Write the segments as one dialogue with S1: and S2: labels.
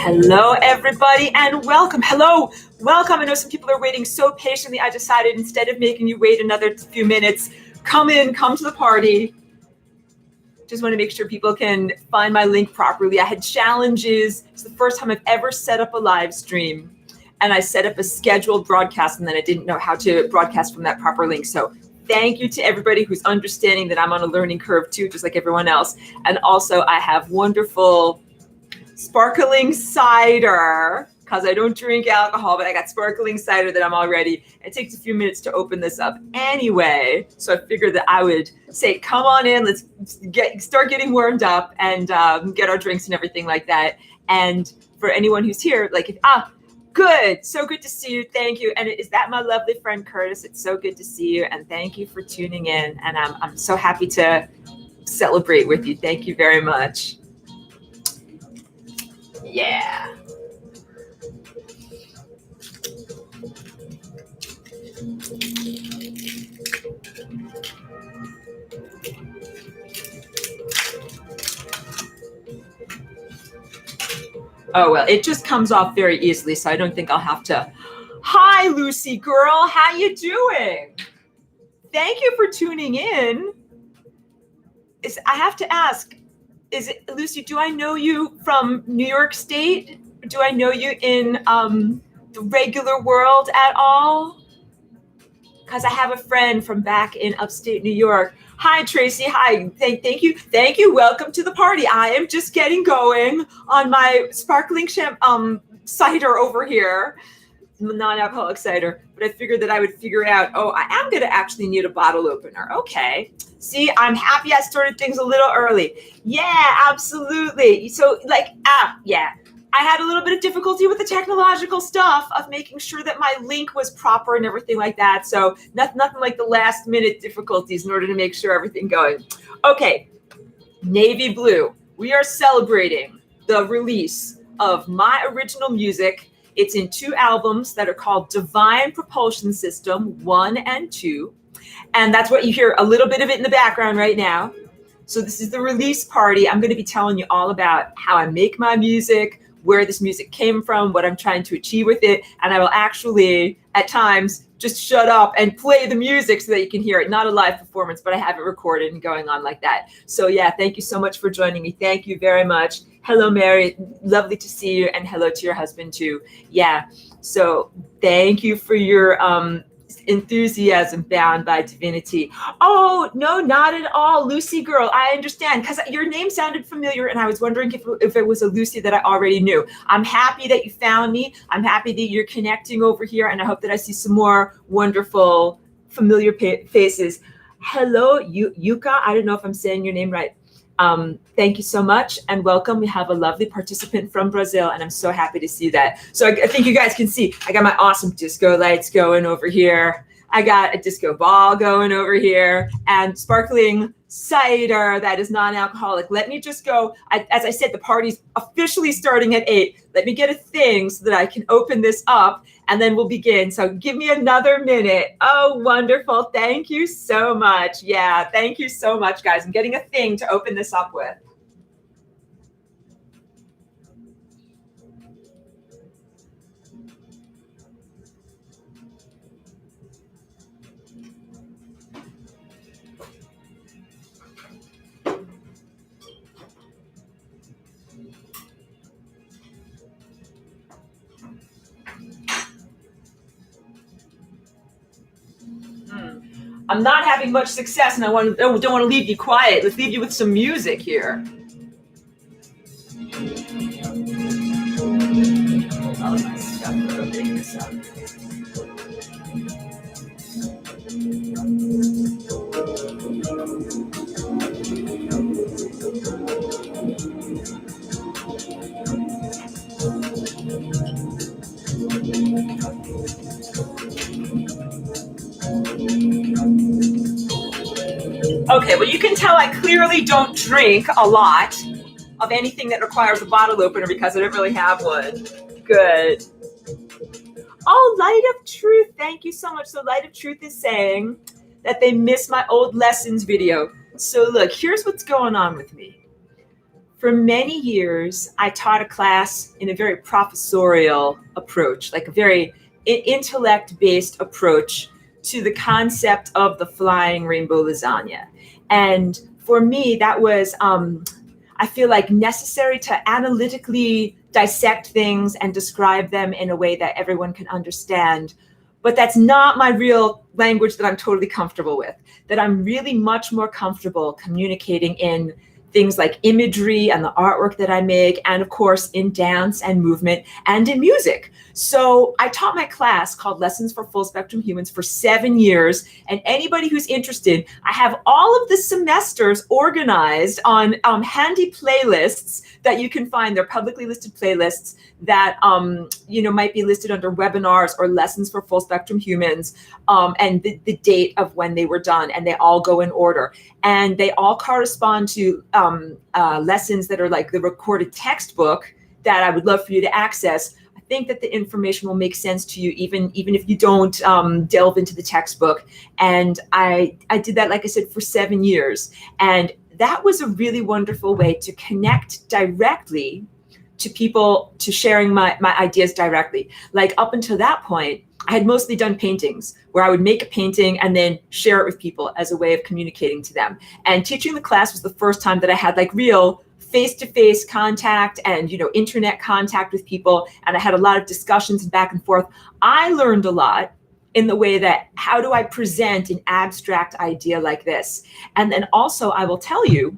S1: Hello, everybody, and welcome. Hello, welcome. I know some people are waiting so patiently. I decided instead of making you wait another few minutes, come to the party. Just want to make sure people can find my link properly. I had challenges. It's the first time I've ever set up a live stream, and I set up a scheduled broadcast, and then I didn't know how to broadcast from that proper link. So thank you to everybody who's understanding that I'm on a learning curve too, just like everyone else. And also I have wonderful sparkling cider, because I don't drink alcohol, but I got sparkling cider that I'm all ready. It takes a few minutes to open this up anyway. So I figured that I would say, come on in, let's start getting warmed up and get our drinks and everything like that. And for anyone who's here, good. So good to see you. Thank you. And is that my lovely friend Curtis? It's so good to see you. And thank you for tuning in. And I'm so happy to celebrate with you. Thank you very much. Yeah. Oh, well, it just comes off very easily, so I don't think I'll have to. Hi, Lucy girl. How you doing? Thank you for tuning in. I have to ask, is it Lucy, do I know you from New York State? Do I know you in the regular world at all? Because I have a friend from back in upstate New York. Hi, Tracy. Hi. Thank you. Thank you. Welcome to the party. I am just getting going on my sparkling cider over here, non-alcoholic cider. But I figured that I would figure out, I am going to actually need a bottle opener. Okay. See, I'm happy I started things a little early. Yeah, absolutely. So yeah. I had a little bit of difficulty with the technological stuff of making sure that my link was proper and everything like that. So nothing like the last minute difficulties in order to make sure everything going. Okay, Navy Blue. We are celebrating the release of my original music. It's in 2 albums that are called Divine Propulsion System 1 and 2. And that's what you hear a little bit of it in the background right now. So this is the release party. I'm going to be telling you all about how I make my music, where this music came from, what I'm trying to achieve with it. And I will actually, at times, just shut up and play the music so that you can hear it. Not a live performance, but I have it recorded and going on like that. So yeah, thank you so much for joining me. Thank you very much. Hello, Mary. Lovely to see you. And hello to your husband too. Yeah. So thank you for your enthusiasm, Bound by Divinity. Oh, no, not at all. Lucy girl, I understand, because your name sounded familiar and I was wondering if it was a Lucy that I already knew. I'm happy that you found me. I'm happy that you're connecting over here, and I hope that I see some more wonderful familiar faces. Hello, Yuka. I don't know if I'm saying your name right. Thank you so much and welcome. We have a lovely participant from Brazil, and I'm so happy to see that. So I think you guys can see I got my awesome disco lights going over here. I got a disco ball going over here and sparkling cider that is non-alcoholic. Let me just go. As I said, the party's officially starting at 8. Let me get a thing so that I can open this up and then we'll begin. So give me another minute. Oh, wonderful. Thank you so much. Yeah, thank you so much, guys. I'm getting a thing to open this up with. I'm not having much success, and I don't want to leave you quiet. Let's leave you with some music here. All of my stuff for opening this up. Okay, well, you can tell I clearly don't drink a lot of anything that requires a bottle opener because I don't really have one. Good. Oh, Light of Truth, thank you so much. So Light of Truth is saying that they missed my old lessons video. So look, here's what's going on with me. for many years, I taught a class in a very professorial approach, like a very intellect-based approach to the concept of the flying rainbow lasagna. And for me, that was, I feel like, necessary to analytically dissect things and describe them in a way that everyone can understand. But that's not my real language that I'm totally comfortable with, that I'm really much more comfortable communicating in things like imagery and the artwork that I make, and of course in dance and movement and in music. So I taught my class called Lessons for Full Spectrum Humans for 7 years. And anybody who's interested, I have all of the semesters organized on handy playlists that you can find. They're publicly listed playlists that might be listed under webinars or Lessons for Full Spectrum Humans, and the date of when they were done, and they all go in order. And they all correspond to lessons that are like the recorded textbook that I would love for you to access. I think that the information will make sense to you, even if you don't delve into the textbook. And I did that, like I said, for 7 years. And that was a really wonderful way to connect directly to people, to sharing my ideas directly. Like up until that point, I had mostly done paintings where I would make a painting and then share it with people as a way of communicating to them. And teaching the class was the first time that I had like real face-to-face contact and, internet contact with people. And I had a lot of discussions and back and forth. I learned a lot in the way that, how do I present an abstract idea like this? And then also I will tell you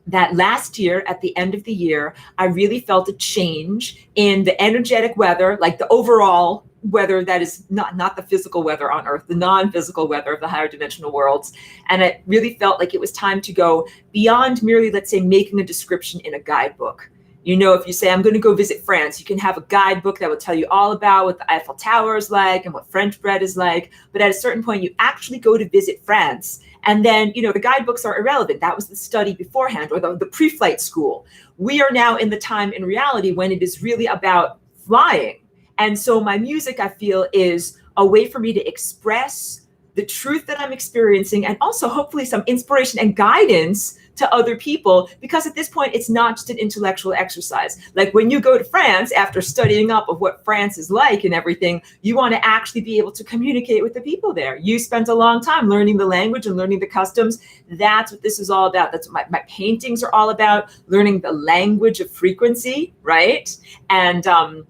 S1: that last year, at the end of the year, I really felt a change in the energetic weather, like the overall weather that is not the physical weather on Earth, the non-physical weather of the higher dimensional worlds. And it really felt like it was time to go beyond merely, let's say, making a description in a guidebook. If you say, I'm going to go visit France, you can have a guidebook that will tell you all about what the Eiffel Tower is like and what French bread is like. But at a certain point, you actually go to visit France. And then, the guidebooks are irrelevant. That was the study beforehand, or the pre-flight school. We are now in the time in reality when it is really about flying. And so my music, I feel, is a way for me to express the truth that I'm experiencing, and also hopefully some inspiration and guidance to other people, because at this point, it's not just an intellectual exercise. Like when you go to France, after studying up of what France is like and everything, you want to actually be able to communicate with the people there. You spent a long time learning the language and learning the customs. That's what this is all about. That's what my paintings are all about, learning the language of frequency, right? And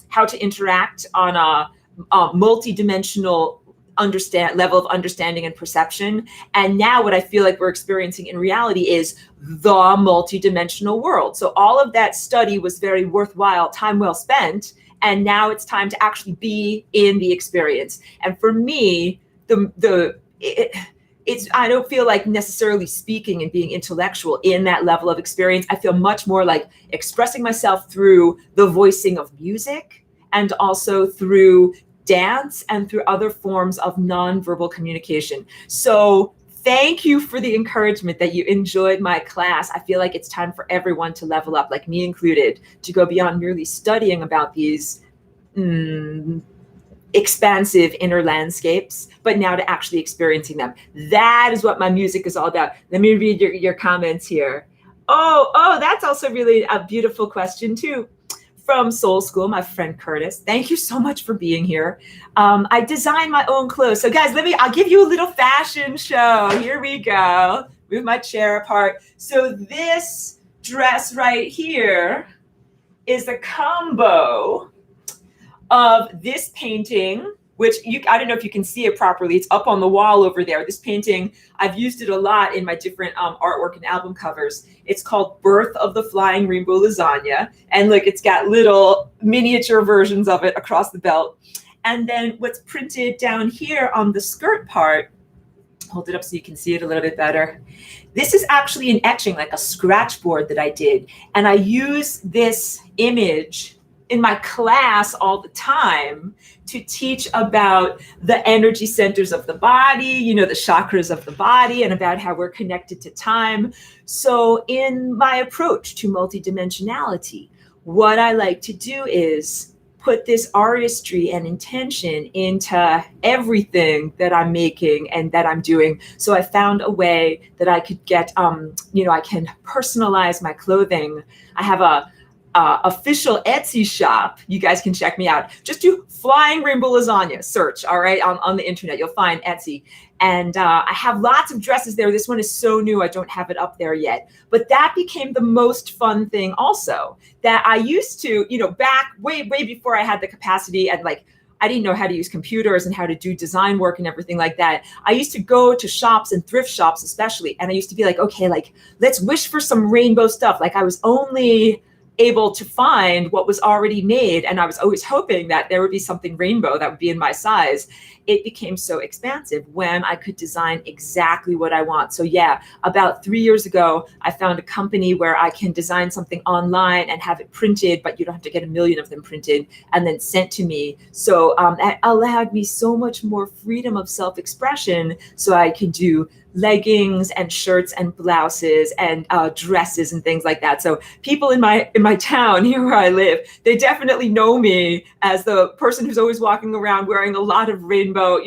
S1: how to interact on a multi-dimensional level of understanding and perception. And now what I feel like we're experiencing in reality is the multidimensional world. So all of that study was very worthwhile, time well spent. And now it's time to actually be in the experience. And for me, I don't feel like necessarily speaking and being intellectual in that level of experience. I feel much more like expressing myself through the voicing of music, and also through dance, and through other forms of nonverbal communication. So thank you for the encouragement that you enjoyed my class. I feel like it's time for everyone to level up, like me included, to go beyond merely studying about these expansive inner landscapes, but now to actually experiencing them. That is what my music is all about. Let me read your comments here. Oh, that's also really a beautiful question too. From Soul School, my friend Curtis. Thank you so much for being here. I design my own clothes. So guys, I'll give you a little fashion show. Here we go. Move my chair apart. So this dress right here is a combo of this painting, which I don't know if you can see it properly. It's up on the wall over there. This painting, I've used it a lot in my different artwork and album covers. It's called Birth of the Flying Rainbow Lasagna. And look, it's got little miniature versions of it across the belt. And then what's printed down here on the skirt part, hold it up so you can see it a little bit better. This is actually an etching, like a scratch board that I did. And I use this image in my class all the time to teach about the energy centers of the body, the chakras of the body, and about how we're connected to time. So in my approach to multidimensionality, what I like to do is put this artistry and intention into everything that I'm making and that I'm doing. So I found a way that I could get, I can personalize my clothing. I have a official Etsy shop. You guys can check me out. Just do Flying Rainbow Lasagna search, all right, on the internet. You'll find Etsy. And I have lots of dresses there. This one is so new, I don't have it up there yet. But that became the most fun thing also, that I used to, back way before I had the capacity and I didn't know how to use computers and how to do design work and everything like that. I used to go to shops and thrift shops especially. And I used to be like, okay, let's wish for some rainbow stuff. I was only able to find what was already made. And I was always hoping that there would be something rainbow that would be in my size. It became so expansive when I could design exactly what I want. So yeah, about 3 years ago, I found a company where I can design something online and have it printed, but you don't have to get a million of them printed and then sent to me. So that allowed me so much more freedom of self-expression, so I could do leggings and shirts and blouses and dresses and things like that. So people in my town here where I live, they definitely know me as the person who's always walking around wearing a lot of rainbow,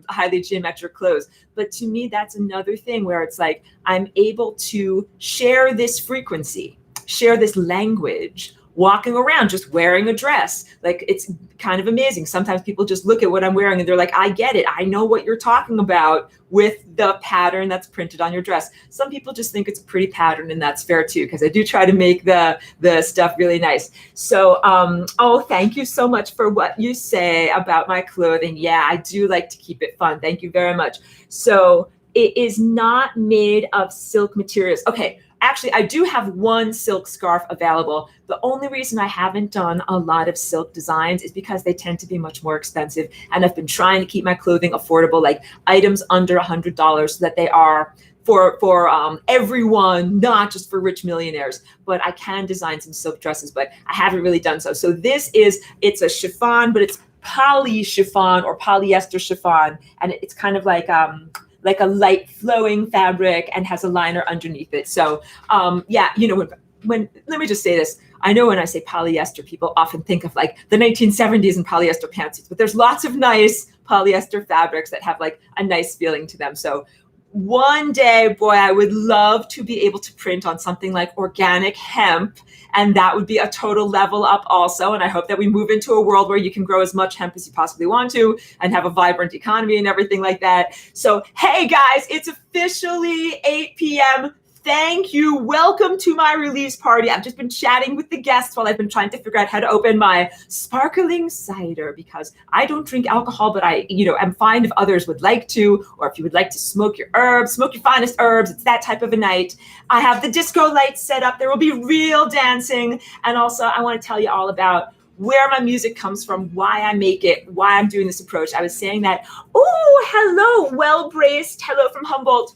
S1: highly geometric clothes. But to me, that's another thing where it's like I'm able to share this frequency, share this language, walking around just wearing a dress. It's kind of amazing. Sometimes people just look at what I'm wearing and they're like, I get it. I know what you're talking about with the pattern that's printed on your dress. Some people just think it's a pretty pattern, and that's fair too, because I do try to make the stuff really nice. So, thank you so much for what you say about my clothing. Yeah, I do like to keep it fun. Thank you very much. So it is not made of silk materials. Okay. Actually, I do have one silk scarf available. The only reason I haven't done a lot of silk designs is because they tend to be much more expensive. And I've been trying to keep my clothing affordable, like items under $100, so that they are for everyone, not just for rich millionaires. But I can design some silk dresses, but I haven't really done so. So it's a chiffon, but it's poly chiffon or polyester chiffon. And it's kind of like a light flowing fabric and has a liner underneath it. So when let me just say this. I know when I say polyester, people often think of the 1970s and polyester pantsuits, but there's lots of nice polyester fabrics that have a nice feeling to them. So one day, boy, I would love to be able to print on something like organic hemp, and that would be a total level up also. And I hope that we move into a world where you can grow as much hemp as you possibly want to and have a vibrant economy and everything like that. So, hey guys, it's officially 8 p.m. Thank you. Welcome to my release party. I've just been chatting with the guests while I've been trying to figure out how to open my sparkling cider, because I don't drink alcohol, but I, am fine if others would like to, or if you would like to smoke your herbs, smoke your finest herbs. It's that type of a night. I have the disco lights set up. There will be real dancing. And also I want to tell you all about where my music comes from, why I make it, why I'm doing this approach. I was saying that, hello, well-braced, hello from Humboldt.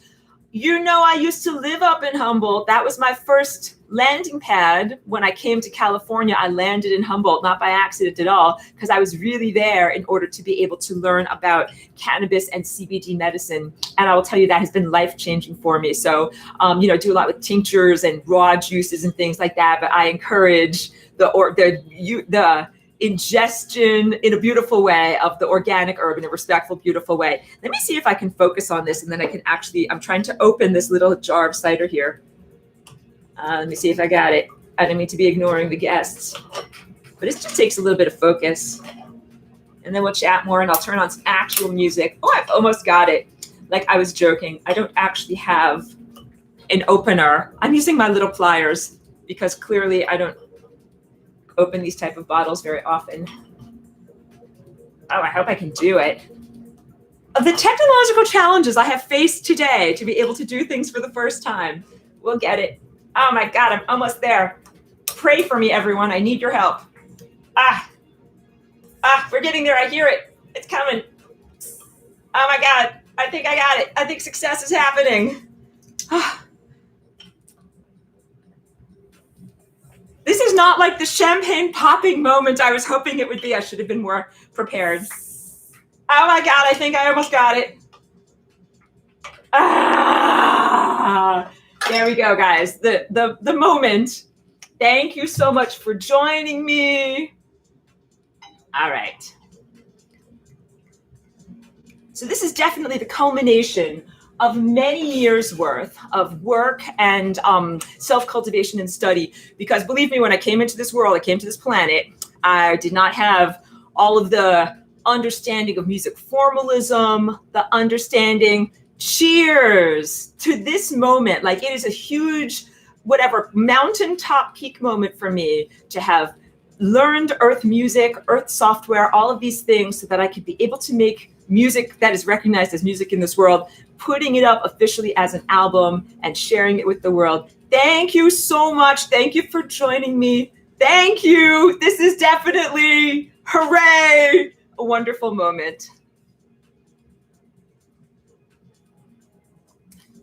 S1: I used to live up in Humboldt. That was my first landing pad. When I came to California, I landed in Humboldt, not by accident at all, because I was really there in order to be able to learn about cannabis and CBD medicine. And I will tell you, that has been life-changing for me. So, do a lot with tinctures and raw juices and things like that. But I encourage the ingestion in a beautiful way of the organic herb in a respectful, beautiful way. Let me see if I can focus on this, and then I can I'm trying to open this little jar of cider here. Let me see if I got it. I don't mean to be ignoring the guests, but it just takes a little bit of focus. And then we'll chat more, and I'll turn on some actual music. Oh, I've almost got it. I was joking. I don't actually have an opener. I'm using my little pliers because clearly I don't open these type of bottles very often. Oh, I hope I can do it. The technological challenges I have faced today to be able to do things for the first time. We'll get it. Oh my God, I'm almost there. Pray for me, everyone. I need your help. We're getting there. I hear it. It's coming. Oh my God. I think I got it. I think success is happening. This is not like the champagne popping moment I was hoping it would be. I should have been more prepared. Oh my God, I think I almost got it. There we go, guys. The moment. Thank you so much for joining me. All right. So this is definitely the culmination of many years worth of work and self-cultivation and study. Because believe me, when I came into this world, I came to this planet, I did not have all of the understanding of music formalism, the understanding, cheers to this moment. Like it is a huge, whatever, mountaintop peak moment for me to have learned earth music, earth software, all of these things so that I could be able to make music that is recognized as music in this world, putting it up officially as an album and sharing it with the world. Thank you so much. Thank you for joining me. Thank you. This is definitely, hooray, a wonderful moment.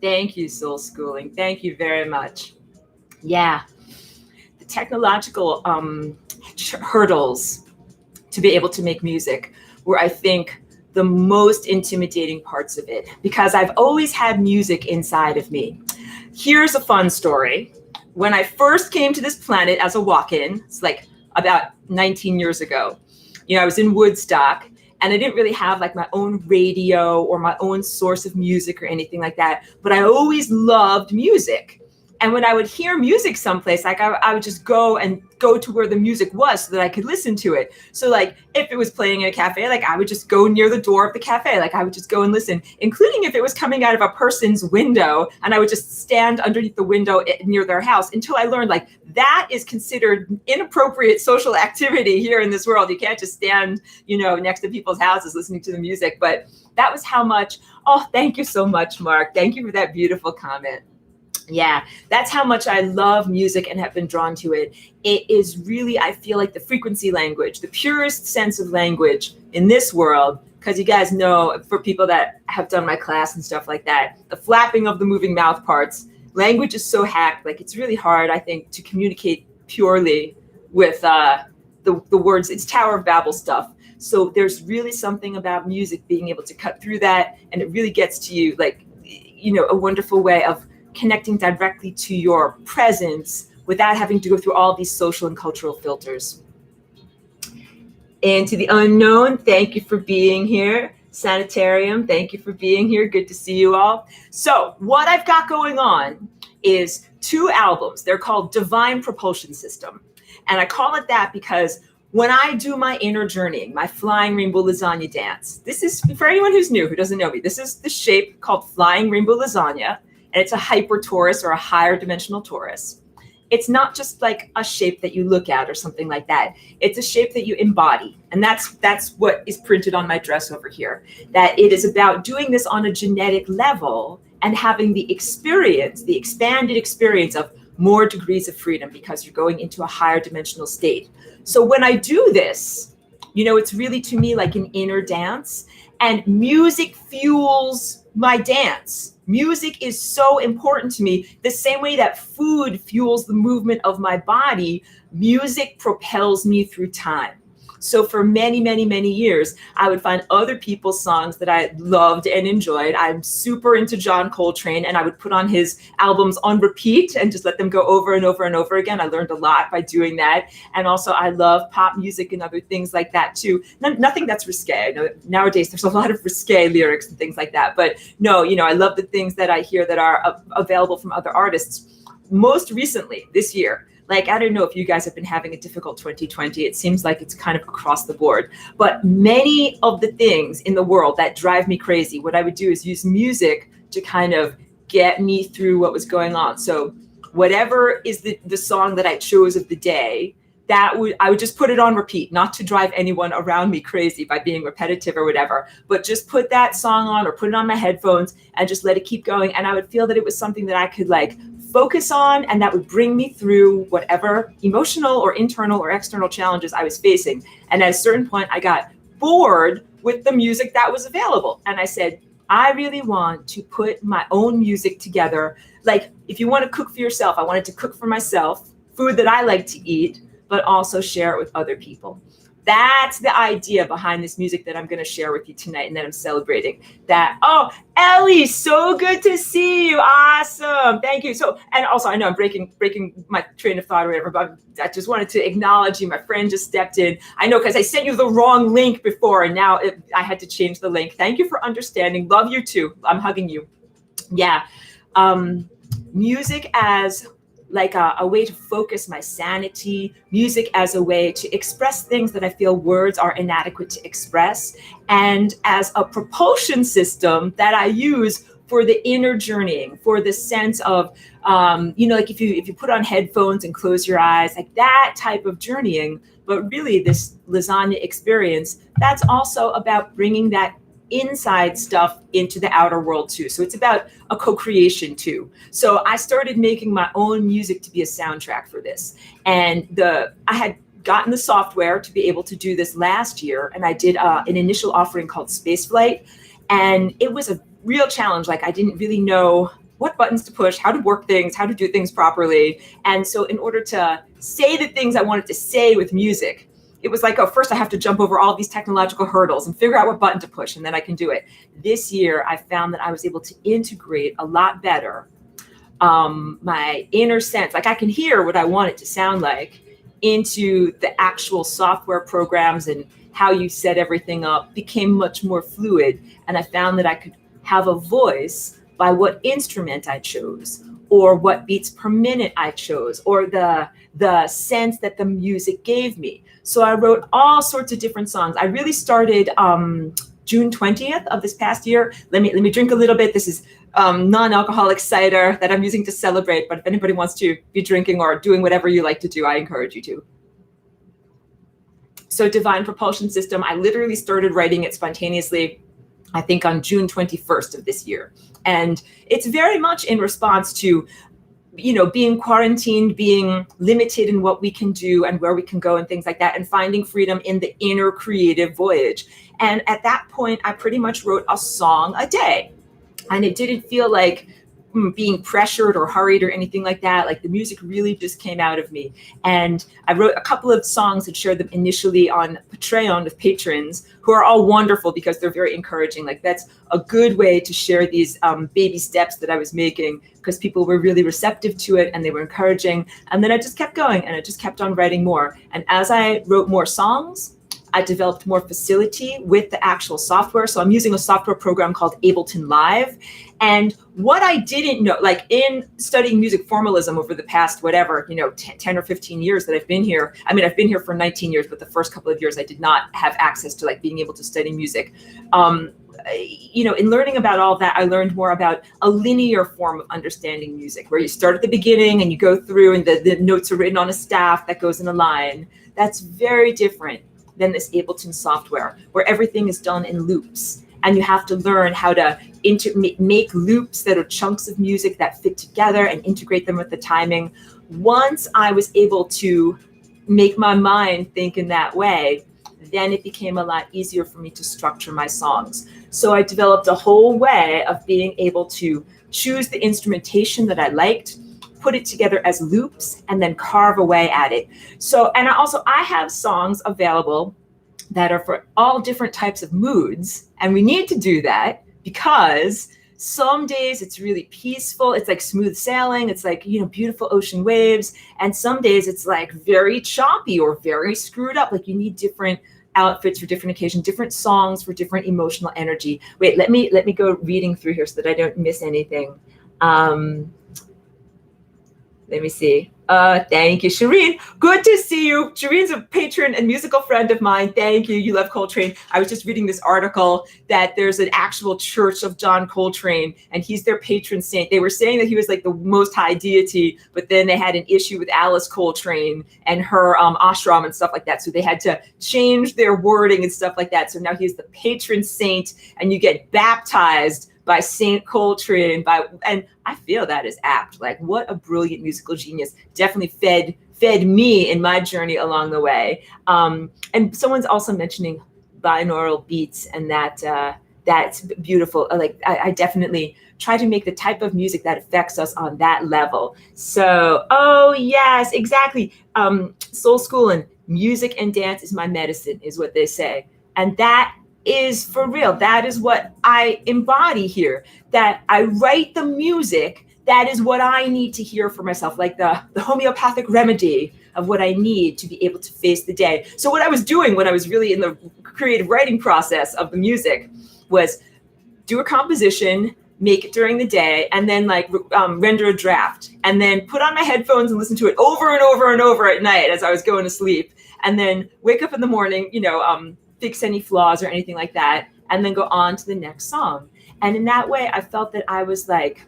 S1: Thank you, Soul Schooling. Thank you very much. Yeah, the technological hurdles to be able to make music were, I think, the most intimidating parts of it, because I've always had music inside of me. Here's a fun story. When I first came to this planet as a walk-in, it's like about 19 years ago, I was in Woodstock, and I didn't really have like my own radio or my own source of music or anything like that, but I always loved music. And when I would hear music someplace, like I would just go to where the music was so that I could listen to it. So like if it was playing in a cafe, like I would just go near the door of the cafe. Like I would just go and listen, including if it was coming out of a person's window, and I would just stand underneath the window near their house until I learned like that is considered inappropriate social activity here in this world. You can't just stand, next to people's houses listening to the music. But that was how much, oh, thank you so much, Mark. Thank you for that beautiful comment. Yeah, that's how much I love music and have been drawn to it. It is really, I feel like, the frequency language, the purest sense of language in this world. Because you guys know, for people that have done my class and stuff like that, the flapping of the moving mouth parts, language is so hacked. Like it's really hard, I think, to communicate purely with the words. It's Tower of Babel stuff. So there's really something about music being able to cut through that, and it really gets to you, like, a wonderful way of connecting directly to your presence without having to go through all these social and cultural filters. And to the unknown, thank you for being here. Sanitarium, thank you for being here. Good to see you all. So what I've got going on is 2 albums. They're called Divine Propulsion System. And I call it that because when I do my inner journeying, my flying rainbow lasagna dance, this is, for anyone who's new, who doesn't know me, this is the shape called flying rainbow lasagna. And it's a hyper torus or a higher dimensional torus. It's not just like a shape that you look at or something like that. It's a shape that you embody. And that's what is printed on my dress over here. That it is about doing this on a genetic level and having the experience, the expanded experience of more degrees of freedom, because you're going into a higher dimensional state. So when I do this, it's really to me like an inner dance, and music fuels my dance. Music is so important to me. The same way that food fuels the movement of my body, music propels me through time. So for many, many, many years, I would find other people's songs that I loved and enjoyed. I'm super into John Coltrane, and I would put on his albums on repeat and just let them go over and over and over again. I learned a lot by doing that. And also I love pop music and other things like that too. Nothing that's risque. I know nowadays there's a lot of risque lyrics and things like that. But no, I love the things that I hear that are available from other artists. Most recently, this year, like, I don't know if you guys have been having a difficult 2020. It seems like it's kind of across the board. But many of the things in the world that drive me crazy, what I would do is use music to kind of get me through what was going on. So whatever is the song that I chose of the day, I would just put it on repeat, not to drive anyone around me crazy by being repetitive or whatever, but just put that song on or put it on my headphones and just let it keep going. And I would feel that it was something that I could like focus on, and that would bring me through whatever emotional or internal or external challenges I was facing. And at a certain point, I got bored with the music that was available. And I said, I really want to put my own music together. Like, if you want to cook for yourself, I wanted to cook for myself, food that I like to eat, but also share it with other people. That's the idea behind this music that I'm going to share with you tonight and that I'm celebrating. That, oh, Ellie, so good to see you. Awesome. Thank you. So, and also I know I'm breaking my train of thought or whatever, but I just wanted to acknowledge you. My friend just stepped in. I know, because I sent you the wrong link before, and now I had to change the link. Thank you for understanding. Love you too. I'm hugging you. Yeah. Music as like a way to focus my sanity, music as a way to express things that I feel words are inadequate to express, and as a propulsion system that I use for the inner journeying, for the sense of, like if you put on headphones and close your eyes, like that type of journeying. But really, this lasagna experience, that's also about bringing that inside stuff into the outer world too. So it's about a co-creation too. So I started making my own music to be a soundtrack for this. And I had gotten the software to be able to do this last year. And I did an initial offering called Spaceflight. And it was a real challenge. Like I didn't really know what buttons to push, how to work things, how to do things properly. And so in order to say the things I wanted to say with music, it was like, oh, first I have to jump over all these technological hurdles and figure out what button to push, and then I can do it. This year, I found that I was able to integrate a lot better my inner sense. Like I can hear what I want it to sound like into the actual software programs, and how you set everything up became much more fluid. And I found that I could have a voice by what instrument I chose, or what beats per minute I chose, or the sense that the music gave me. So I wrote all sorts of different songs. I really started June 20th of this past year. Let me drink a little bit. This is non-alcoholic cider that I'm using to celebrate. But if anybody wants to be drinking or doing whatever you like to do, I encourage you to. So Divine Propulsion System, I literally started writing it spontaneously, I think on June 21st of this year. And it's very much in response to, being quarantined, being limited in what we can do and where we can go and things like that, and finding freedom in the inner creative voyage. And at that point, I pretty much wrote a song a day. And it didn't feel like being pressured or hurried or anything like that. Like the music really just came out of me. And I wrote a couple of songs and shared them initially on Patreon with patrons, who are all wonderful because they're very encouraging. Like that's a good way to share these baby steps that I was making, because people were really receptive to it and they were encouraging. And then I just kept going and I just kept on writing more. And as I wrote more songs, I developed more facility with the actual software. So I'm using a software program called Ableton Live. And what I didn't know, like in studying music formalism over the past, 10 or 15 years that I've been here. I mean, I've been here for 19 years, but the first couple of years I did not have access to like being able to study music. In learning about all of that, I learned more about a linear form of understanding music, where you start at the beginning and you go through and the notes are written on a staff that goes in a line. That's very different than this Ableton software, where everything is done in loops. And you have to learn how to make loops that are chunks of music that fit together and integrate them with the timing. Once I was able to make my mind think in that way, then it became a lot easier for me to structure my songs. So I developed a whole way of being able to choose the instrumentation that I liked, put it together as loops, and then carve away at it. So, and I have songs available that are for all different types of moods. And we need to do that because some days it's really peaceful. It's like smooth sailing. It's like, beautiful ocean waves. And some days it's like very choppy or very screwed up. Like you need different outfits for different occasions, different songs for different emotional energy. Wait, let me go reading through here so that I don't miss anything. Let me see. Thank you, Shireen. Good to see you. Shireen's a patron and musical friend of mine. Thank you. You love Coltrane. I was just reading this article that there's an actual church of John Coltrane, and he's their patron saint. They were saying that he was like the most high deity, but then they had an issue with Alice Coltrane and her ashram and stuff like that. So they had to change their wording and stuff like that. So now he's the patron saint, and you get baptized by Saint Coltrane, and I feel that is apt. Like, what a brilliant musical genius. Definitely fed me in my journey along the way. And someone's also mentioning binaural beats, and that's beautiful. Like, I definitely try to make the type of music that affects us on that level. So, oh yes, exactly. Soul School and music and dance is my medicine, is what they say. And that is for real. That is what I embody here. That I write the music. That is what I need to hear for myself, like the homeopathic remedy of what I need to be able to face the day. So what I was doing when I was really in the creative writing process of the music was do a composition, make it during the day, and then like render a draft, and then put on my headphones and listen to it over and over and over at night as I was going to sleep, and then wake up in the morning, fix any flaws or anything like that, and then go on to the next song. And in that way, I felt that I was like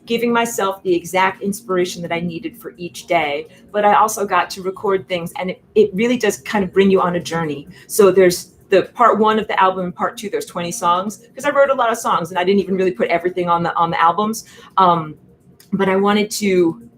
S1: giving myself the exact inspiration that I needed for each day. But I also got to record things, and it really does kind of bring you on a journey. So there's the part 1 of the album and part 2, there's 20 songs, because I wrote a lot of songs and I didn't even really put everything on the albums. But I wanted to,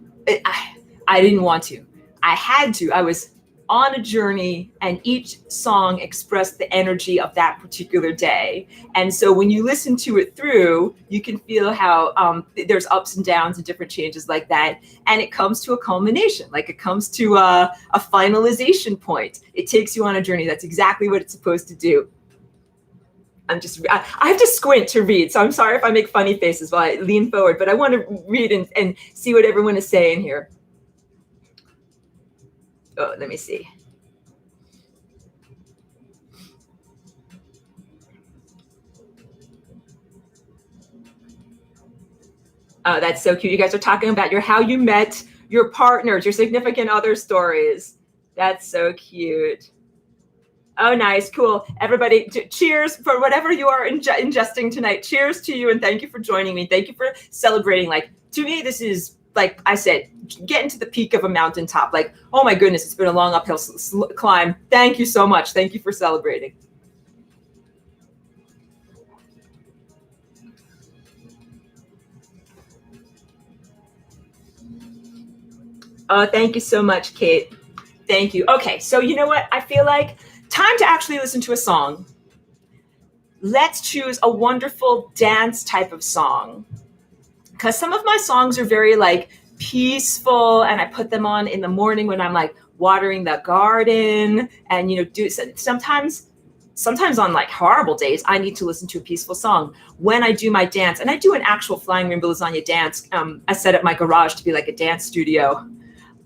S1: I didn't want to. I had to. I was on a journey, and each song expressed the energy of that particular day. And so when you listen to it through, you can feel how there's ups and downs and different changes like that. And it comes to a culmination, like it comes to a finalization point. It takes you on a journey. That's exactly what it's supposed to do. I have to squint to read, so I'm sorry if I make funny faces while I lean forward, but I want to read and see what everyone is saying here. Oh, let me see. Oh, that's so cute. You guys are talking about how you met your partners, your significant other stories. That's so cute. Oh, nice. Cool. Everybody, cheers for whatever you are ingesting tonight. Cheers to you, and thank you for joining me. Thank you for celebrating. Like, to me, this is, like I said, getting to the peak of a mountaintop. Like, oh my goodness, it's been a long uphill climb. Thank you so much. Thank you for celebrating. Oh, thank you so much, Kate. Thank you. Okay, so you know what? I feel like time to actually listen to a song. Let's choose a wonderful dance type of song, because some of my songs are very like peaceful, and I put them on in the morning when I'm like watering the garden, and sometimes on like horrible days I need to listen to a peaceful song when I do my dance. And I do an actual flying rainbow lasagna dance. I set up my garage to be like a dance studio.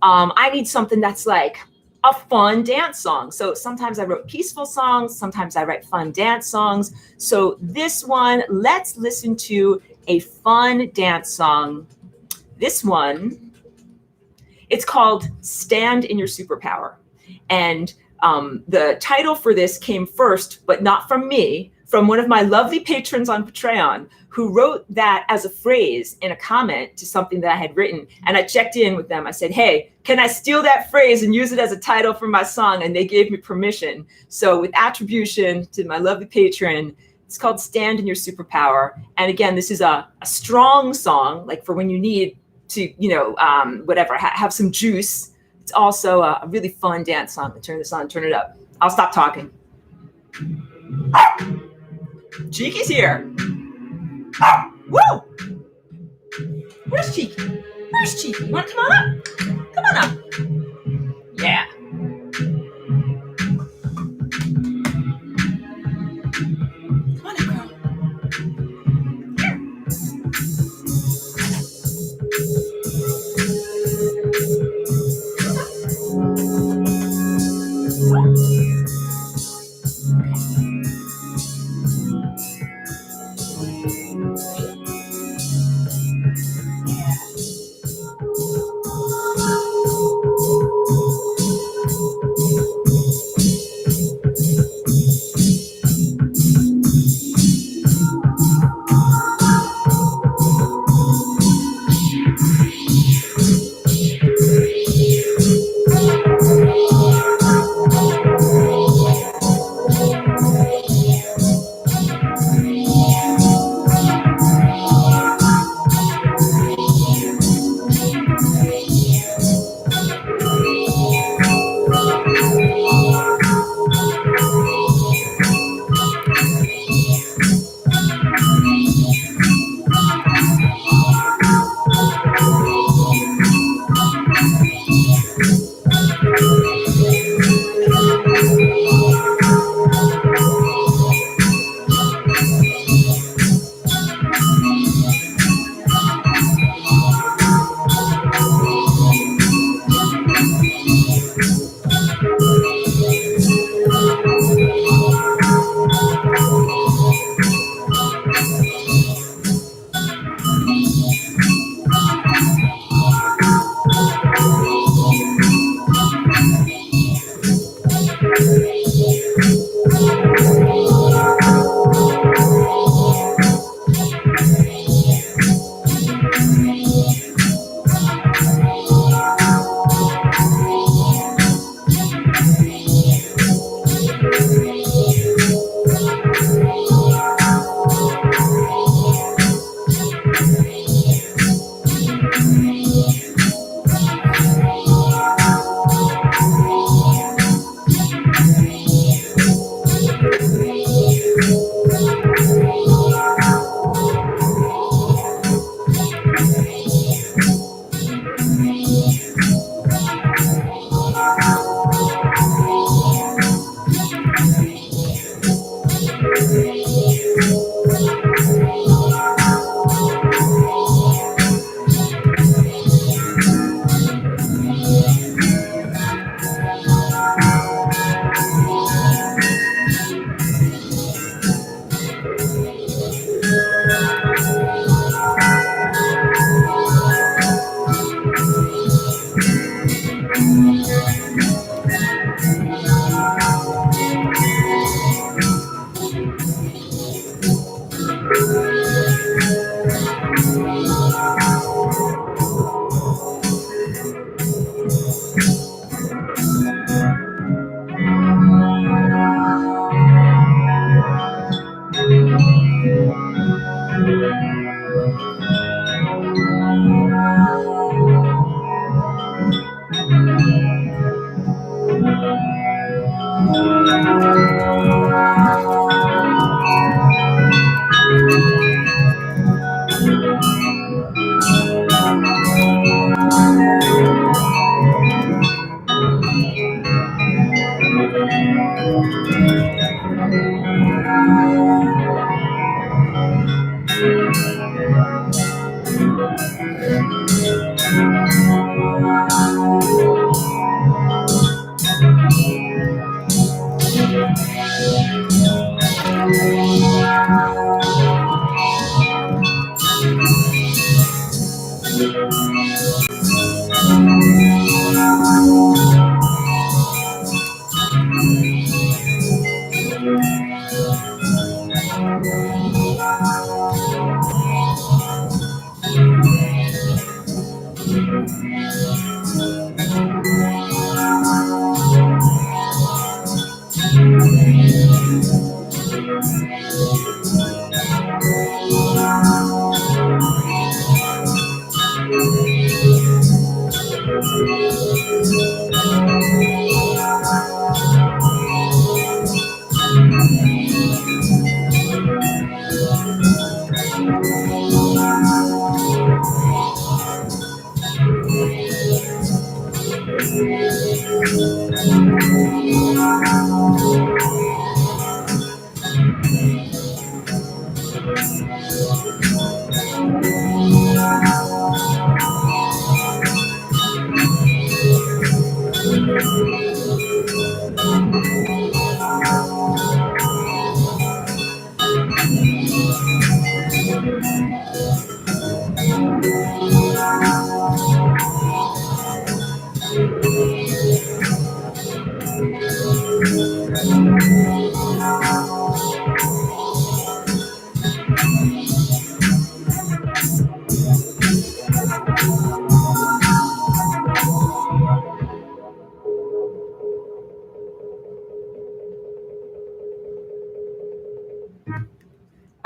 S1: I need something that's like a fun dance song. So sometimes I wrote peaceful songs, sometimes I write fun dance songs. So this one, let's listen to a fun dance song. This one, it's called Stand in Your Superpower. And the title for this came first, but not from me, from one of my lovely patrons on Patreon, who wrote that as a phrase in a comment to something that I had written. And I checked in with them. I said, hey, can I steal that phrase and use it as a title for my song? And they gave me permission. So with attribution to my lovely patron, it's called Stand in Your Superpower. And again, this is a strong song, like for when you need to, have some juice. It's also a really fun dance song. Turn this on, turn it up. I'll stop talking. Cheeky's here. Woo! Where's Cheeky? Where's Cheeky? You want to come on up? Come on up. Yeah. Come on up, girl.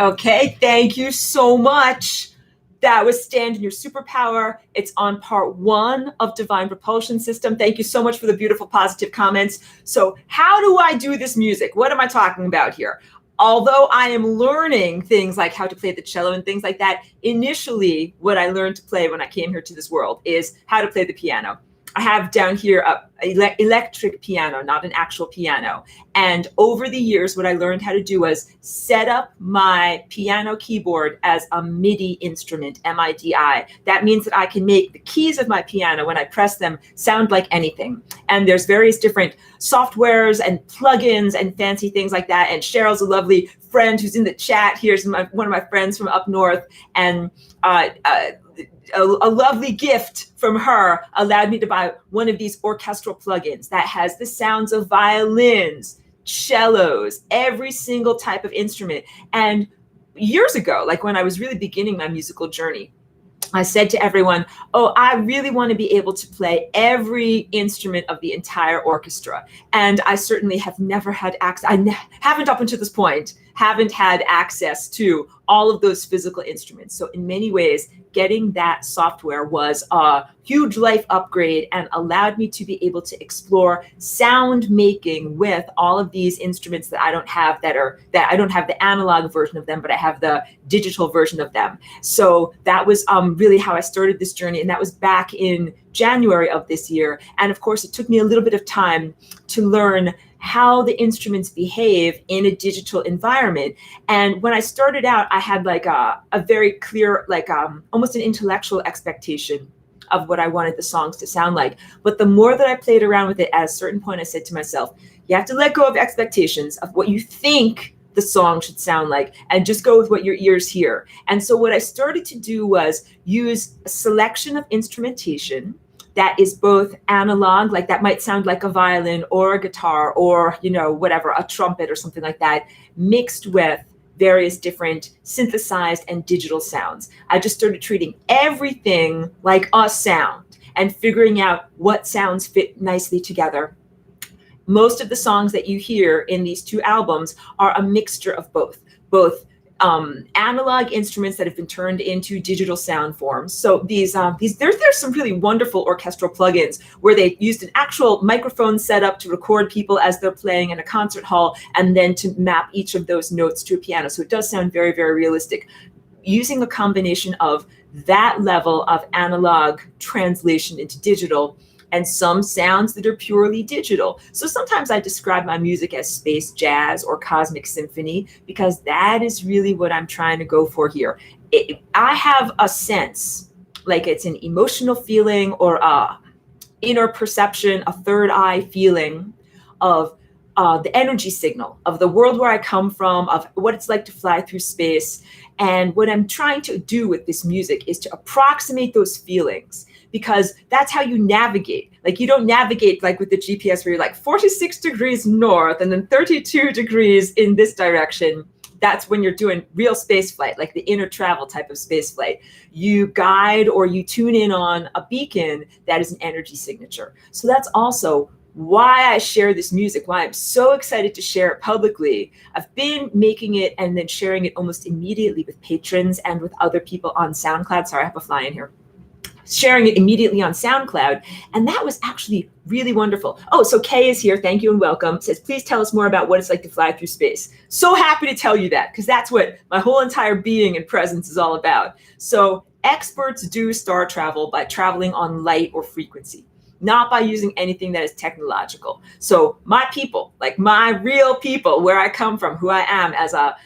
S1: Okay, thank you so much. That was Stand in Your Superpower. It's on part 1 of Divine Propulsion System. Thank you so much for the beautiful positive comments. So how do I do this music? What am I talking about here? Although I am learning things like how to play the cello and things like that, initially what I learned to play when I came here to this world is how to play the piano. I have down here a electric piano, not an actual piano. And over the years, what I learned how to do was set up my piano keyboard as a MIDI instrument, MIDI. That means that I can make the keys of my piano, when I press them, sound like anything. And there's various different softwares and plugins and fancy things like that. And Cheryl's a lovely friend who's in the chat. Here's one of my friends from up north. And a lovely gift from her allowed me to buy one of these orchestral plugins that has the sounds of violins, cellos, every single type of instrument. And years ago, like when I was really beginning my musical journey, I said to everyone, oh, I really want to be able to play every instrument of the entire orchestra. And I certainly have never had access, haven't up until this point, haven't had access to all of those physical instruments. So in many ways, getting that software was a huge life upgrade and allowed me to be able to explore sound making with all of these instruments that I don't have, that I don't have the analog version of them, but I have the digital version of them. So that was really how I started this journey. And that was back in January of this year. And of course, it took me a little bit of time to learn how the instruments behave in a digital environment. And when I started out, I had like a very clear, like almost an intellectual expectation of what I wanted the songs to sound like. But the more that I played around with it, at a certain point, I said to myself, you have to let go of expectations of what you think the song should sound like and just go with what your ears hear. And so what I started to do was use a selection of instrumentation that is both analog, like that might sound like a violin or a guitar or, you know, whatever, a trumpet or something like that, mixed with various different synthesized and digital sounds. I just started treating everything like a sound and figuring out what sounds fit nicely together. Most of the songs that you hear in these two albums are a mixture of both analog instruments that have been turned into digital sound forms. So there's some really wonderful orchestral plugins where they used an actual microphone setup to record people as they're playing in a concert hall, and then to map each of those notes to a piano. So it does sound very, very realistic. Using a combination of that level of analog translation into digital and some sounds that are purely digital. So sometimes I describe my music as space jazz or cosmic symphony, because that is really what I'm trying to go for here. I have a sense, like it's an emotional feeling or a inner perception, a third eye feeling of the energy signal of the world where I come from, of what it's like to fly through space. And what I'm trying to do with this music is to approximate those feelings, because that's how you navigate. Like you don't navigate like with the GPS where you're like 46 degrees north and then 32 degrees in this direction. That's when you're doing real space flight, like the inner travel type of space flight. You guide or you tune in on a beacon that is an energy signature. So that's also why I share this music, why I'm so excited to share it publicly. I've been making it and then sharing it almost immediately with patrons and with other people on SoundCloud. Sorry, I have a fly in here. Sharing it immediately on SoundCloud. And that was actually really wonderful. Oh, so Kay is here. Thank you and welcome. Says, please tell us more about what it's like to fly through space. So happy to tell you that, because that's what my whole entire being and presence is all about. So experts do star travel by traveling on light or frequency, not by using anything that is technological. So my people, like my real people, where I come from, who I am as a,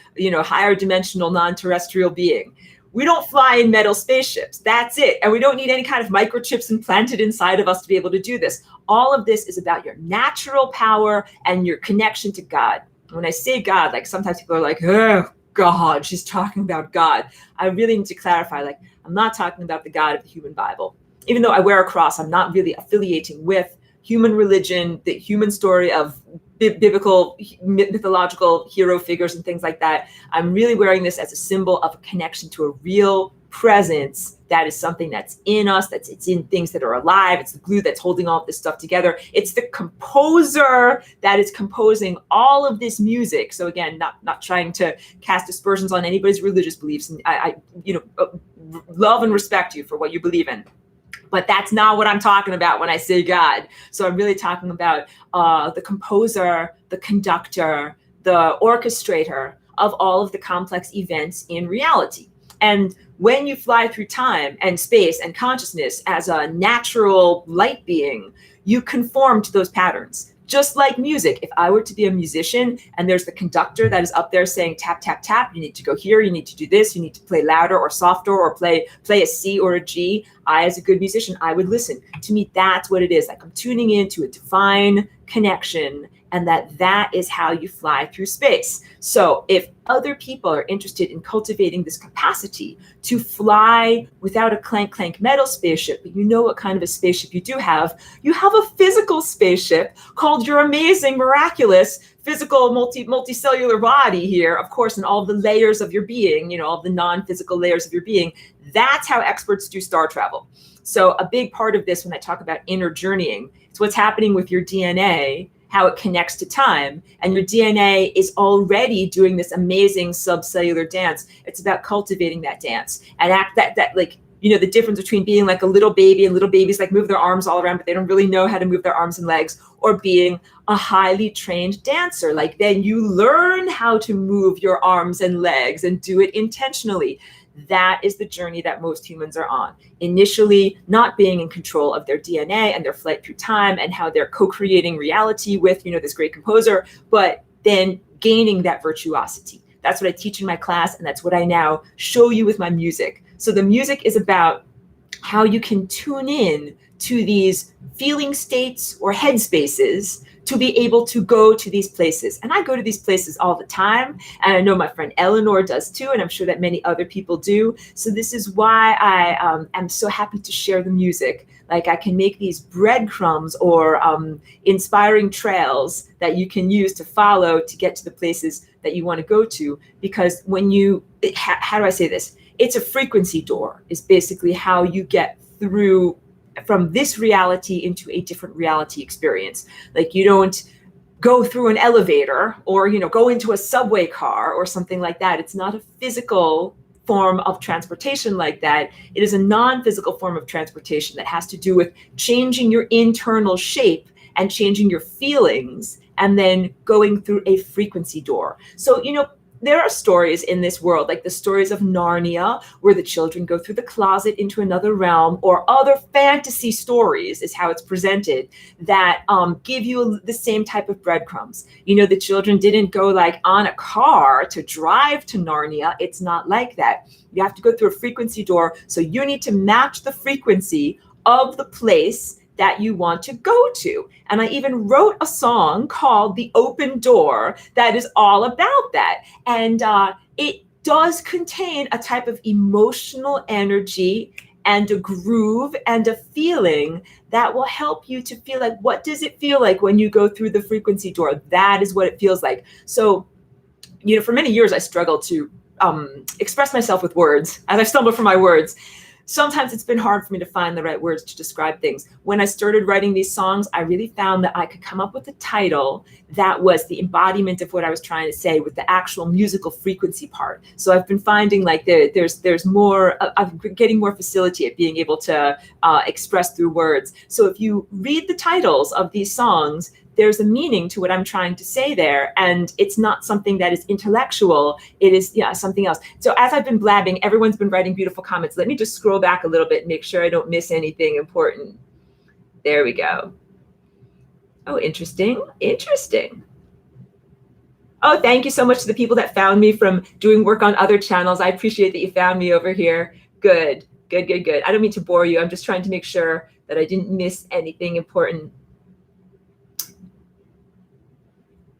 S1: higher dimensional non-terrestrial being, we don't fly in metal spaceships. That's it. And we don't need any kind of microchips implanted inside of us to be able to do this. All of this is about your natural power and your connection to God. When I say God, like sometimes people are like, oh, God, she's talking about God. I really need to clarify, like, I'm not talking about the God of the human Bible. Even though I wear a cross, I'm not really affiliating with human religion, the human story of biblical, mythological hero figures and things like that. I'm really wearing this as a symbol of a connection to a real presence that is something that's in us, it's in things that are alive. It's the glue that's holding all of this stuff together. It's the composer that is composing all of this music. So again, not trying to cast aspersions on anybody's religious beliefs. And I love and respect you for what you believe in. But that's not what I'm talking about when I say God. So I'm really talking about the composer, the conductor, the orchestrator of all of the complex events in reality. And when you fly through time and space and consciousness as a natural light being, you conform to those patterns. Just like music, if I were to be a musician and there's the conductor that is up there saying tap, tap, tap, you need to go here, you need to do this, you need to play louder or softer or play a C or a G, I, as a good musician, I would listen. To me, that's what it is. Like I'm tuning into a divine connection, and that is how you fly through space. So if other people are interested in cultivating this capacity to fly without a clank clank metal spaceship, but you know what kind of a spaceship you do have, you have a physical spaceship called your amazing, miraculous, physical multicellular body here, of course, and all the layers of your being, you know, all the non-physical layers of your being. That's how experts do star travel. So a big part of this, when I talk about inner journeying, it's what's happening with your DNA, how it connects to time. And your DNA is already doing this amazing subcellular dance. It's about cultivating that dance and act that like, you know, the difference between being like a little baby, and little babies like move their arms all around, but they don't really know how to move their arms and legs, or being a highly trained dancer. Like then you learn how to move your arms and legs and do it intentionally. That is the journey that most humans are on. Initially, not being in control of their DNA and their flight through time and how they're co-creating reality with, you know, this great composer, but then gaining that virtuosity. That's what I teach in my class, and that's what I now show you with my music. So the music is about how you can tune in to these feeling states or headspaces to be able to go to these places. And I go to these places all the time. And I know my friend Eleanor does too. And I'm sure that many other people do. So this is why I am so happy to share the music. Like I can make these breadcrumbs or inspiring trails that you can use to follow to get to the places that you want to go to. Because when you, how do I say this? It's a frequency door is basically how you get through from this reality into a different reality experience. Like you don't go through an elevator or, you know, go into a subway car or something like that. It's not a physical form of transportation like that. It is a non-physical form of transportation that has to do with changing your internal shape and changing your feelings and then going through a frequency door. So, you know, there are stories in this world, like the stories of Narnia, where the children go through the closet into another realm, or other fantasy stories is how it's presented, that give you the same type of breadcrumbs. You know, the children didn't go like on a car to drive to Narnia. It's not like that. You have to go through a frequency door. So you need to match the frequency of the place that you want to go to. And I even wrote a song called The Open Door that is all about that. And it does contain a type of emotional energy and a groove and a feeling that will help you to feel like, what does it feel like when you go through the frequency door? That is what it feels like. So, you know, for many years, I struggled to express myself with words as I stumbled for my words. Sometimes it's been hard for me to find the right words to describe things. When I started writing these songs, I really found that I could come up with a title that was the embodiment of what I was trying to say with the actual musical frequency part. So I've been finding like there's more, I'm getting more facility at being able to express through words. So if you read the titles of these songs, there's a meaning to what I'm trying to say there. And it's not something that is intellectual. It is something else. So as I've been blabbing, everyone's been writing beautiful comments. Let me just scroll back a little bit and make sure I don't miss anything important. There we go. Oh, interesting. Interesting. Oh, thank you so much to the people that found me from doing work on other channels. I appreciate that you found me over here. Good, good, good, good. I don't mean to bore you. I'm just trying to make sure that I didn't miss anything important.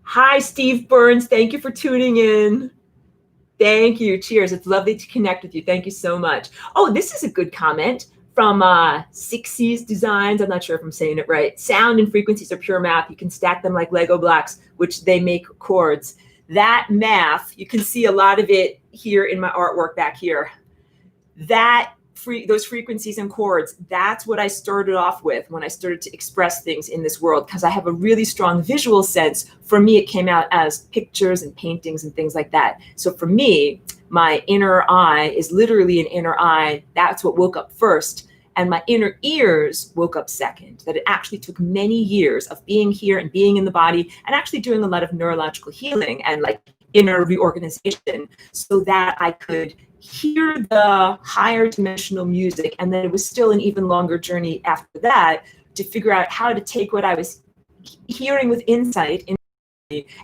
S1: Hi, Steve Burns. Thank you for tuning in. Thank you. Cheers. It's lovely to connect with you. Thank you so much. Oh, this is a good comment from Sixties Designs. I'm not sure if I'm saying it right. Sound and frequencies are pure math. You can stack them like Lego blocks, which they make chords. That math, you can see a lot of it here in my artwork back here. Those frequencies and chords, that's what I started off with when I started to express things in this world, because I have a really strong visual sense. For me, it came out as pictures and paintings and things like that. So for me, my inner eye is literally an inner eye. That's what woke up first. And my inner ears woke up second. That it actually took many years of being here and being in the body and actually doing a lot of neurological healing and like inner reorganization so that I could hear the higher dimensional music, and then it was still an even longer journey after that to figure out how to take what I was hearing with insight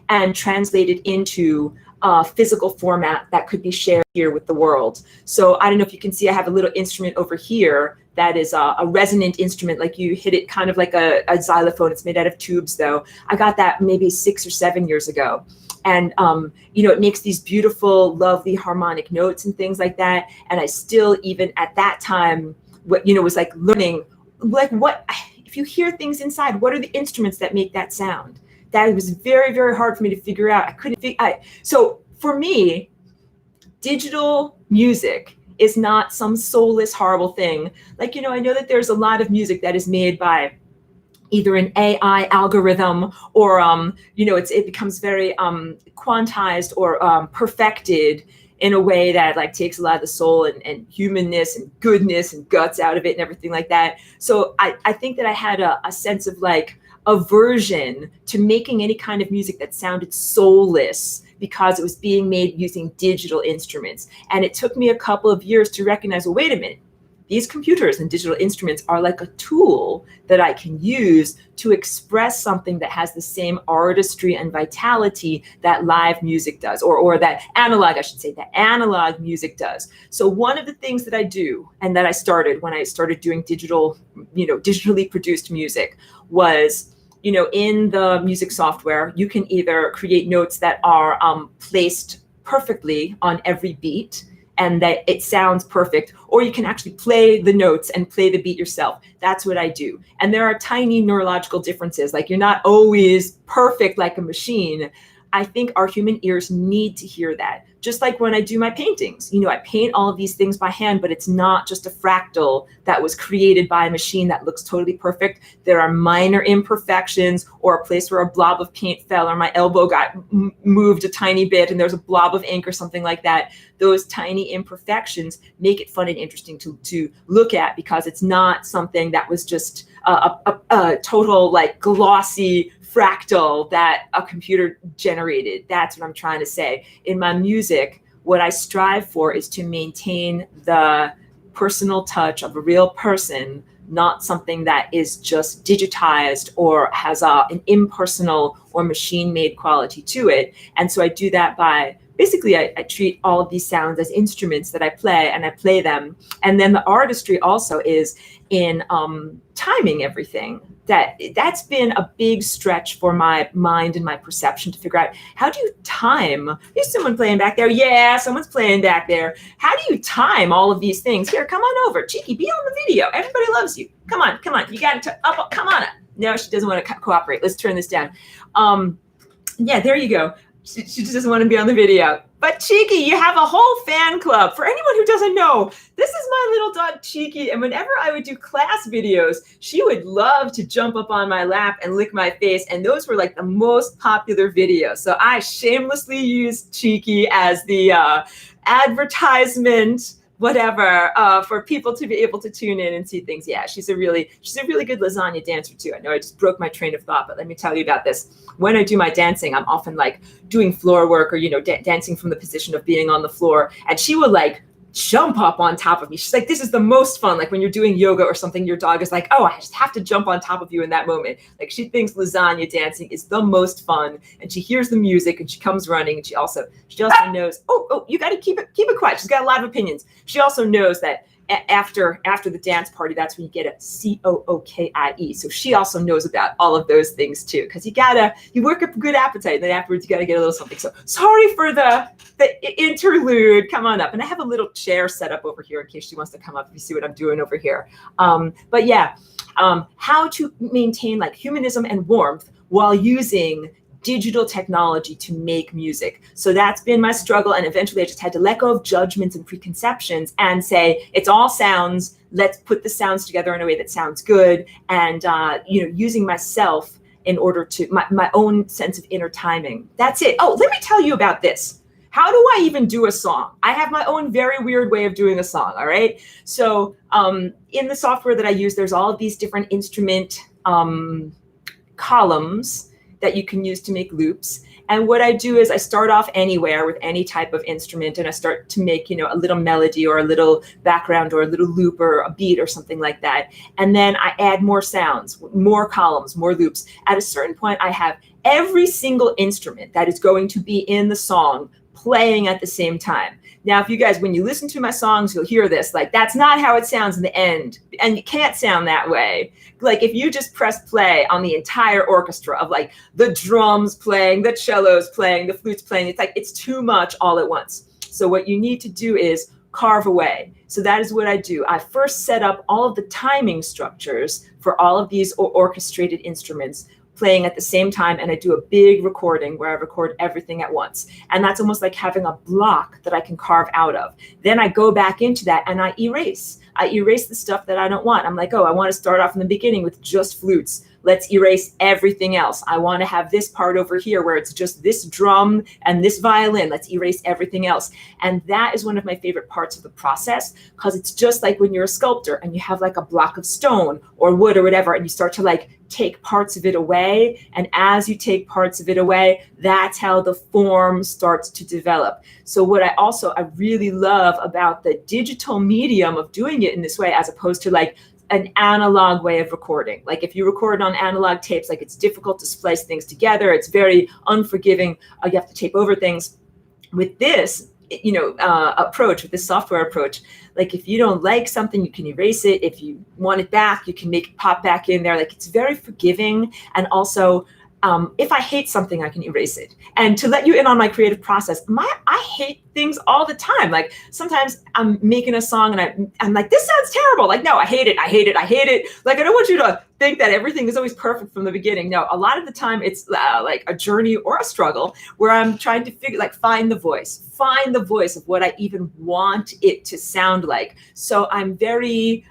S1: and translate it into a physical format that could be shared here with the world. So I don't know if you can see, I have a little instrument over here that is a resonant instrument, like you hit it kind of like a xylophone. It's made out of tubes though. I got that maybe 6 or 7 years ago. And, it makes these beautiful, lovely harmonic notes and things like that. And I still, even at that time, was like learning, like what, if you hear things inside, what are the instruments that make that sound? That was very, very hard for me to figure out. I couldn't so for me, digital music is not some soulless, horrible thing. Like, I know that there's a lot of music that is made by either an AI algorithm or, it becomes very quantized or perfected in a way that like takes a lot of the soul and humanness and goodness and guts out of it and everything like that. So I think that I had a sense of like aversion to making any kind of music that sounded soulless because it was being made using digital instruments. And it took me a couple of years to recognize, well, wait a minute. These computers and digital instruments are like a tool that I can use to express something that has the same artistry and vitality that live music does, or that analog, I should say, that analog music does. So one of the things that I do, and that I started when I started doing digitally produced music, was, in the music software, you can either create notes that are placed perfectly on every beat, and that it sounds perfect, or you can actually play the notes and play the beat yourself. That's what I do. And there are tiny neurological differences. Like, you're not always perfect like a machine. I think our human ears need to hear that. Just like when I do my paintings, I paint all of these things by hand, but it's not just a fractal that was created by a machine that looks totally perfect. There are minor imperfections, or a place where a blob of paint fell, or my elbow got moved a tiny bit and there's a blob of ink or something like that. Those tiny imperfections make it fun and interesting to look at, because it's not something that was just a total like glossy fractal that a computer generated. That's what I'm trying to say. In my music, what I strive for is to maintain the personal touch of a real person, not something that is just digitized or has an impersonal or machine-made quality to it. And so I do that by, basically, I treat all of these sounds as instruments that I play, and I play them. And then the artistry also is in timing everything. That's been a big stretch for my mind and my perception, to figure out, how do you time? There's someone playing back there. Yeah, someone's playing back there. How do you time all of these things? Here, come on over. Cheeky, be on the video. Everybody loves you. Come on. You got to up. Come on up. No, she doesn't want to cooperate. Let's turn this down. Yeah, there you go. She just doesn't want to be on the video. But Cheeky, you have a whole fan club. For anyone who doesn't know, this is my little dog Cheeky. And whenever I would do class videos, she would love to jump up on my lap and lick my face. And those were like the most popular videos. So I shamelessly used Cheeky as the advertisement, whatever, for people to be able to tune in and see things. Yeah, she's a really good lasagna dancer too. I know I just broke my train of thought, but let me tell you about this. When I do my dancing, I'm often like doing floor work, or, dancing from the position of being on the floor. And she would like jump up on top of me. She's like, this is the most fun. Like when you're doing yoga or something, your dog is like, oh, I just have to jump on top of you in that moment. Like, she thinks lasagna dancing is the most fun. And she hears the music and she comes running. And she also knows, oh, you got to keep it quiet. She's got a lot of opinions. She also knows that after the dance party, that's when you get a COOKIE. So she also knows about all of those things too, because you work up a good appetite, and then afterwards you gotta get a little something. So sorry for the interlude. Come on up. And I have a little chair set up over here in case she wants to come up, if you see what I'm doing over here. But yeah, how to maintain like humanism and warmth while using digital technology to make music. So that's been my struggle. And eventually I just had to let go of judgments and preconceptions and say, it's all sounds. Let's put the sounds together in a way that sounds good. And, using myself in order to my own sense of inner timing. That's it. Oh, let me tell you about this. How do I even do a song? I have my own very weird way of doing a song. All right. So in the software that I use, there's all of these different instrument columns that you can use to make loops. And what I do is I start off anywhere with any type of instrument, and I start to make, a little melody or a little background or a little loop or a beat or something like that. And then I add more sounds, more columns, more loops. At a certain point, I have every single instrument that is going to be in the song playing at the same time. Now, if you guys, when you listen to my songs, you'll hear this, like, that's not how it sounds in the end. And it can't sound that way. Like, if you just press play on the entire orchestra of like the drums playing, the cellos playing, the flutes playing, it's like, it's too much all at once. So what you need to do is carve away. So that is what I do. I first set up all of the timing structures for all of these orchestrated instruments playing at the same time, and I do a big recording where I record everything at once. And that's almost like having a block that I can carve out of. Then I go back into that and I erase. I erase the stuff that I don't want. I'm like, oh, I want to start off in the beginning with just flutes. Let's erase everything else. I want to have this part over here where it's just this drum and this violin. Let's erase everything else. And that is one of my favorite parts of the process, because it's just like when you're a sculptor and you have like a block of stone or wood or whatever, and you start to like take parts of it away. And as you take parts of it away, that's how the form starts to develop. So what I really love about the digital medium of doing it in this way, as opposed to like an analog way of recording. Like if you record on analog tapes, like it's difficult to splice things together. It's very unforgiving. You have to tape over things. With this, approach, with this software approach, like if you don't like something, you can erase it. If you want it back, you can make it pop back in there. Like it's very forgiving. And also, if I hate something, I can erase it. And to let you in on my creative process, I hate things all the time. Like sometimes I'm making a song and I'm like, this sounds terrible. Like, no, I hate it. I hate it. I hate it. Like, I don't want you to think that everything is always perfect from the beginning. No, a lot of the time it's like a journey or a struggle where I'm trying to find the voice of what I even want it to sound like. So I'm very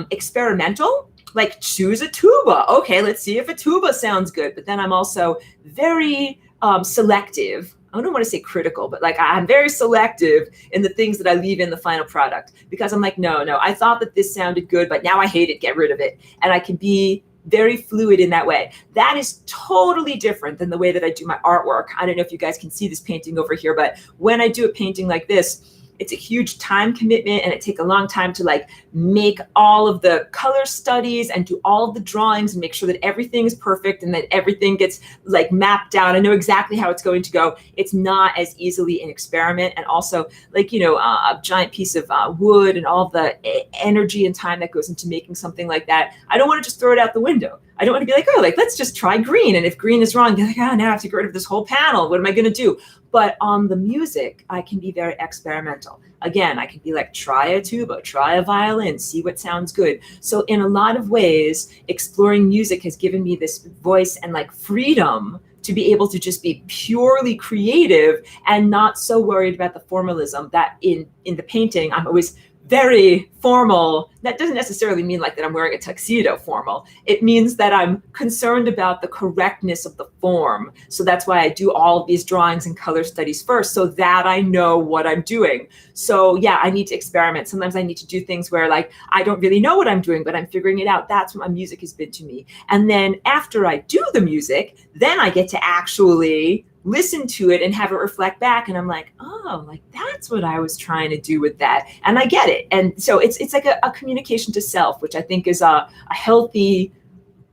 S1: experimental. Like, choose a tuba. Okay, let's see if a tuba sounds good. But then I'm also very selective. I don't want to say critical, but like I'm very selective in the things that I leave in the final product, because I'm like, no, I thought that this sounded good, but now I hate it. Get rid of it. And I can be very fluid in that way. That is totally different than the way that I do my artwork. I don't know if you guys can see this painting over here, but when I do a painting like this, it's a huge time commitment, and it takes a long time to like make all of the color studies and do all of the drawings and make sure that everything is perfect and that everything gets like mapped out. I know exactly how it's going to go. It's not as easily an experiment. And also like, a giant piece of wood and all of the energy and time that goes into making something like that. I don't want to just throw it out the window. I don't want to be like, oh, like, let's just try green. And if green is wrong, be like, now I have to get rid of this whole panel. What am I going to do? But on the music, I can be very experimental. Again, I can be like, try a tuba, try a violin, see what sounds good. So in a lot of ways, exploring music has given me this voice and like freedom to be able to just be purely creative and not so worried about the formalism that in the painting, I'm always very formal. That doesn't necessarily mean like that I'm wearing a tuxedo formal. It means that I'm concerned about the correctness of the form. So that's why I do all of these drawings and color studies first, so that I know what I'm doing. So yeah, I need to experiment. Sometimes I need to do things where like, I don't really know what I'm doing, but I'm figuring it out. That's what my music has been to me. And then after I do the music, then I get to actually listen to it and have it reflect back. And I'm like, oh, like that's what I was trying to do with that. And I get it. And so it's like a communication to self, which I think is a healthy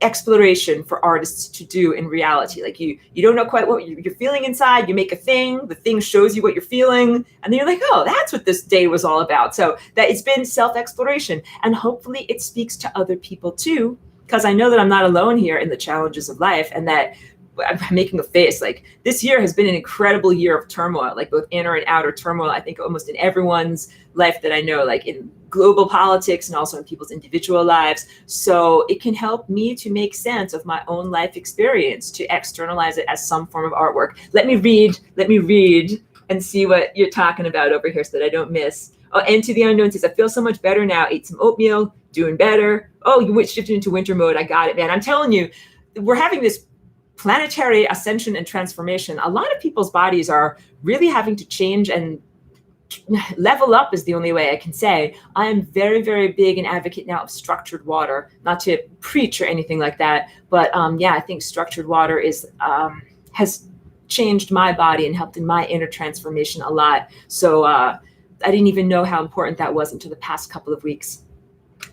S1: exploration for artists to do in reality. Like you don't know quite what you're feeling inside. You make a thing, the thing shows you what you're feeling. And then you're like, oh, that's what this day was all about. So that it's been self-exploration, and hopefully it speaks to other people too, because I know that I'm not alone here in the challenges of life, and that I'm making a face. Like this year has been an incredible year of turmoil, like both inner and outer turmoil. I think almost in everyone's life that I know, like in global politics and also in people's individual lives. So it can help me to make sense of my own life experience, to externalize it as some form of artwork. Let me read and see what you're talking about over here so that I don't miss. Oh, and to the unknown says, I feel so much better now. Ate some oatmeal, doing better. Oh, you shifted into winter mode. I got it, man. I'm telling you, we're having this planetary ascension and transformation. A lot of people's bodies are really having to change and level up is the only way I can say. I am very, very big an advocate now of structured water, not to preach or anything like that, but yeah, I think structured water has changed my body and helped in my inner transformation a lot. So I didn't even know how important that was until the past couple of weeks.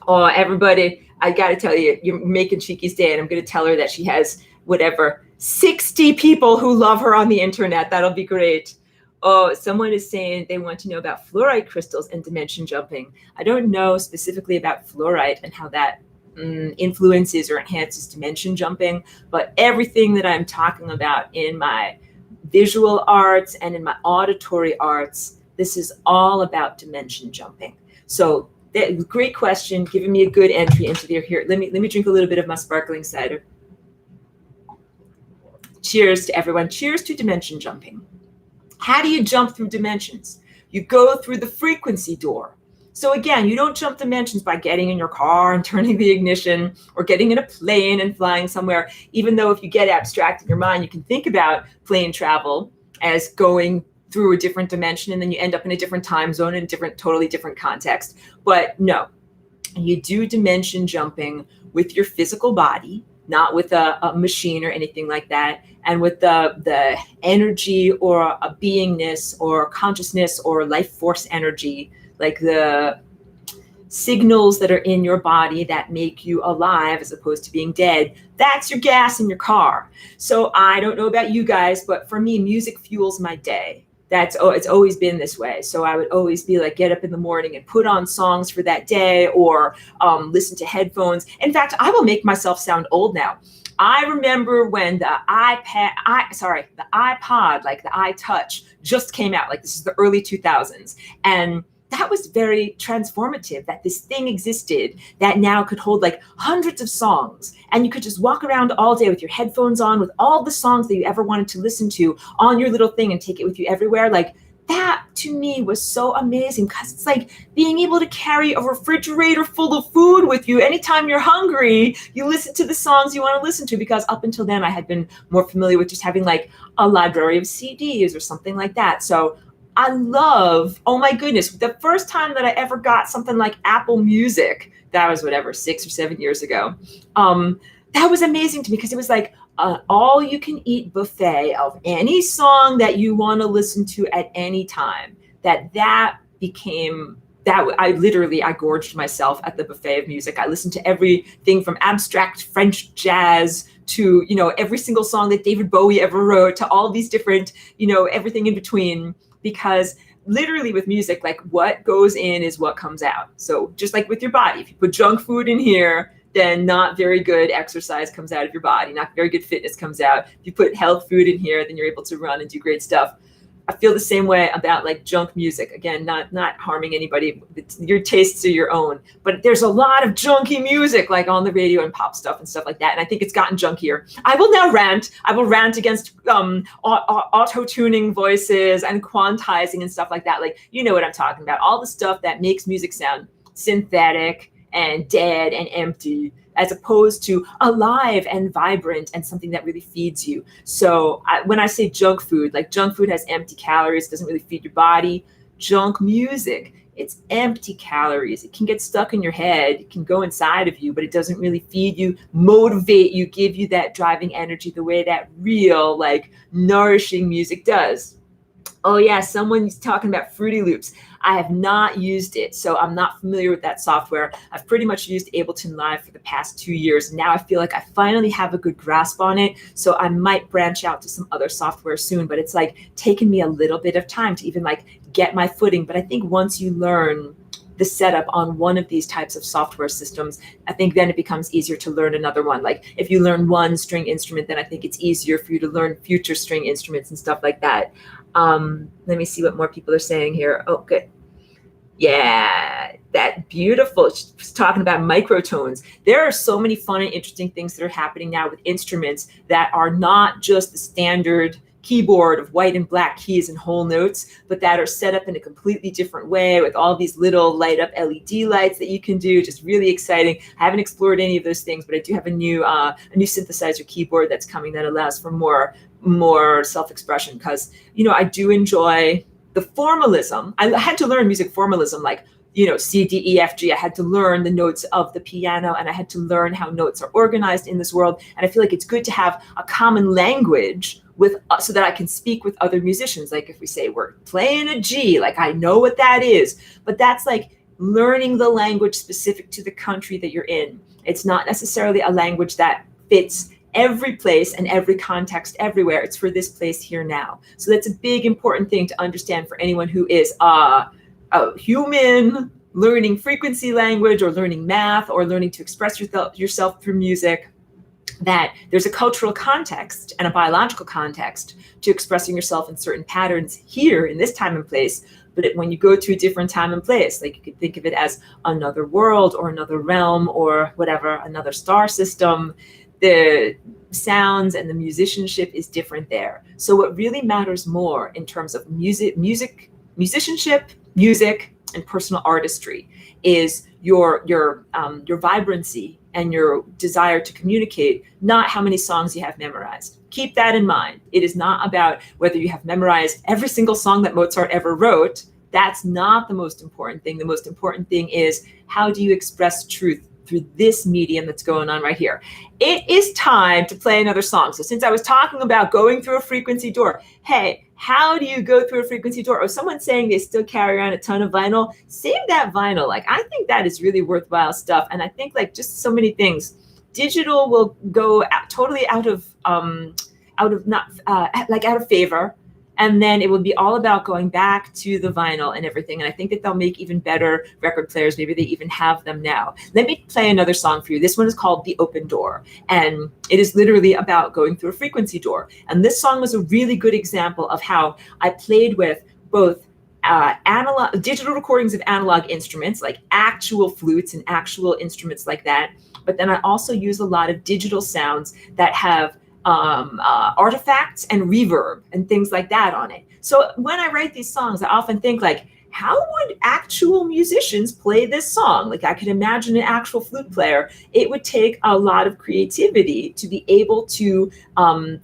S1: Oh, everybody, I got to tell you, you're making Chiki's day, and I'm going to tell her that she has whatever 60 people who love her on the internet. That'll be great. Oh, someone is saying they want to know about fluorite crystals and dimension jumping. I don't know specifically about fluorite and how that influences or enhances dimension jumping, but everything that I'm talking about in my visual arts and in my auditory arts, this is all about dimension jumping. So great question, giving me a good entry into there. Here, let me drink a little bit of my sparkling cider. Cheers to everyone. Cheers to dimension jumping. How do you jump through dimensions? You go through the frequency door. So again, you don't jump dimensions by getting in your car and turning the ignition or getting in a plane and flying somewhere. Even though if you get abstract in your mind, you can think about plane travel as going through a different dimension, and then you end up in a different time zone in a totally different context. But no, you do dimension jumping with your physical body, not with a machine or anything like that, and with the energy or a beingness or consciousness or life force energy, like the signals that are in your body that make you alive as opposed to being dead. That's your gas in your car. So I don't know about you guys, but for me, music fuels my day. It's always been this way. So I would always be like, get up in the morning and put on songs for that day, or listen to headphones. In fact, I will make myself sound old now. I remember when the iPod, like the iTouch, just came out. Like this is the early 2000s. And that was very transformative, that this thing existed that now could hold like hundreds of songs, and you could just walk around all day with your headphones on with all the songs that you ever wanted to listen to on your little thing and take it with you everywhere. Like that to me was so amazing, because it's like being able to carry a refrigerator full of food with you. Anytime you're hungry, you listen to the songs you want to listen to, because up until then I had been more familiar with just having like a library of CDs or something like that. So I love, oh my goodness, the first time that I ever got something like Apple Music, that was whatever, 6 or 7 years ago. That was amazing to me, because it was like all you can eat buffet of any song that you want to listen to at any time. That became that. I gorged myself at the buffet of music. I listened to everything from abstract French jazz to, every single song that David Bowie ever wrote, to all these different, everything in between. Because literally with music, like what goes in is what comes out. So just like with your body, if you put junk food in here, then not very good exercise comes out of your body. Not very good fitness comes out. If you put health food in here, then you're able to run and do great stuff. I feel the same way about like junk music. Again, not harming anybody. Your tastes are your own. But there's a lot of junky music like on the radio and pop stuff and stuff like that. And I think it's gotten junkier. I will now rant. I will rant against auto-tuning voices and quantizing and stuff like that. Like, you know what I'm talking about. All the stuff that makes music sound synthetic and dead and empty, as opposed to alive and vibrant and something that really feeds you. So when I say junk food, like junk food has empty calories, doesn't really feed your body. Junk music, it's empty calories. It can get stuck in your head. It can go inside of you, but it doesn't really feed you, motivate you, give you that driving energy the way that real, like nourishing music does. Oh yeah, someone's talking about Fruity Loops. I have not used it, so I'm not familiar with that software. I've pretty much used Ableton Live for the past 2 years. Now I feel like I finally have a good grasp on it, so I might branch out to some other software soon, but it's like taken me a little bit of time to even like get my footing. But I think once you learn the setup on one of these types of software systems, I think then it becomes easier to learn another one. Like if you learn one string instrument, then I think it's easier for you to learn future string instruments and stuff like that. Let me see what more people are saying here. Oh, good. Yeah, that beautiful. She's talking about microtones. There are so many fun and interesting things that are happening now with instruments that are not just the standard keyboard of white and black keys and whole notes, but that are set up in a completely different way with all these little light up LED lights that you can do. Just really exciting. I haven't explored any of those things, but I do have a new synthesizer keyboard that's coming that allows for more self-expression, because I do enjoy the formalism. I had to learn music formalism, like, C, D, E, F, G. I had to learn the notes of the piano, and I had to learn how notes are organized in this world. And I feel like it's good to have a common language so that I can speak with other musicians. Like if we say we're playing a G, like I know what that is, but that's like learning the language specific to the country that you're in. It's not necessarily a language that fits every place and every context everywhere. It's for this place here now. So that's a big important thing to understand for anyone who is a human learning frequency language or learning math or learning to express yourself through music, that there's a cultural context and a biological context to expressing yourself in certain patterns here in this time and place. But when you go to a different time and place, like you could think of it as another world or another realm or whatever, another star system, the sounds and the musicianship is different there. So what really matters more in terms of musicianship, music, and personal artistry is your vibrancy and your desire to communicate, not how many songs you have memorized. Keep that in mind. It is not about whether you have memorized every single song that Mozart ever wrote. That's not the most important thing. The most important thing is, how do you express truth through this medium that's going on right here? It is time to play another song. So since I was talking about going through a frequency door, hey, how do you go through a frequency door? Or someone saying they still carry around a ton of vinyl, save that vinyl. Like, I think that is really worthwhile stuff. And I think like just so many things, digital will go totally out of favor. And then it will be all about going back to the vinyl and everything. And I think that they'll make even better record players. Maybe they even have them now. Let me play another song for you. This one is called The Open Door. And it is literally about going through a frequency door. And this song was a really good example of how I played with both digital recordings of analog instruments, like actual flutes and actual instruments like that. But then I also use a lot of digital sounds that have artifacts and reverb and things like that on it. So when I write these songs, I often think like, how would actual musicians play this song? Like I could imagine an actual flute player. It would take a lot of creativity to be able to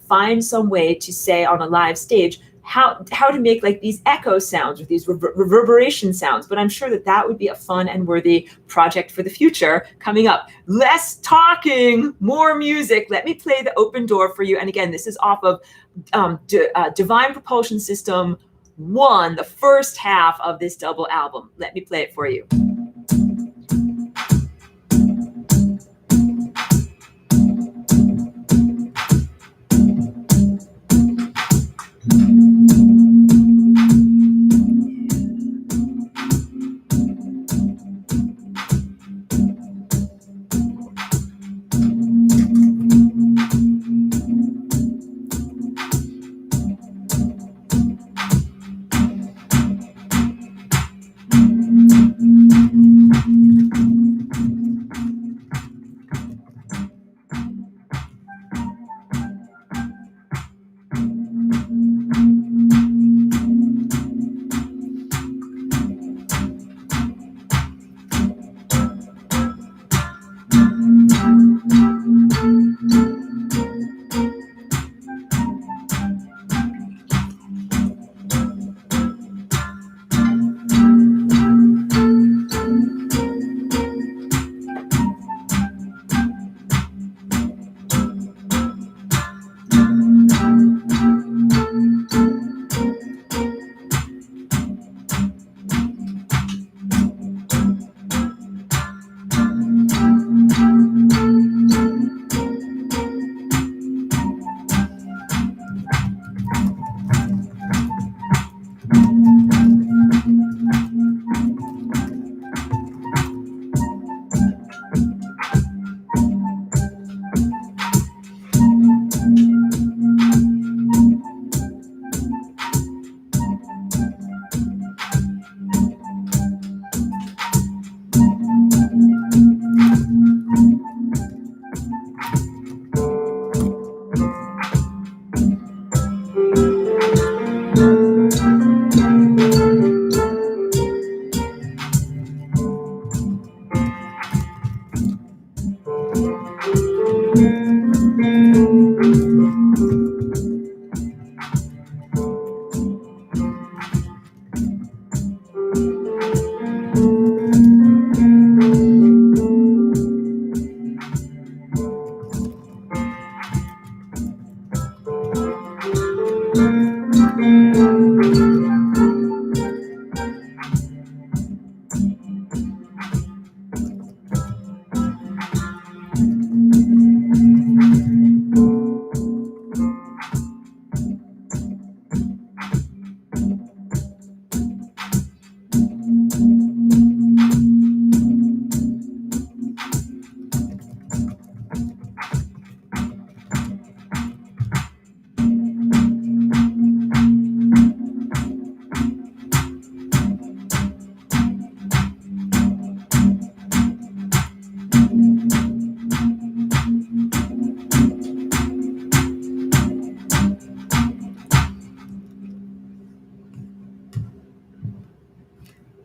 S1: find some way to say on a live stage how to make like these echo sounds or these reverberation sounds. But I'm sure that would be a fun and worthy project for the future coming up. Less talking, more music. Let me play The Open Door for you. And again, this is off of Divine Propulsion System 1, the first half of this double album. Let me play it for you.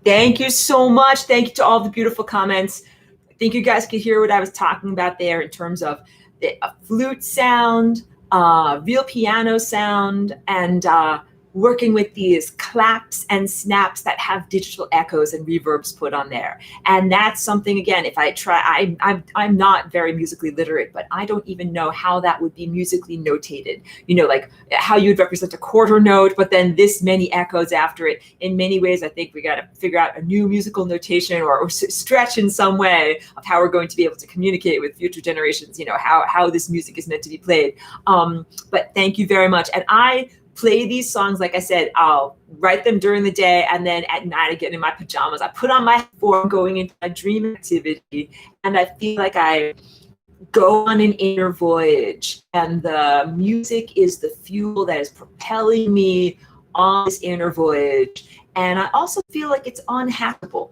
S1: Thank you so much. Thank you to all the beautiful comments. I think you guys could hear what I was talking about there in terms of a flute sound, real piano sound, and working with these claps and snaps that have digital echoes and reverbs put on there. And that's something, again, if I try, I'm not very musically literate, but I don't even know how that would be musically notated. You know, like how you'd represent a quarter note, but then this many echoes after it. In many ways, I think we got to figure out a new musical notation or stretch in some way of how we're going to be able to communicate with future generations, you know, how this music is meant to be played. But thank you very much. And I play these songs, like I said, I'll write them during the day, and then at night I get in my pajamas. I put on my form going into my dream activity, and I feel like I go on an inner voyage, and the music is the fuel that is propelling me on this inner voyage. And I also feel like it's unhackable.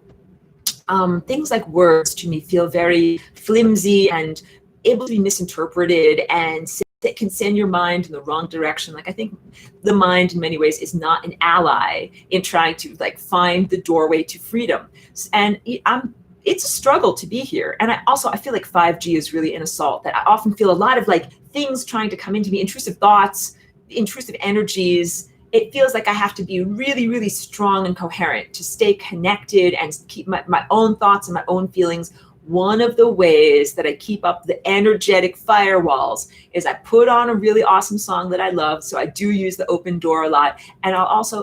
S1: Things like words to me feel very flimsy and able to be misinterpreted, and that can send your mind in the wrong direction. Like, I think the mind in many ways is not an ally in trying to like find the doorway to freedom. And it's a struggle to be here. And I feel like 5G is really an assault, that I often feel a lot of like things trying to come into me, intrusive thoughts, intrusive energies. It feels like I have to be really, really strong and coherent to stay connected and keep my own thoughts and my own feelings. One of the ways that I keep up the energetic firewalls is I put on a really awesome song that I love. So I do use the open door a lot. And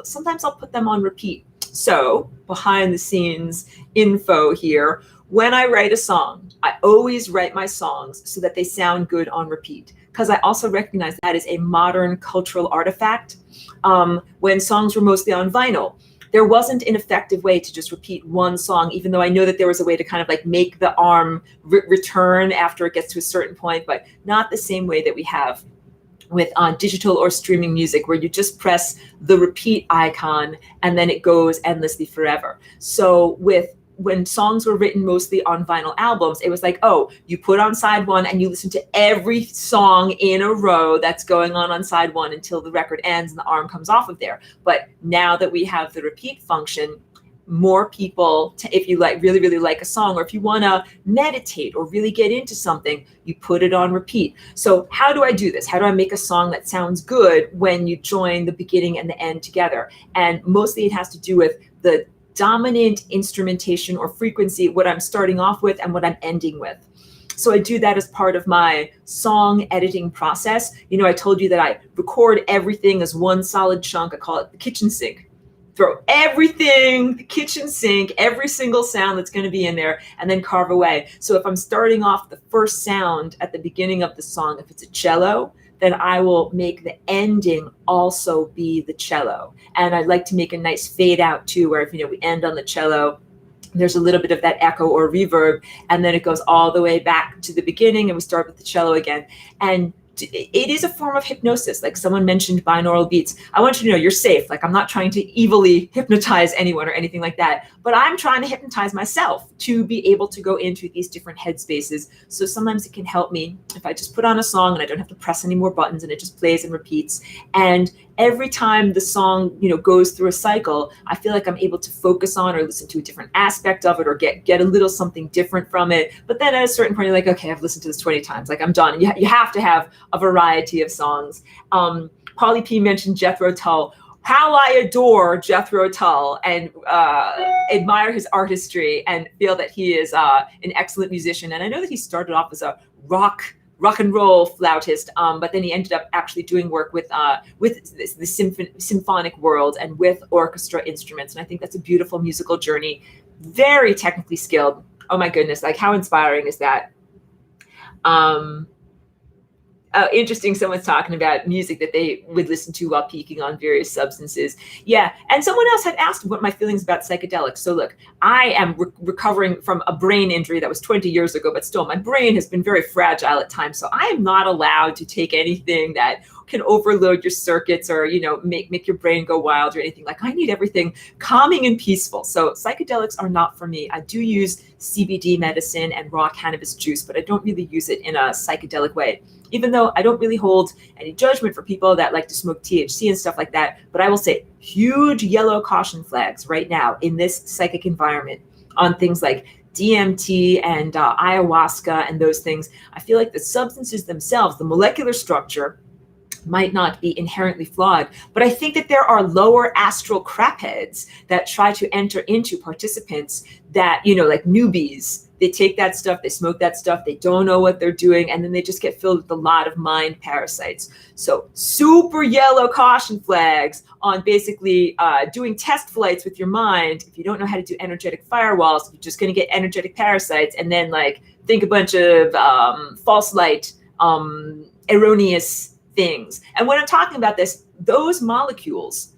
S1: sometimes I'll put them on repeat. So behind the scenes info here, when I write a song, I always write my songs so that they sound good on repeat, because I also recognize that is a modern cultural artifact. When songs were mostly on vinyl, there wasn't an effective way to just repeat one song, even though I know that there was a way to kind of like make the arm return after it gets to a certain point, but not the same way that we have with digital or streaming music, where you just press the repeat icon and then it goes endlessly forever. So when songs were written mostly on vinyl albums, it was like, oh, you put on side one and you listen to every song in a row that's going on side one until the record ends and the arm comes off of there. But now that we have the repeat function, more people, if you like really, really like a song, or if you want to meditate or really get into something, you put it on repeat. So how do I do this? How do I make a song that sounds good when you join the beginning and the end together? And mostly it has to do with the dominant instrumentation or frequency, what I'm starting off with and what I'm ending with. So I do that as part of my song editing process. You know, I told you that I record everything as one solid chunk. I call it the kitchen sink. Throw everything, the kitchen sink, every single sound that's going to be in there, and then carve away. So if I'm starting off the first sound at the beginning of the song, if it's a cello, then I will make the ending also be the cello. And I'd like to make a nice fade out too, where if, you know, we end on the cello, there's a little bit of that echo or reverb, and then it goes all the way back to the beginning and we start with the cello again. And it is a form of hypnosis. Like someone mentioned binaural beats. I want you to know you're safe. Like, I'm not trying to evilly hypnotize anyone or anything like that, but I'm trying to hypnotize myself to be able to go into these different headspaces. So sometimes it can help me if I just put on a song and I don't have to press any more buttons and it just plays and repeats. And every time the song, you know, goes through a cycle, I feel like I'm able to focus on or listen to a different aspect of it, or get a little something different from it. But then at a certain point, you're like, okay, I've listened to this 20 times. Like, I'm done. You have to have a variety of songs. Polly P mentioned Jethro Tull. How I adore Jethro Tull and admire his artistry and feel that he is an excellent musician. And I know that he started off as a rock and roll flautist, but then he ended up actually doing work with the symphonic world and with orchestra instruments. And I think that's a beautiful musical journey. Very technically skilled. Oh my goodness, like how inspiring is that? Interesting. Someone's talking about music that they would listen to while peaking on various substances. Yeah. And someone else had asked what my feelings about psychedelics. So look, I am recovering from a brain injury that was 20 years ago, but still my brain has been very fragile at times. So I am not allowed to take anything that can overload your circuits or, make your brain go wild or anything. Like I need everything calming and peaceful. So psychedelics are not for me. I do use CBD medicine and raw cannabis juice, but I don't really use it in a psychedelic way. Even though I don't really hold any judgment for people that like to smoke THC and stuff like that. But I will say huge yellow caution flags right now in this psychic environment on things like DMT and ayahuasca and those things. I feel like the substances themselves, the molecular structure, might not be inherently flawed, but I think that there are lower astral crapheads that try to enter into participants that, like newbies. They take that stuff, they smoke that stuff, they don't know what they're doing, and then they just get filled with a lot of mind parasites. So super yellow caution flags on basically doing test flights with your mind. If you don't know how to do energetic firewalls, you're just going to get energetic parasites and then like think a bunch of false light, erroneous things. And when I'm talking about this, those molecules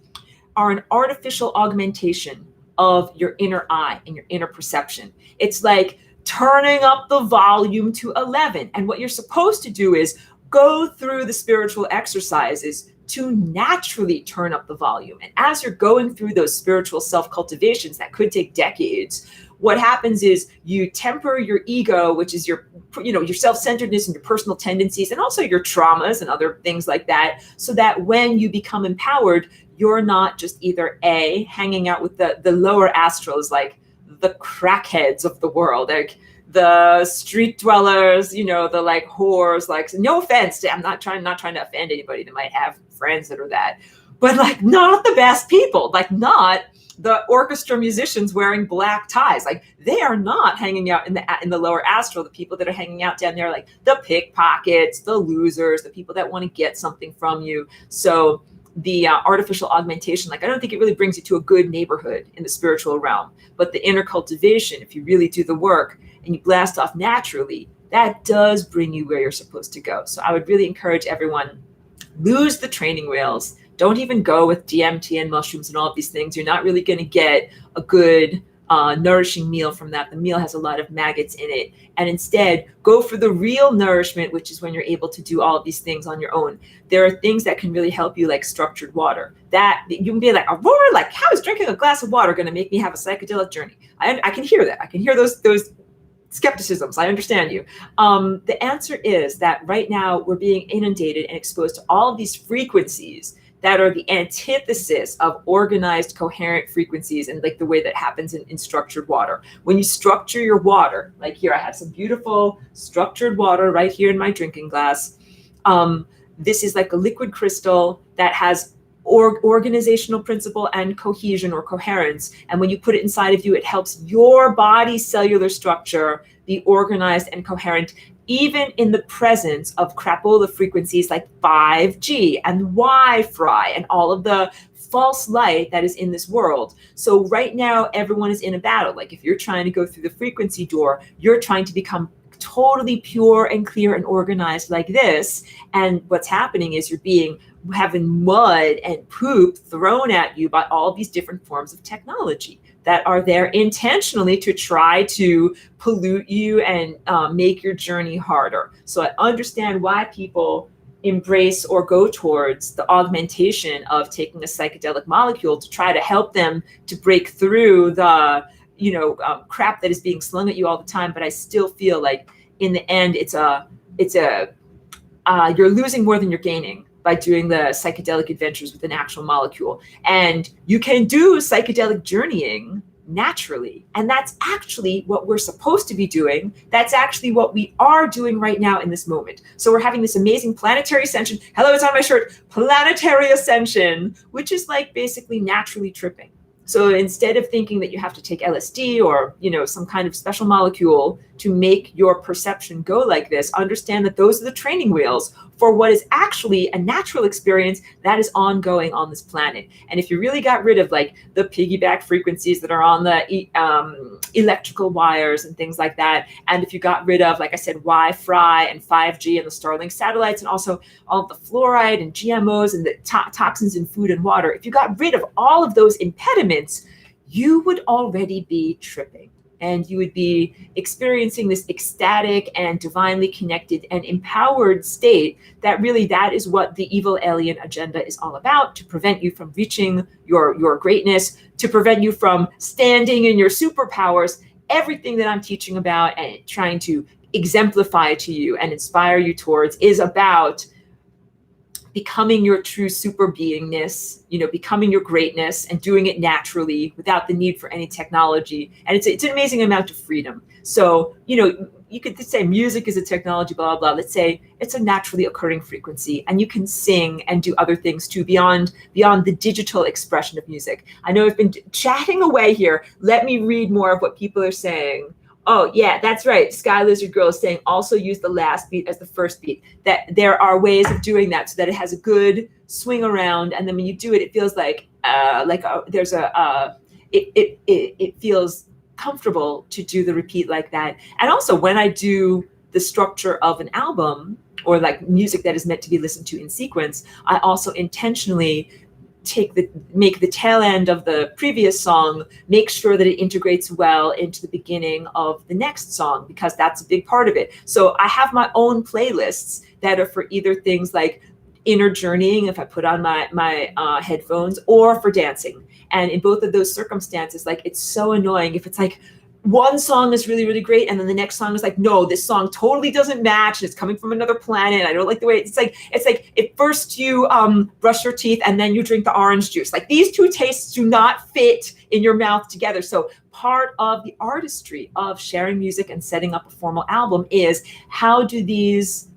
S1: are an artificial augmentation of your inner eye and your inner perception. It's like turning up the volume to 11. And what you're supposed to do is go through the spiritual exercises to naturally turn up the volume. And as you're going through those spiritual self-cultivations that could take decades, what happens is you temper your ego, which is your self-centeredness and your personal tendencies, and also your traumas and other things like that, so that when you become empowered, you're not just either A, hanging out with the lower astrals, like the crackheads of the world, like the street dwellers, the like whores, like no offense to, I'm not trying to offend anybody that might have friends that are that, but like not the best people, like not the orchestra musicians wearing black ties. Like they are not hanging out in the lower astral. The people that are hanging out down there, like the pickpockets, the losers, the people that want to get something from you. So the artificial augmentation, like I don't think it really brings you to a good neighborhood in the spiritual realm. But the inner cultivation, if you really do the work and you blast off naturally, that does bring you where you're supposed to go. So I would really encourage everyone, lose the training wheels. Don't even go with DMT and mushrooms and all of these things. You're not really going to get a good nourishing meal from that. The meal has a lot of maggots in it. And instead, go for the real nourishment, which is when you're able to do all of these things on your own. There are things that can really help you, like structured water. That you can be like, Aurora, like how is drinking a glass of water going to make me have a psychedelic journey? I can hear that. I can hear those skepticisms. I understand you. The answer is that right now we're being inundated and exposed to all of these frequencies that are the antithesis of organized, coherent frequencies and like the way that happens in structured water. When you structure your water, like here, I have some beautiful structured water right here in my drinking glass. This is like a liquid crystal that has organizational principle and cohesion or coherence. And when you put it inside of you, it helps your body's cellular structure be organized and coherent, even in the presence of crapola frequencies like 5G and Wi-Fi and all of the false light that is in this world. So right now, everyone is in a battle. Like if you're trying to go through the frequency door, you're trying to become totally pure and clear and organized like this. And what's happening is you're having mud and poop thrown at you by all these different forms of technology that are there intentionally to try to pollute you and make your journey harder. So I understand why people embrace or go towards the augmentation of taking a psychedelic molecule to try to help them to break through the crap that is being slung at you all the time. But I still feel like in the end, you're losing more than you're gaining by doing the psychedelic adventures with an actual molecule. And you can do psychedelic journeying naturally. And that's actually what we're supposed to be doing. That's actually what we are doing right now in this moment. So we're having this amazing planetary ascension. Hello, it's on my shirt. Planetary ascension, which is like basically naturally tripping. So instead of thinking that you have to take LSD or, some kind of special molecule to make your perception go like this, understand that those are the training wheels for what is actually a natural experience that is ongoing on this planet. And if you really got rid of like the piggyback frequencies that are on the electrical wires and things like that, and if you got rid of, like I said, Wi-Fi and 5G and the Starlink satellites and also all of the fluoride and GMOs and the toxins in food and water, if you got rid of all of those impediments, you would already be tripping. and you would be experiencing this ecstatic and divinely connected and empowered state that really that is what the evil alien agenda is all about, to prevent you from reaching your greatness, to prevent you from standing in your superpowers. Everything that I'm teaching about and trying to exemplify to you and inspire you towards is about becoming your true super beingness, becoming your greatness and doing it naturally without the need for any technology. And it's an amazing amount of freedom. So, you could say music is a technology, blah, blah, blah. Let's say it's a naturally occurring frequency, and you can sing and do other things too beyond the digital expression of music. I know I've been chatting away here. Let me read more of what people are saying. Oh, yeah, that's right. Sky Lizard Girl is saying also use the last beat as the first beat. That there are ways of doing that so that it has a good swing around, and then when you do it, it feels it feels comfortable to do the repeat like that. And also, when I do the structure of an album or like music that is meant to be listened to in sequence, I also intentionally make the tail end of the previous song, make sure that it integrates well into the beginning of the next song, because that's a big part of it. So I have my own playlists that are for either things like inner journeying, if I put on my headphones, or for dancing. And in both of those circumstances, like, it's so annoying if it's like one song is really, really great, and then the next song is like, no, this song totally doesn't match, and it's coming from another planet. I don't like the way it's like at first you brush your teeth and then you drink the orange juice. Like, these two tastes do not fit in your mouth together. So part of the artistry of sharing music and setting up a formal album is, how do these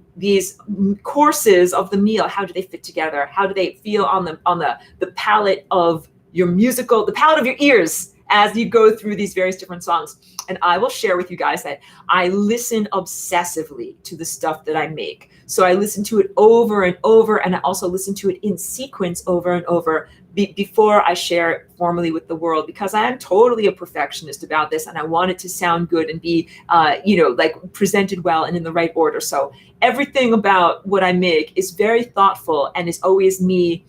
S1: courses of the meal, how do they fit together? How do they feel on the palate of your musical, the palate of your ears, as you go through these various different songs. And I will share with you guys that I listen obsessively to the stuff that I make. So I listen to it over and over, and I also listen to it in sequence over and over before I share it formally with the world, because I am totally a perfectionist about this, and I want it to sound good and be, like, presented well and in the right order. So everything about what I make is very thoughtful, and is always me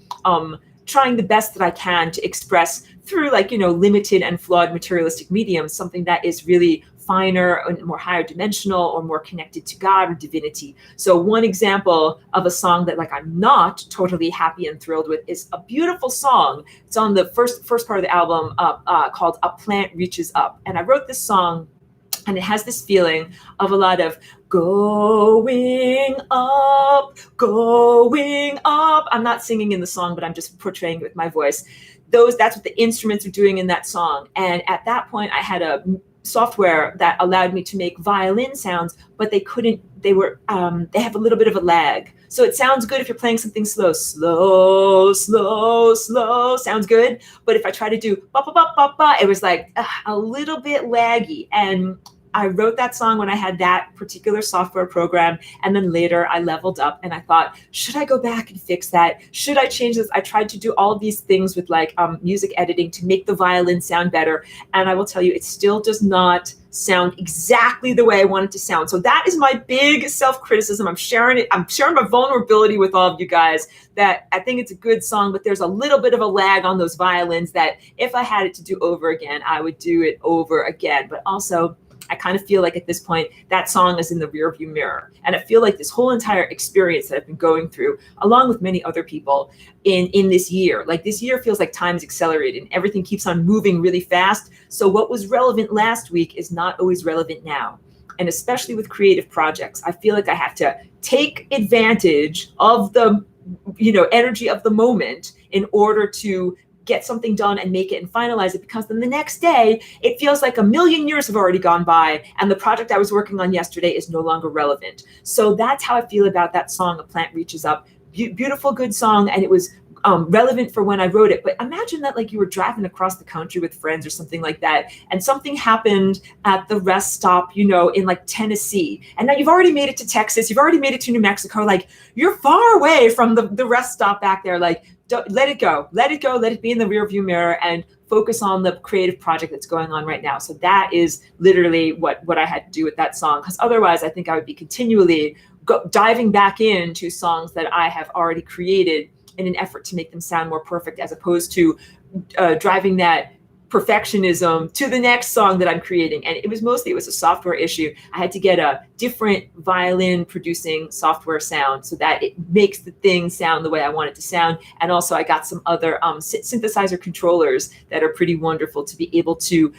S1: trying the best that I can to express through, limited and flawed materialistic mediums, something that is really finer and more higher dimensional or more connected to God or divinity. So one example of a song that, like, I'm not totally happy and thrilled with is a beautiful song. It's on the first part of the album, called A Plant Reaches Up. And I wrote this song, and it has this feeling of a lot of going up, going up. I'm not singing in the song, but I'm just portraying it with my voice. That's what the instruments are doing in that song. And at that point, I had a software that allowed me to make violin sounds, but they have a little bit of a lag. So it sounds good if you're playing something slow, sounds good. But if I try to do ba ba ba ba ba, it was like a little bit laggy. And I wrote that song when I had that particular software program, and then later I leveled up and I thought, should I go back and fix that? Should I change this? I tried to do all of these things with music editing to make the violin sound better, and I will tell you, it still does not sound exactly the way I want it to sound. So that is my big self-criticism. I'm sharing it. I'm sharing my vulnerability with all of you guys, that I think it's a good song, but there's a little bit of a lag on those violins that if I had it to do over again, I would do it over again. But also, I kind of feel like at this point, that song is in the rearview mirror. And I feel like this whole entire experience that I've been going through, along with many other people in this year, like, this year feels like time is accelerated and everything keeps on moving really fast. So what was relevant last week is not always relevant now. And especially with creative projects, I feel like I have to take advantage of the, energy of the moment in order to get something done and make it and finalize it, because then the next day it feels like a million years have already gone by and the project I was working on yesterday is no longer relevant. So that's how I feel about that song, A Plant Reaches Up. Beautiful, good song, and it was relevant for when I wrote it. But imagine that, like, you were driving across the country with friends or something like that, and something happened at the rest stop, in like Tennessee, and now you've already made it to Texas, you've already made it to New Mexico, like, you're far away from the rest stop back there. Like, let it go, let it be in the rearview mirror, and focus on the creative project that's going on right now. So that is literally what I had to do with that song, because otherwise I think I would be continually diving back into songs that I have already created in an effort to make them sound more perfect, as opposed to driving that perfectionism to the next song that I'm creating. And it was a software issue. I had to get a different violin producing software sound so that it makes the thing sound the way I want it to sound. And also I got some other synthesizer controllers that are pretty wonderful to be able to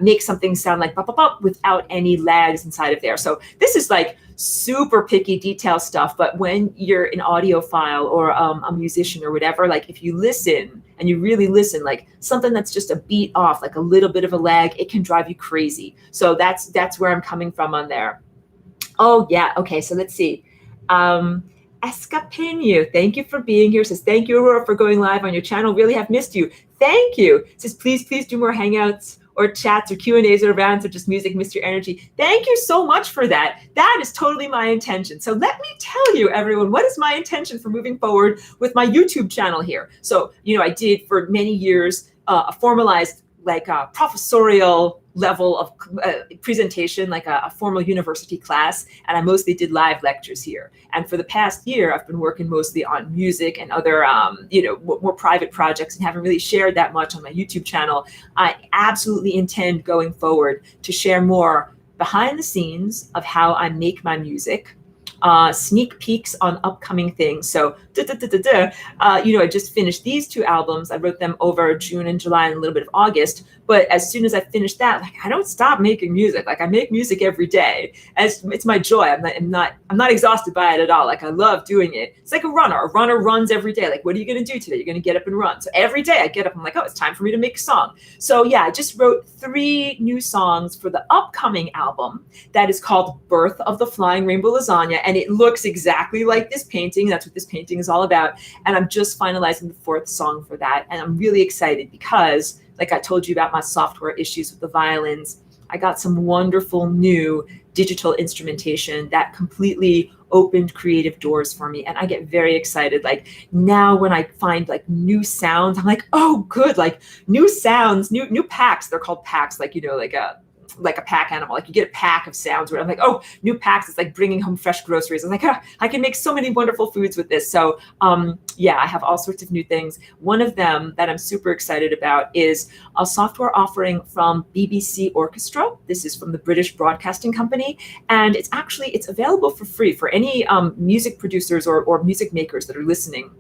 S1: make something sound like bop, bop, bop without any lags inside of there. So this is like super picky detail stuff, but when you're an audiophile or a musician or whatever, like if you listen and you really listen, like something that's just a beat off, like a little bit of a lag, it can drive you crazy. So that's where I'm coming from on there. Oh yeah, okay, so let's see. Escapinho, thank you for being here. Says, thank you, Aurora, for going live on your channel. Really have missed you. Thank you. Says, please do more hangouts or chats or Q&As or events or just music, Mr. Energy. Thank you so much for that. That is totally my intention. So let me tell you, everyone, what is my intention for moving forward with my YouTube channel here? So, I did for many years a formalized, like a professorial level of presentation, like a formal university class. And I mostly did live lectures here. And for the past year, I've been working mostly on music and other, more private projects and haven't really shared that much on my YouTube channel. I absolutely intend going forward to share more behind the scenes of how I make my music, sneak peeks on upcoming things. So, I just finished these 2 albums. I wrote them over June and July and a little bit of August. But as soon as I finished that, like I don't stop making music. Like I make music every day. It's my joy. I'm not exhausted by it at all. Like I love doing it. It's like a runner. A runner runs every day. Like, what are you going to do today? You're going to get up and run. So every day I get up, I'm like, oh, it's time for me to make a song. So yeah, I just wrote 3 new songs for the upcoming album that is called Birth of the Flying Rainbow Lasagna. And it looks exactly like this painting. That's what this painting is all about. And I'm just finalizing the 4th song for that. And I'm really excited because, like I told you about my software issues with the violins, I got some wonderful new digital instrumentation that completely opened creative doors for me. And I get very excited. Like now when I find like new sounds, I'm like, oh, good. Like new sounds, new packs. They're called packs, like, like a pack animal, like you get a pack of sounds where I'm like, oh, new packs. It's like bringing home fresh groceries. I'm like, I can make so many wonderful foods with this. So yeah, I have all sorts of new things. One of them that I'm super excited about is a software offering from BBC Orchestra. This is from the British Broadcasting Company. And it's available for free for any music producers or music makers that are listening.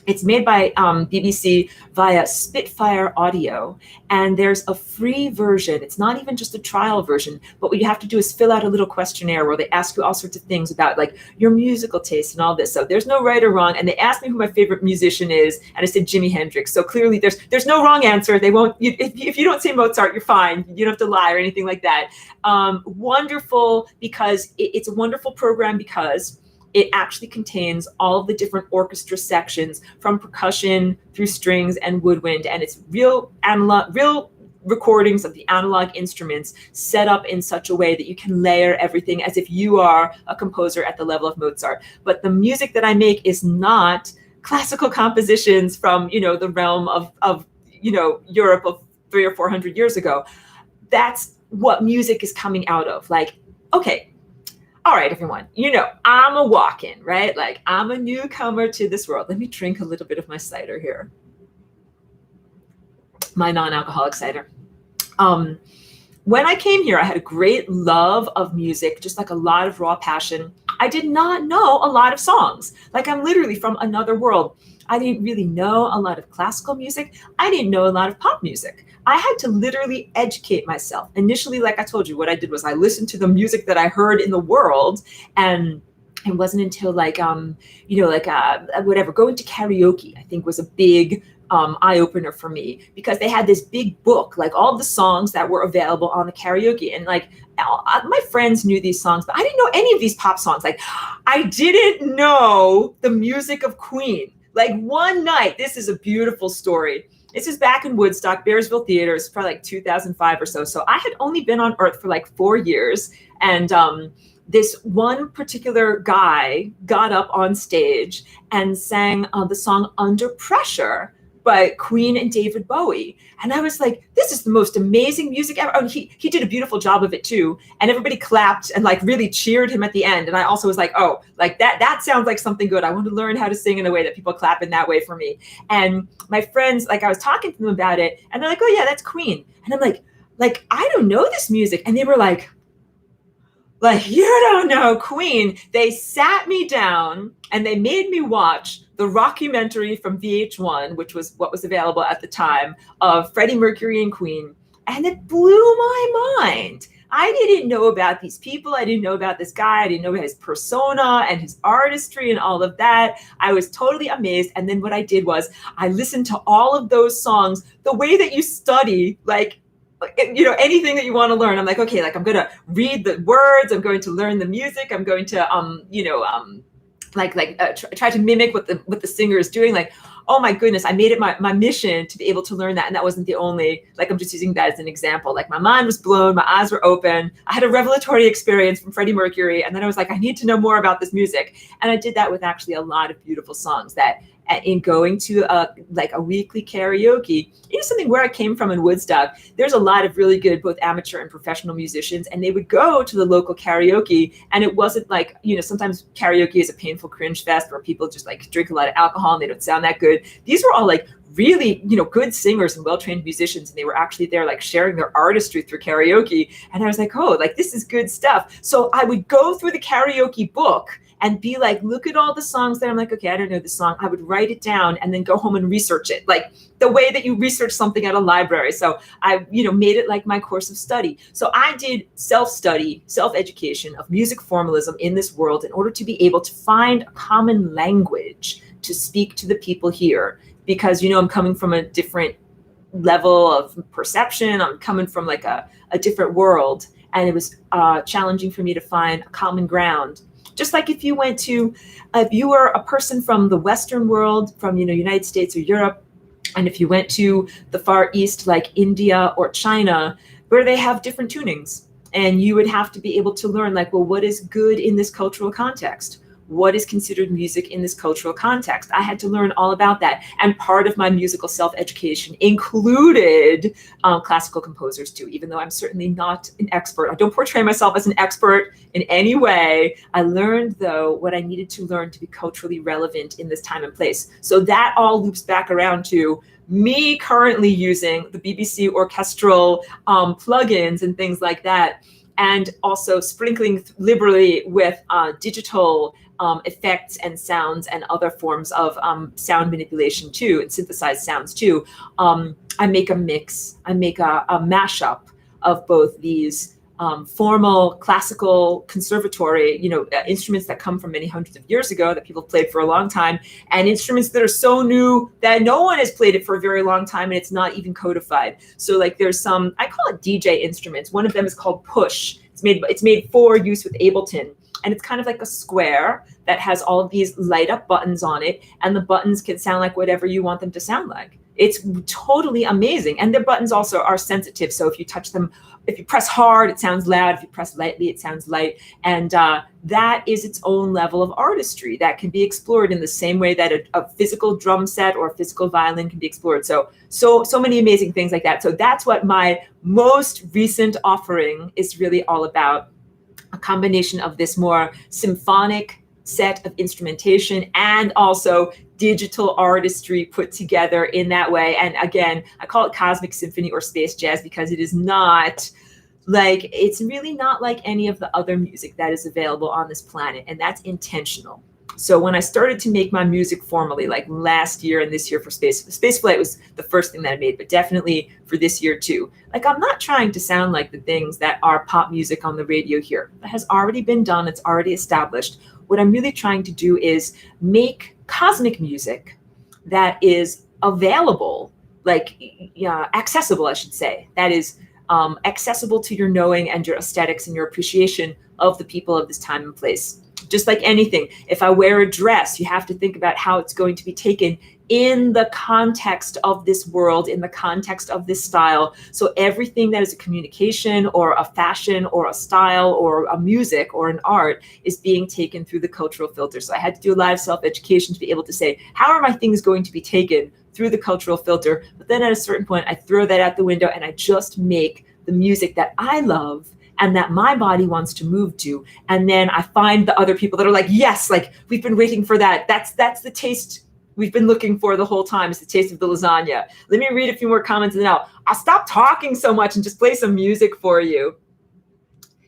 S1: It's made by BBC via Spitfire Audio, and there's a free version. It's not even just a trial version, but what you have to do is fill out a little questionnaire where they ask you all sorts of things about like your musical taste and all this. So there's no right or wrong. And they asked me who my favorite musician is, and I said Jimi Hendrix. So clearly there's no wrong answer. They won't. If you don't say Mozart, you're fine. You don't have to lie or anything like that. Wonderful because it's a wonderful program because it actually contains all of the different orchestra sections from percussion through strings and woodwind. And it's real recordings of the analog instruments set up in such a way that you can layer everything as if you are a composer at the level of Mozart. But the music that I make is not classical compositions from, the realm of Europe of 300 or 400 years ago. That's what music is coming out of. Like, okay, all right, everyone, I'm a walk-in, right? Like I'm a newcomer to this world. Let me drink a little bit of my cider here. My non-alcoholic cider. When I came here, I had a great love of music, just like a lot of raw passion. I did not know a lot of songs. Like I'm literally from another world. I didn't really know a lot of classical music. I didn't know a lot of pop music. I had to literally educate myself. Initially, like I told you, what I did was I listened to the music that I heard in the world, and it wasn't until like, whatever, going to karaoke, I think was a big eye opener for me because they had this big book, like all the songs that were available on the karaoke. And like my friends knew these songs, but I didn't know any of these pop songs. Like I didn't know the music of Queen. Like one night, this is a beautiful story. This is back in Woodstock, Bearsville Theater. It's probably like 2005 or so. So I had only been on Earth for like 4 years. And this one particular guy got up on stage and sang the song Under Pressure by Queen and David Bowie. And I was like, this is the most amazing music ever. Oh, he did a beautiful job of it too. And everybody clapped and like really cheered him at the end. And I also was like, oh, like that sounds like something good. I want to learn how to sing in a way that people clap in that way for me. And my friends, like I was talking to them about it and they're like, oh yeah, that's Queen. And I'm like, I don't know this music. And they were like, you don't know Queen. They sat me down and they made me watch the rockumentary from VH1, which was what was available at the time, of Freddie Mercury and Queen. And it blew my mind. I didn't know about these people. I didn't know about this guy. I didn't know about his persona and his artistry and all of that. I was totally amazed. And then what I did was I listened to all of those songs the way that you study, like, you know, anything that you want to learn. I'm like, okay, like I'm going to read the words. I'm going to learn the music. I'm going to, try to mimic what the singer is doing. Like, oh my goodness, I made it my mission to be able to learn that. And that wasn't the only, like, I'm just using that as an example. Like my mind was blown, my eyes were open. I had a revelatory experience from Freddie Mercury. And then I was like, I need to know more about this music. And I did that with actually a lot of beautiful songs that in going to a weekly karaoke, you know, something where I came from in Woodstock, there's a lot of really good, both amateur and professional musicians, and they would go to the local karaoke. And it wasn't like, you know, sometimes karaoke is a painful cringe fest where people just like drink a lot of alcohol and they don't sound that good. These were all like really, you know, good singers and well-trained musicians. And they were actually there like sharing their artistry through karaoke. And I was like, oh, like this is good stuff. So I would go through the karaoke book and be like, look at all the songs that I'm like, okay, I don't know this song. I would write it down and then go home and research it, like the way that you research something at a library. So I, you know, made it like my course of study. So I did self-study, self-education of music formalism in this world in order to be able to find a common language to speak to the people here. Because, you know, I'm coming from a different level of perception. I'm coming from like a different world. And it was challenging for me to find a common ground. Just like if you were a person from the Western world, from, you know, United States or Europe, and if you went to the Far East, like India or China, where they have different tunings, and you would have to be able to learn, like, well, what is good in this cultural context? What is considered music in this cultural context? I had to learn all about that. And part of my musical self-education included classical composers too, even though I'm certainly not an expert. I don't portray myself as an expert in any way. I learned, though, what I needed to learn to be culturally relevant in this time and place. So that all loops back around to me currently using the BBC orchestral plugins and things like that, and also sprinkling liberally with digital effects and sounds and other forms of sound manipulation too, and synthesized sounds too. I make a mix. I make a mashup of both these formal classical conservatory, you know, instruments that come from many hundreds of years ago that people played for a long time, and instruments that are so new that no one has played it for a very long time and it's not even codified. So like there's some, I call it DJ instruments. One of them is called Push. It's made for use with Ableton. And it's kind of like a square that has all of these light up buttons on it. And the buttons can sound like whatever you want them to sound like. It's totally amazing. And the buttons also are sensitive. So if you touch them, if you press hard, it sounds loud. If you press lightly, it sounds light. And that is its own level of artistry that can be explored in the same way that a physical drum set or a physical violin can be explored. So many amazing things like that. So that's what my most recent offering is really all about. A combination of this more symphonic set of instrumentation and also digital artistry put together in that way. And again, I call it cosmic symphony or space jazz because it is not like, it's really not like any of the other music that is available on this planet. And that's intentional. So when I started to make my music formally, like last year and this year for Spaceflight was the first thing that I made, but definitely for this year too. Like, I'm not trying to sound like the things that are pop music on the radio here. That has already been done. It's already established. What I'm really trying to do is make cosmic music that is available, like accessible, I should say. That is accessible to your knowing and your aesthetics and your appreciation of the people of this time and place. Just like anything, if I wear a dress, you have to think about how it's going to be taken in the context of this world, in the context of this style. So everything that is a communication or a fashion or a style or a music or an art is being taken through the cultural filter. So I had to do a lot of self-education to be able to say, how are my things going to be taken through the cultural filter. But then at a certain point, I throw that out the window and I just make the music that I love and that my body wants to move to. And then I find the other people that are like, yes, like we've been waiting for that. That's the taste we've been looking for the whole time, is the taste of the lasagna. Let me read a few more comments and then I'll stop talking so much and just play some music for you.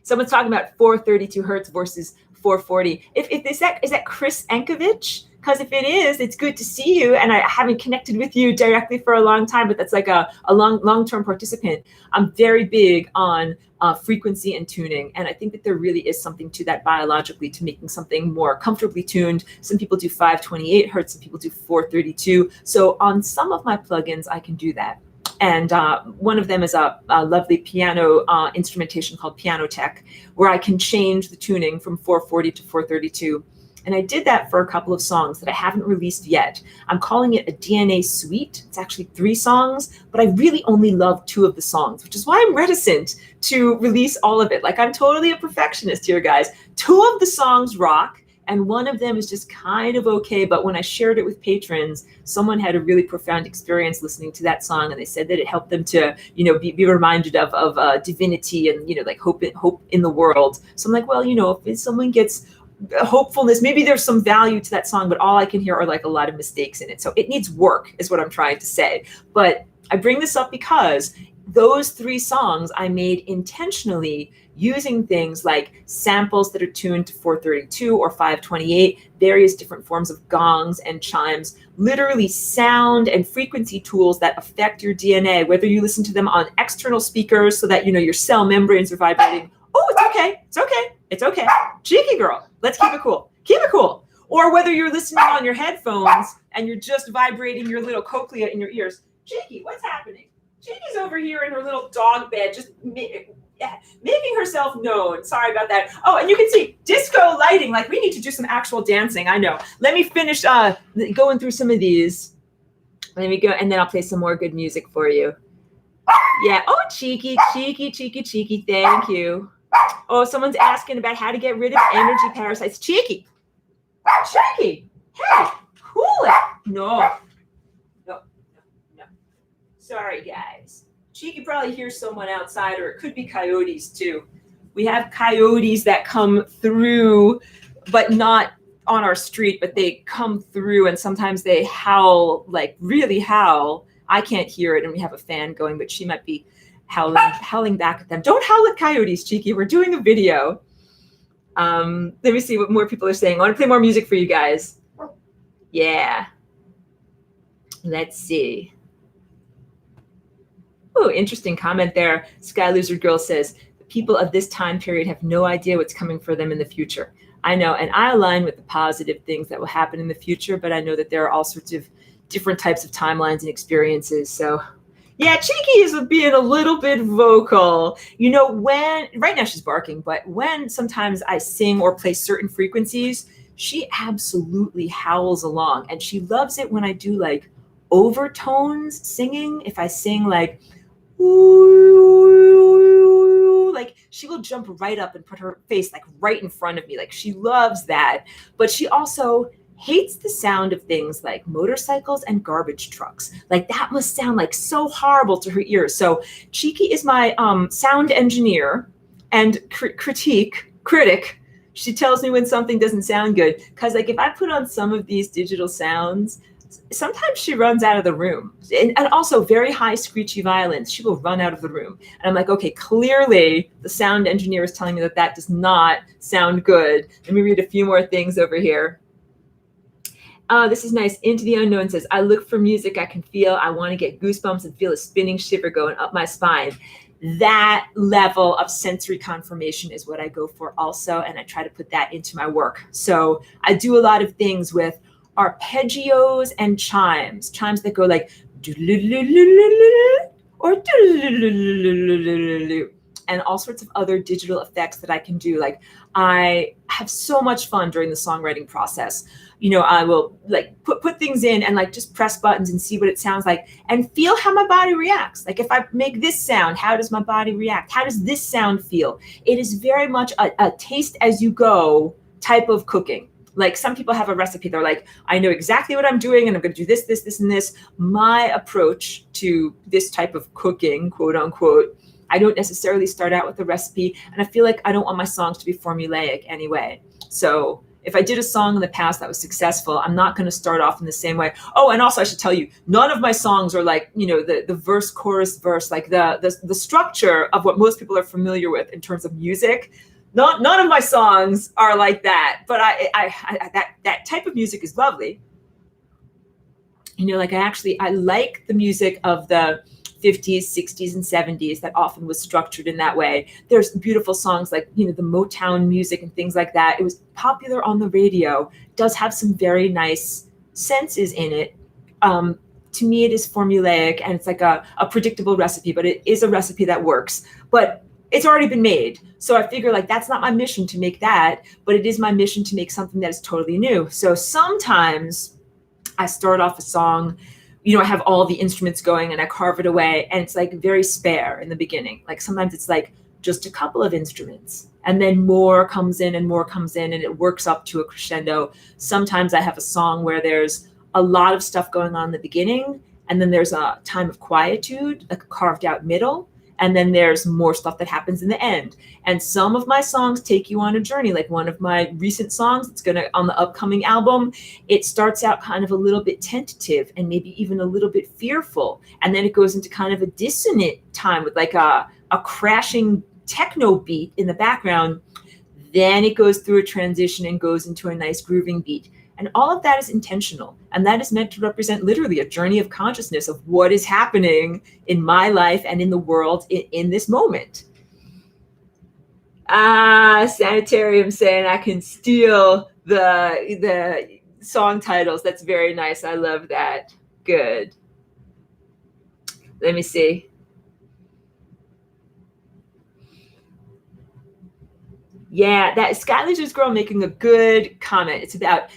S1: Someone's talking about 432 hertz versus 440. Is that Chris Enkovich? Because if it is, it's good to see you. And I haven't connected with you directly for a long time, but that's like a long-term participant. I'm very big on frequency and tuning. And I think that there really is something to that biologically, to making something more comfortably tuned. Some people do 528 hertz, some people do 432. So on some of my plugins, I can do that. And one of them is a lovely piano instrumentation called Piano Tech, where I can change the tuning from 440 to 432. And I did that for a couple of songs that I haven't released yet. I'm calling it a DNA suite. It's actually 3 songs, but I really only love 2 of the songs, which is why I'm reticent to release all of it. Like, I'm totally a perfectionist here, guys. 2 of the songs rock, and one of them is just kind of okay. But when I shared it with patrons, someone had a really profound experience listening to that song, and they said that it helped them to, be reminded of divinity and, like hope in the world. So I'm like, well, if someone gets hopefulness, maybe there's some value to that song, but all I can hear are like a lot of mistakes in it. So it needs work, is what I'm trying to say. But I bring this up because those 3 songs I made intentionally using things like samples that are tuned to 432 or 528, various different forms of gongs and chimes, literally sound and frequency tools that affect your DNA, whether you listen to them on external speakers so that, your cell membranes are vibrating. Oh, it's okay. It's okay. It's okay. Cheeky girl. Let's keep it cool. Keep it cool. Or whether you're listening on your headphones and you're just vibrating your little cochlea in your ears. Cheeky, what's happening? Cheeky's over here in her little dog bed, just making herself known. Sorry about that. Oh, and you can see disco lighting. Like, we need to do some actual dancing. I know. Let me finish going through some of these. Let me go, and then I'll play some more good music for you. Yeah. Oh, cheeky. Thank you. Oh, someone's asking about how to get rid of energy parasites. Cheeky. Hey, cool it. No. Sorry, guys. Cheeky probably hears someone outside, or it could be coyotes too. We have coyotes that come through, but not on our street, but they come through and sometimes they howl, like really howl. I can't hear it and we have a fan going, but she might be howling back at them. Don't howl at coyotes, Cheeky. We're doing a video. Let me see what more people are saying. I want to play more music for you guys. Yeah. Let's see. Oh, interesting comment there. Sky Lizard Girl says, the people of this time period have no idea what's coming for them in the future. I know, and I align with the positive things that will happen in the future, but I know that there are all sorts of different types of timelines and experiences. So yeah, Cheeky is being a little bit vocal. When, right now she's barking, but when sometimes I sing or play certain frequencies, she absolutely howls along. And she loves it when I do like overtones singing. If I sing like, ooh, like she will jump right up and put her face like right in front of me. Like, she loves that. But she also hates the sound of things like motorcycles and garbage trucks. Like, that must sound like so horrible to her ears. So Cheeky is my sound engineer and critic. She tells me when something doesn't sound good. Because like, if I put on some of these digital sounds, sometimes she runs out of the room. And also very high screechy violins. She will run out of the room. And I'm like, okay, clearly the sound engineer is telling me that does not sound good. Let me read a few more things over here. This is nice. Into the Unknown says, I look for music I can feel. I want to get goosebumps and feel a spinning shiver going up my spine. That level of sensory confirmation is what I go for also. And I try to put that into my work. So I do a lot of things with arpeggios and chimes that go like or and all sorts of other digital effects that I can do. Like, I have so much fun during the songwriting process. I will like put things in and like just press buttons and see what it sounds like and feel how my body reacts. Like, if I make this sound, how does my body react? How does this sound feel? It is very much a taste as you go type of cooking. Like some people have a recipe. They're like, I know exactly what I'm doing and I'm going to do this, this, this, and this. My approach to this type of cooking, quote unquote, I don't necessarily start out with a recipe. And I feel like I don't want my songs to be formulaic anyway. So if I did a song in the past that was successful, I'm not going to start off in the same way. Oh, and also I should tell you, none of my songs are like, the verse, chorus, verse, like the structure of what most people are familiar with in terms of music. None of my songs are like that, but that type of music is lovely. Like I like the music of the 50s, 60s, and 70s that often was structured in that way. There's beautiful songs like, the Motown music and things like that. It was popular on the radio, does have some very nice senses in it. To me, it is formulaic and it's like a predictable recipe, but it is a recipe that works. But it's already been made. So I figure like that's not my mission to make that, but it is my mission to make something that is totally new. So sometimes I start off a song, I have all the instruments going and I carve it away and it's like very spare in the beginning. Like sometimes it's like just a couple of instruments and then more comes in and it works up to a crescendo. Sometimes I have a song where there's a lot of stuff going on in the beginning and then there's a time of quietude, like a carved out middle. And then there's more stuff that happens in the end. And some of my songs take you on a journey. Like one of my recent songs, it's on the upcoming album, it starts out kind of a little bit tentative and maybe even a little bit fearful. And then it goes into kind of a dissonant time with like a crashing techno beat in the background. Then it goes through a transition and goes into a nice grooving beat. And all of that is intentional. And that is meant to represent literally a journey of consciousness of what is happening in my life and in the world in this moment. Sanitarium saying I can steal the song titles. That's very nice. I love that. Good. Let me see. Yeah, that Skylar's Girl making a good comment. It's about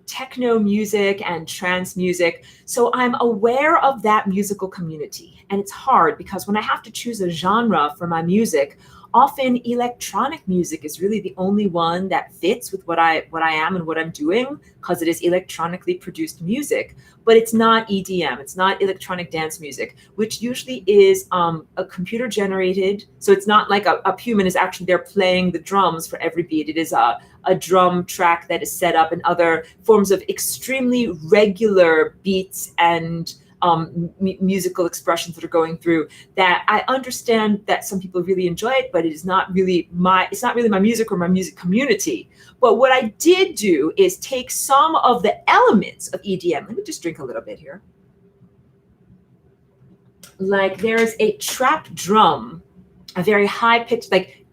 S1: techno music and trance music. So I'm aware of that musical community. And it's hard because when I have to choose a genre for my music, often electronic music is really the only one that fits with what I am and what I'm doing because it is electronically produced music. But it's not EDM, it's not electronic dance music, which usually is a computer generated. So it's not like a human is actually there playing the drums for every beat. It is a drum track that is set up and other forms of extremely regular beats and musical expressions that are going through that. I understand that some people really enjoy it, but it's not really my music or my music community. But what I did do is take some of the elements of EDM. Let me just drink a little bit here. Like there's a trap drum, a very high pitched, like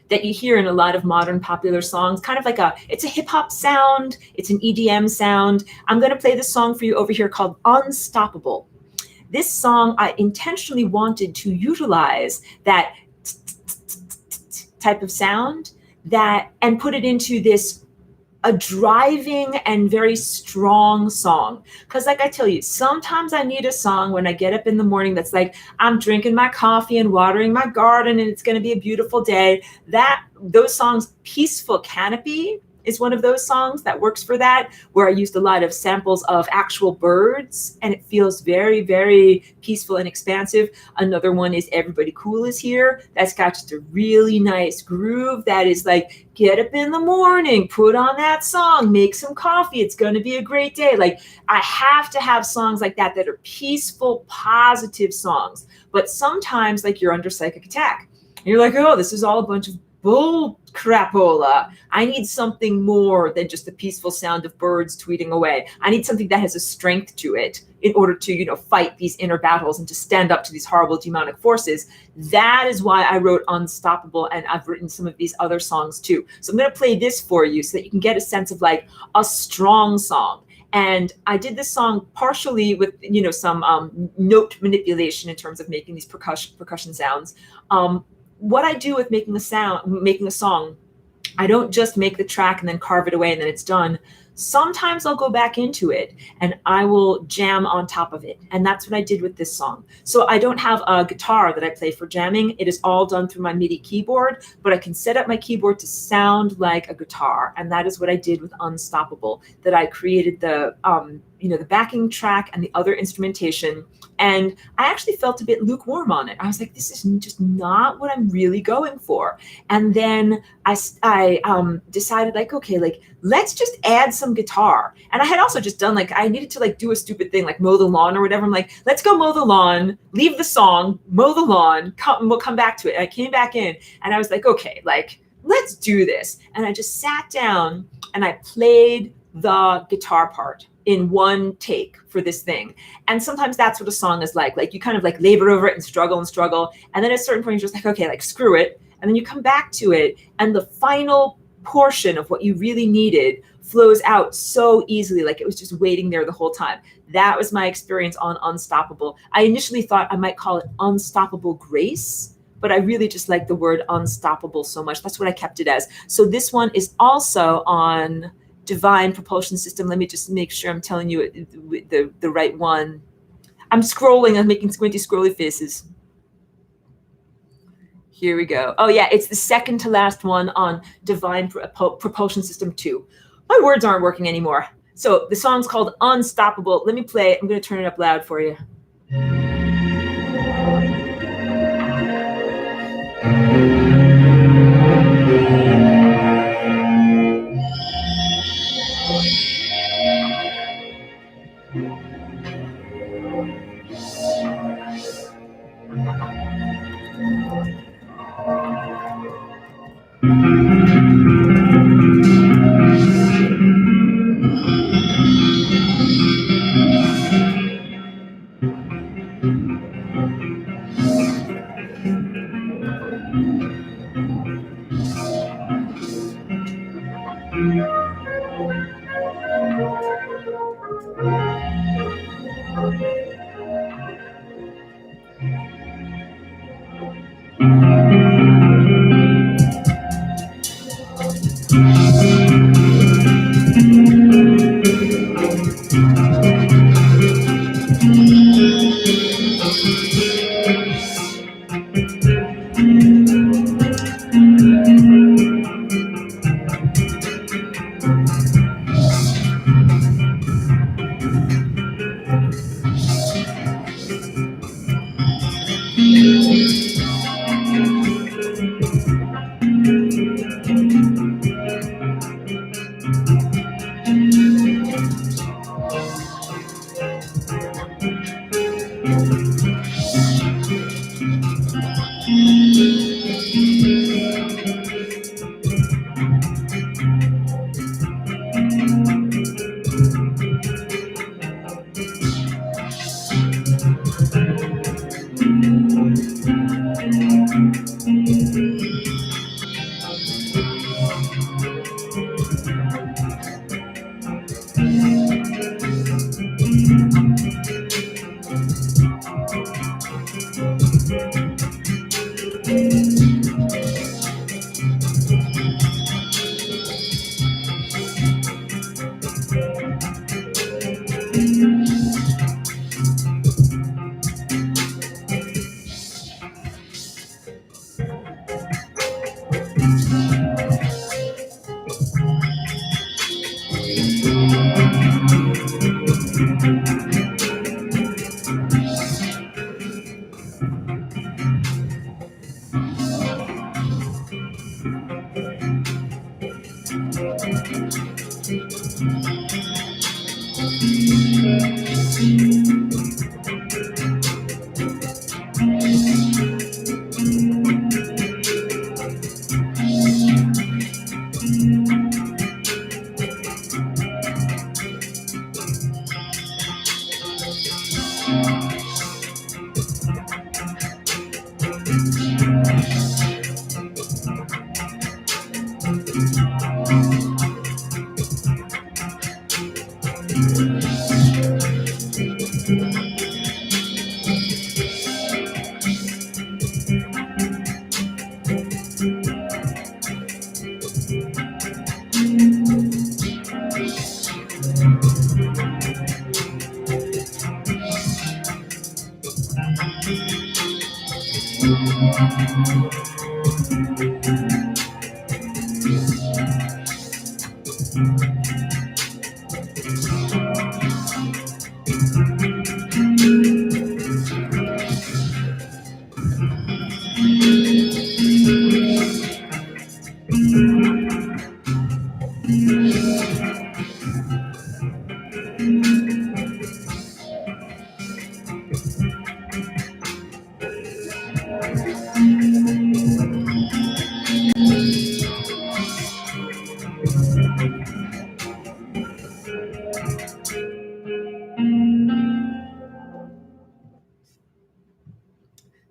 S1: that you hear in a lot of modern popular songs, kind of like it's a hip hop sound, it's an EDM sound. I'm gonna play this song for you over here called Unstoppable. This song, I intentionally wanted to utilize that type of sound and put it into a driving and very strong song. Because like I tell you, sometimes I need a song when I get up in the morning that's like, I'm drinking my coffee and watering my garden and it's going to be a beautiful day. Those songs, Peaceful Canopy is one of those songs that works for that, where I used a lot of samples of actual birds and it feels very, very peaceful and expansive. Another one is Everybody Cool Is Here. That's got just a really nice groove that is like, get up in the morning, put on that song, make some coffee. It's going to be a great day. Like I have to have songs like that are peaceful, positive songs. But sometimes like you're under psychic attack and you're like, oh, this is all a bunch of bull crapola. I need something more than just the peaceful sound of birds tweeting away. I need something that has a strength to it in order to, fight these inner battles and to stand up to these horrible demonic forces. That is why I wrote Unstoppable, and I've written some of these other songs too. So I'm going to play this for you so that you can get a sense of like a strong song. And I did this song partially with, some note manipulation in terms of making these percussion sounds. What I do with making a song, I don't just make the track and then carve it away and then it's done. Sometimes I'll go back into it and I will jam on top of it. And that's what I did with this song. So I don't have a guitar that I play for jamming. It is all done through my MIDI keyboard, but I can set up my keyboard to sound like a guitar. And that is what I did with Unstoppable, that I created the the backing track and the other instrumentation. And I actually felt a bit lukewarm on it. I was like, this is just not what I'm really going for. And then I decided, like, okay, like, let's just add some guitar. And I had also just done, like, I needed to, like, do a stupid thing, like mow the lawn or whatever. I'm like, let's go mow the lawn, leave the song, mow the lawn, we'll come back to it. And I came back in and I was like, okay, like, let's do this. And I just sat down and I played the guitar part in one take for this thing. And sometimes that's what a song is like. Like, you kind of like labor over it and struggle. And then at a certain point, you're just like, okay, like, screw it. And then you come back to it, and the final portion of what you really needed flows out so easily, like it was just waiting there the whole time. That was my experience on Unstoppable. I initially thought I might call it Unstoppable Grace, but I really just like the word unstoppable so much. That's what I kept it as. So this one is also on Divine Propulsion System. Let me just make sure I'm telling you the right one. I'm scrolling, I'm making squinty scrolly faces. Here we go. Oh yeah, it's the second to last one on Divine Propulsion System 2. My words aren't working anymore. So the song's called Unstoppable. Let me play it. I'm going to turn it up loud for you.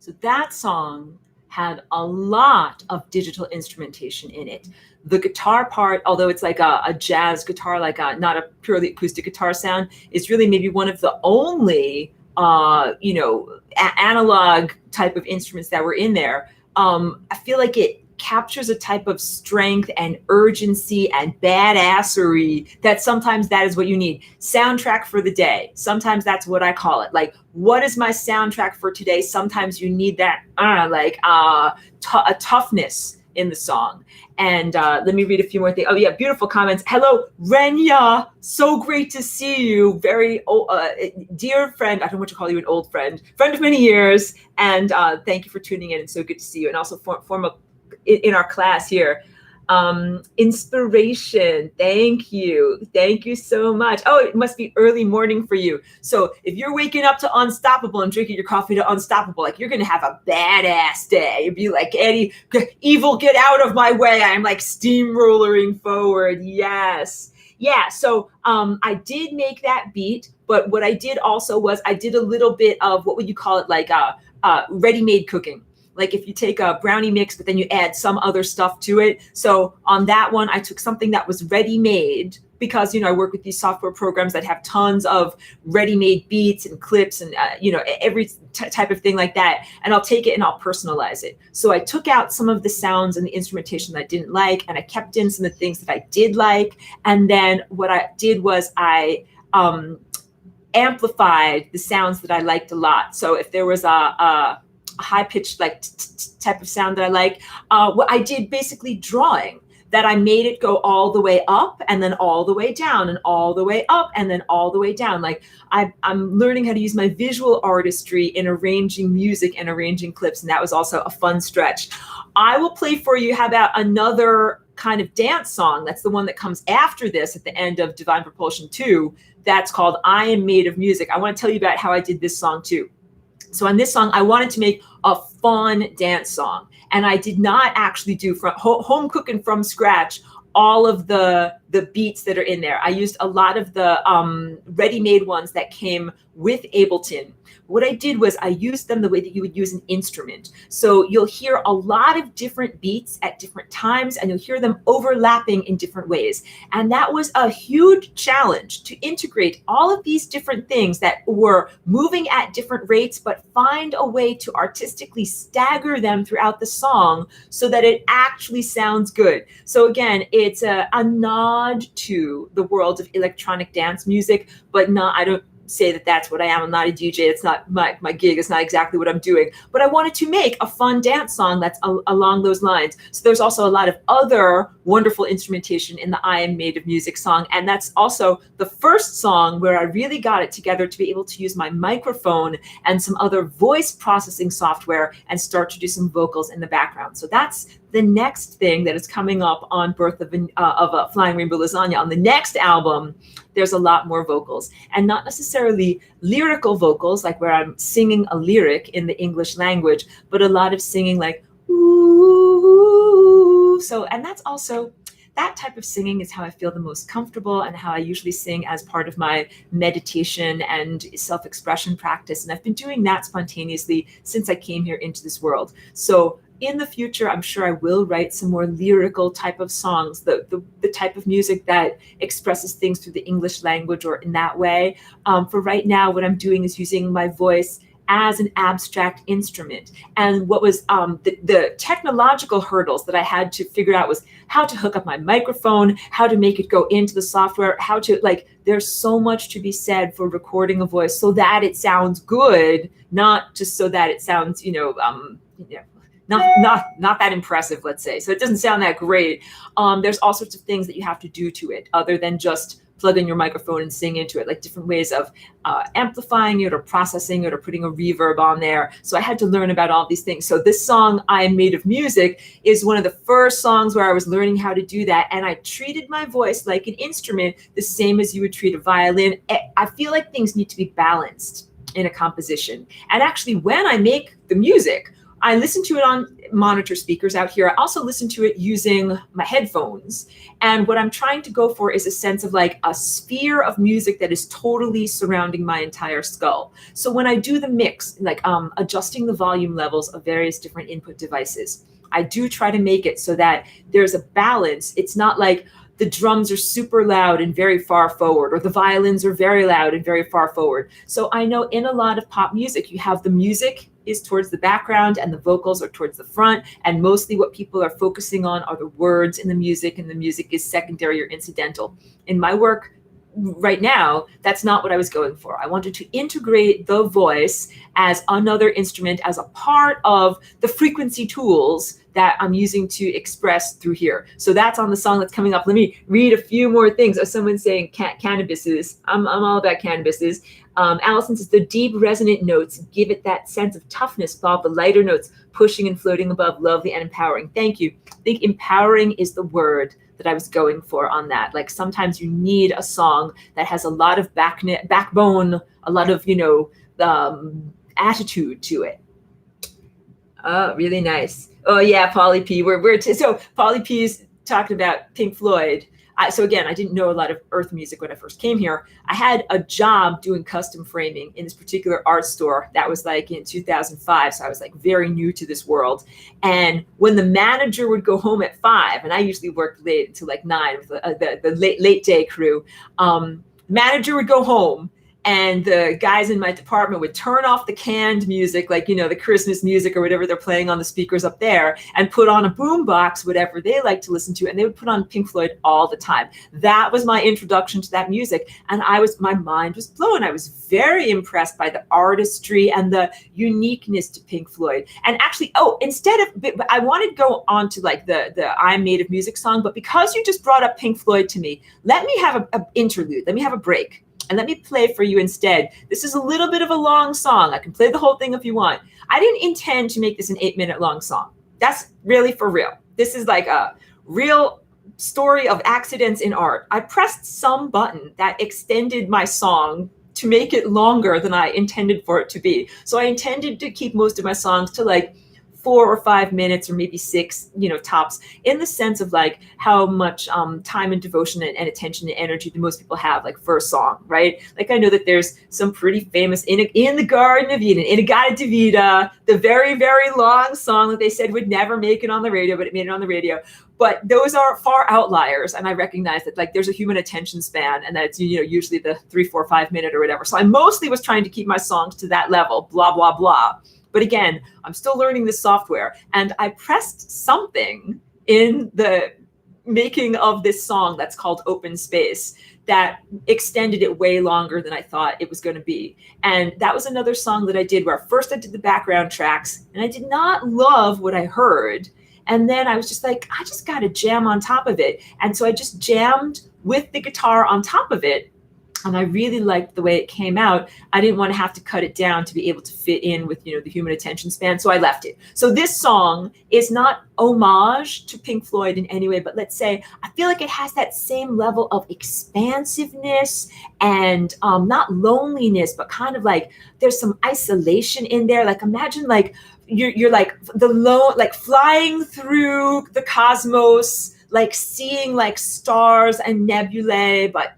S1: So that song had a lot of digital instrumentation in it. The guitar part, although it's like a jazz guitar, like not a purely acoustic guitar sound, is really maybe one of the only analog type of instruments that were in there. I feel like it captures a type of strength and urgency and badassery that sometimes that is what you need. Soundtrack for the day. Sometimes that's what I call it. Like, what is my soundtrack for today? Sometimes you need that, a toughness in the song. And let me read a few more things. Oh yeah, beautiful comments. Hello, Renya. So great to see you. Very dear friend. I don't want to call you an old friend. Friend of many years. And thank you for tuning in. It's so good to see you. And also form a in our class here. Inspiration. Thank you so much. Oh, it must be early morning for you. So if you're waking up to Unstoppable and drinking your coffee to Unstoppable, like, you're gonna have a badass day. You'd be like, Eddie, evil, get out of my way. I'm like steamrollering forward. Yes. Yeah, so I did make that beat, but what I did also was I did a little bit of, what would you call it, like ready-made cooking. Like if you take a brownie mix, but then you add some other stuff to it. So on that one, I took something that was ready-made, because, I work with these software programs that have tons of ready-made beats and clips and, every type of thing like that. And I'll take it and I'll personalize it. So I took out some of the sounds and the instrumentation that I didn't like, and I kept in some of the things that I did like. And then what I did was I amplified the sounds that I liked a lot. So if there was a high-pitched like type of sound that I like, what I did basically drawing, that I made it go all the way up and then all the way down and all the way up and then all the way down. Like I'm learning how to use my visual artistry in arranging music and arranging clips, and that was also a fun stretch. I will play for you, how about another kind of dance song? That's the one that comes after this at the end of Divine Propulsion 2. That's called I Am Made of Music. I want to tell you about how I did this song too. So on this song, I wanted to make a fun dance song, and I did not actually do home cooking from scratch all of the beats that are in there. I used a lot of the ready-made ones that came with Ableton. What I did was I used them the way that you would use an instrument. So you'll hear a lot of different beats at different times, and you'll hear them overlapping in different ways. And that was a huge challenge, to integrate all of these different things that were moving at different rates, but find a way to artistically stagger them throughout the song so that it actually sounds good. So again, it's a nod to the world of electronic dance music, but I don't say that that's what I am. I'm not a DJ. It's not my gig. It's not exactly what I'm doing. But I wanted to make a fun dance song that's along those lines. So there's also a lot of other wonderful instrumentation in the I Am Made of Music song. And that's also the first song where I really got it together to be able to use my microphone and some other voice processing software and start to do some vocals in the background. So that's the next thing that is coming up on Birth of a Flying Rainbow Lasagna. On the next album, there's a lot more vocals, and not necessarily lyrical vocals, like where I'm singing a lyric in the English language, but a lot of singing like, ooh. So, and that's also, that type of singing is how I feel the most comfortable and how I usually sing as part of my meditation and self-expression practice. And I've been doing that spontaneously since I came here into this world. So in the future, I'm sure I will write some more lyrical type of songs, the type of music that expresses things through the English language or in that way. For right now, what I'm doing is using my voice as an abstract instrument. And what was the technological hurdles that I had to figure out was how to hook up my microphone, how to make it go into the software, how to, there's so much to be said for recording a voice so that it sounds good, not just so that it sounds, not that impressive, let's say. So it doesn't sound that great. There's all sorts of things that you have to do to it other than just plug in your microphone and sing into it, like different ways of amplifying it or processing it or putting a reverb on there. So I had to learn about all these things. So this song, I Am Made of Music, is one of the first songs where I was learning how to do that. And I treated my voice like an instrument, the same as you would treat a violin. I feel like things need to be balanced in a composition. And actually, when I make the music, I listen to it on monitor speakers out here. I also listen to it using my headphones. And what I'm trying to go for is a sense of like a sphere of music that is totally surrounding my entire skull. So when I do the mix, like adjusting the volume levels of various different input devices, I do try to make it so that there's a balance. It's not like the drums are super loud and very far forward, or the violins are very loud and very far forward. So I know in a lot of pop music, you have the music is towards the background and the vocals are towards the front. And mostly what people are focusing on are the words in the music, and the music is secondary or incidental. In my work right now, that's not what I was going for. I wanted to integrate the voice as another instrument, as a part of the frequency tools that I'm using to express through here. So that's on the song that's coming up. Let me read a few more things. Oh, someone's saying cannabises. I'm all about cannabises. Allison says, the deep resonant notes give it that sense of toughness, while the lighter notes pushing and floating above, lovely and empowering. Thank you. I think empowering is the word that I was going for on that. Like sometimes you need a song that has a lot of backbone, a lot of, attitude to it. Oh, really nice. Oh yeah, Polly P. So Polly P's talking about Pink Floyd. So again, I didn't know a lot of Earth music when I first came here. I had a job doing custom framing in this particular art store. That was like in 2005. So I was like very new to this world. And when the manager would go home at 5, and I usually worked late until like 9 with the late day crew, manager would go home, and the guys in my department would turn off the canned music, like, the Christmas music or whatever they're playing on the speakers up there, and put on a boombox, whatever they like to listen to. And they would put on Pink Floyd all the time. That was my introduction to that music. And my mind was blown. I was very impressed by the artistry and the uniqueness to Pink Floyd. And actually, I wanted to go on to like the I'm Made of Music song, but because you just brought up Pink Floyd to me, let me have an interlude. Let me have a break. And let me play for you instead. This is a little bit of a long song. I can play the whole thing if you want. I didn't intend to make this an 8-minute long song. That's really for real. This is like a real story of accidents in art. I pressed some button that extended my song to make it longer than I intended for it to be. So I intended to keep most of my songs to like 4 or 5 minutes, or maybe 6, tops, in the sense of like how much time and devotion and attention and energy do most people have, like for a song, right? Like I know that there's some pretty famous in the Garden of Eden, In-A-Gadda-Da-Vida, the very, very long song that they said would never make it on the radio, but it made it on the radio. But those are far outliers, and I recognize that like there's a human attention span, and that it's usually the 3, 4, 5 minute or whatever. So I mostly was trying to keep my songs to that level, blah blah blah. But again, I'm still learning this software, and I pressed something in the making of this song that's called Open Space that extended it way longer than I thought it was going to be. And that was another song that I did where first I did the background tracks, and I did not love what I heard. And then I was just like, I just got to jam on top of it. And so I just jammed with the guitar on top of it. And I really liked the way it came out. I didn't want to have to cut it down to be able to fit in with, the human attention span. So I left it. So this song is not homage to Pink Floyd in any way, but let's say I feel like it has that same level of expansiveness and not loneliness, but kind of like there's some isolation in there. Like imagine like you're like like flying through the cosmos, like seeing like stars and nebulae, but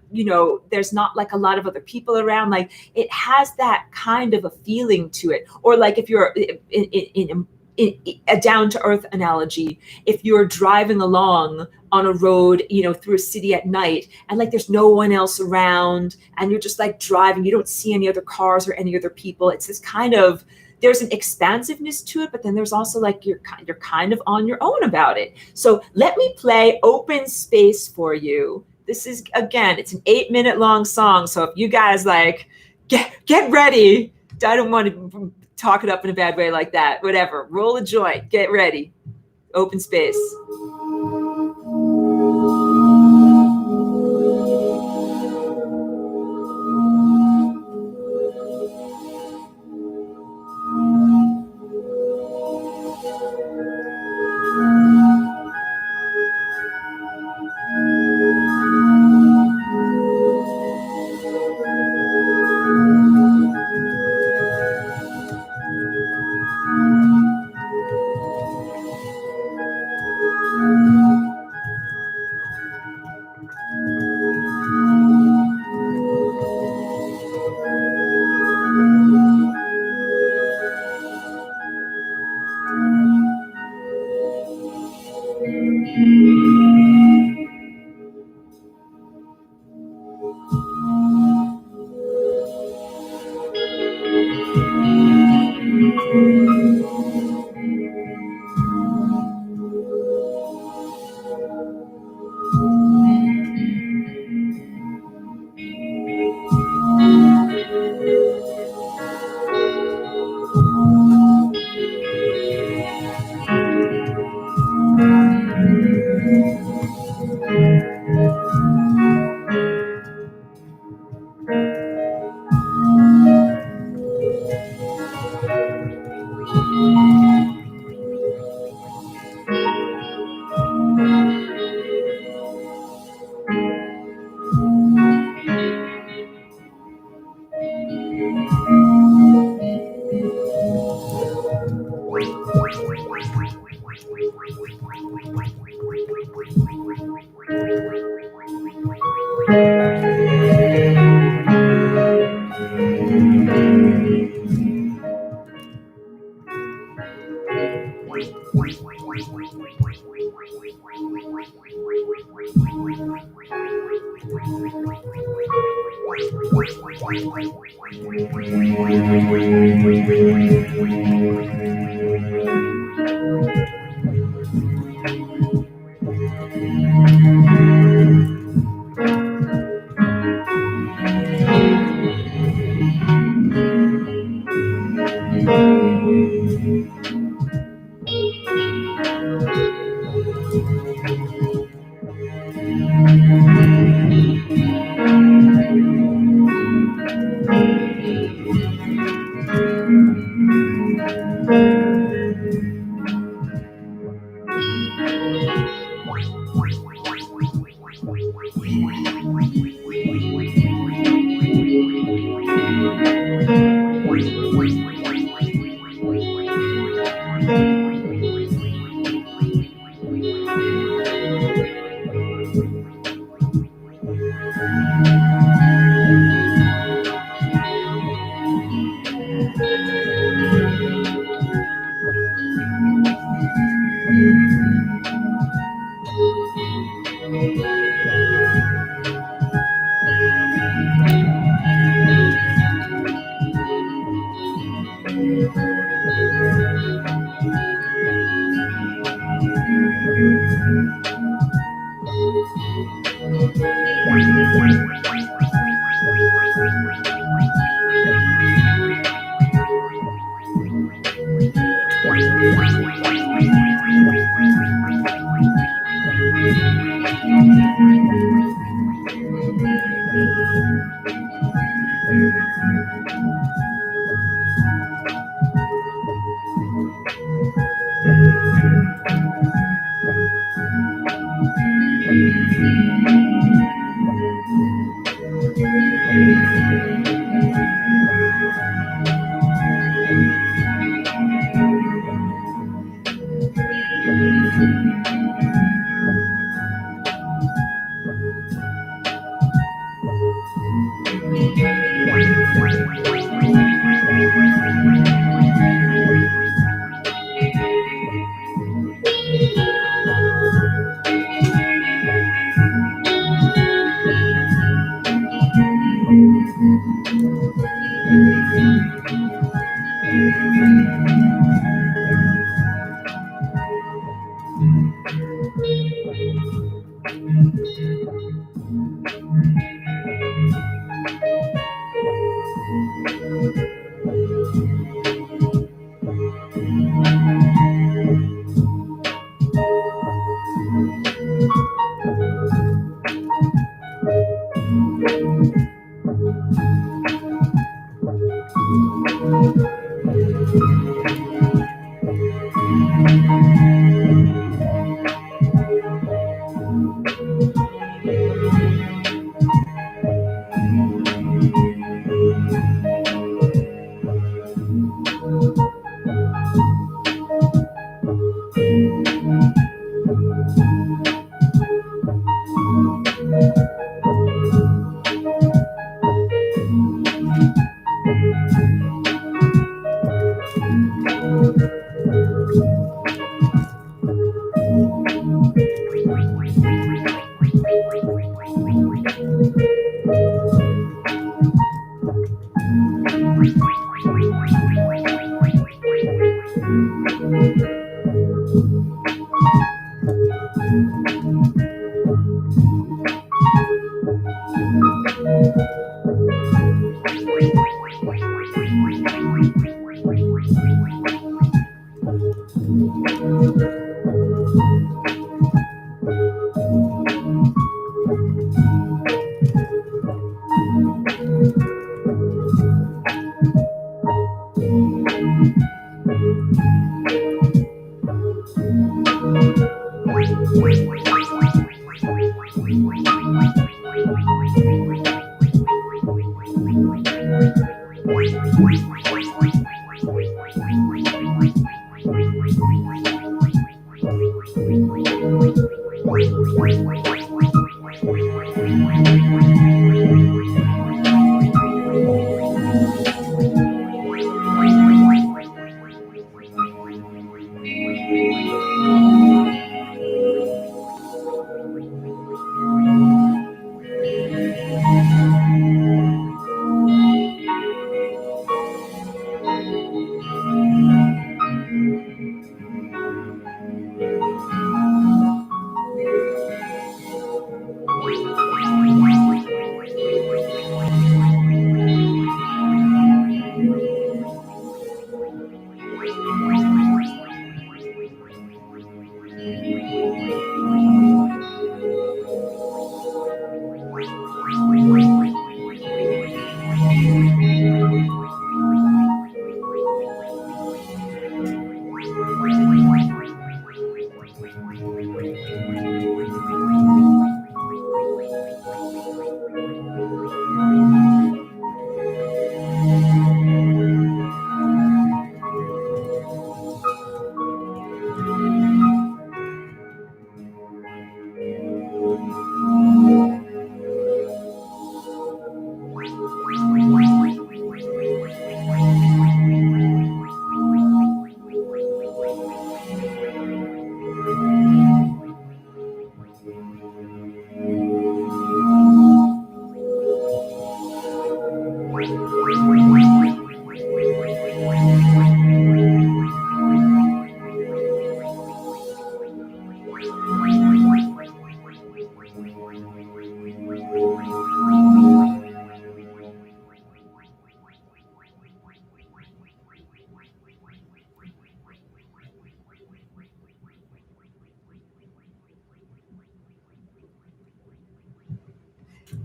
S1: there's not like a lot of other people around. Like it has that kind of a feeling to it. Or like if you're in a down to earth analogy, if you're driving along on a road, through a city at night, and like there's no one else around, and you're just like driving, you don't see any other cars or any other people. It's this kind of, there's an expansiveness to it, but then there's also like you're kind of on your own about it. So let me play Open Space for you. This is, again, it's an 8-minute long song. So if you guys like get ready, I don't want to talk it up in a bad way like that. Whatever. Roll a joint. Get ready. Open space.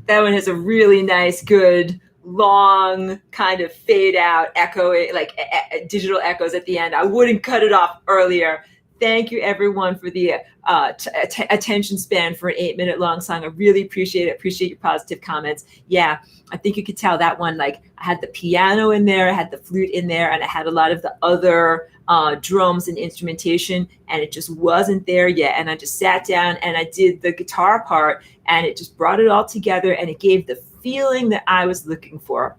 S1: That one has a really nice, good, long kind of fade out echo, like digital echoes at the end. I wouldn't cut it off earlier. Thank you, everyone, for the attention span for an 8-minute long song. I really appreciate it. Appreciate your positive comments. Yeah, I think you could tell that one, like, I had the piano in there, I had the flute in there, and I had a lot of the other drums and instrumentation, and it just wasn't there yet. And I just sat down and I did the guitar part, and it just brought it all together, and it gave the feeling that I was looking for.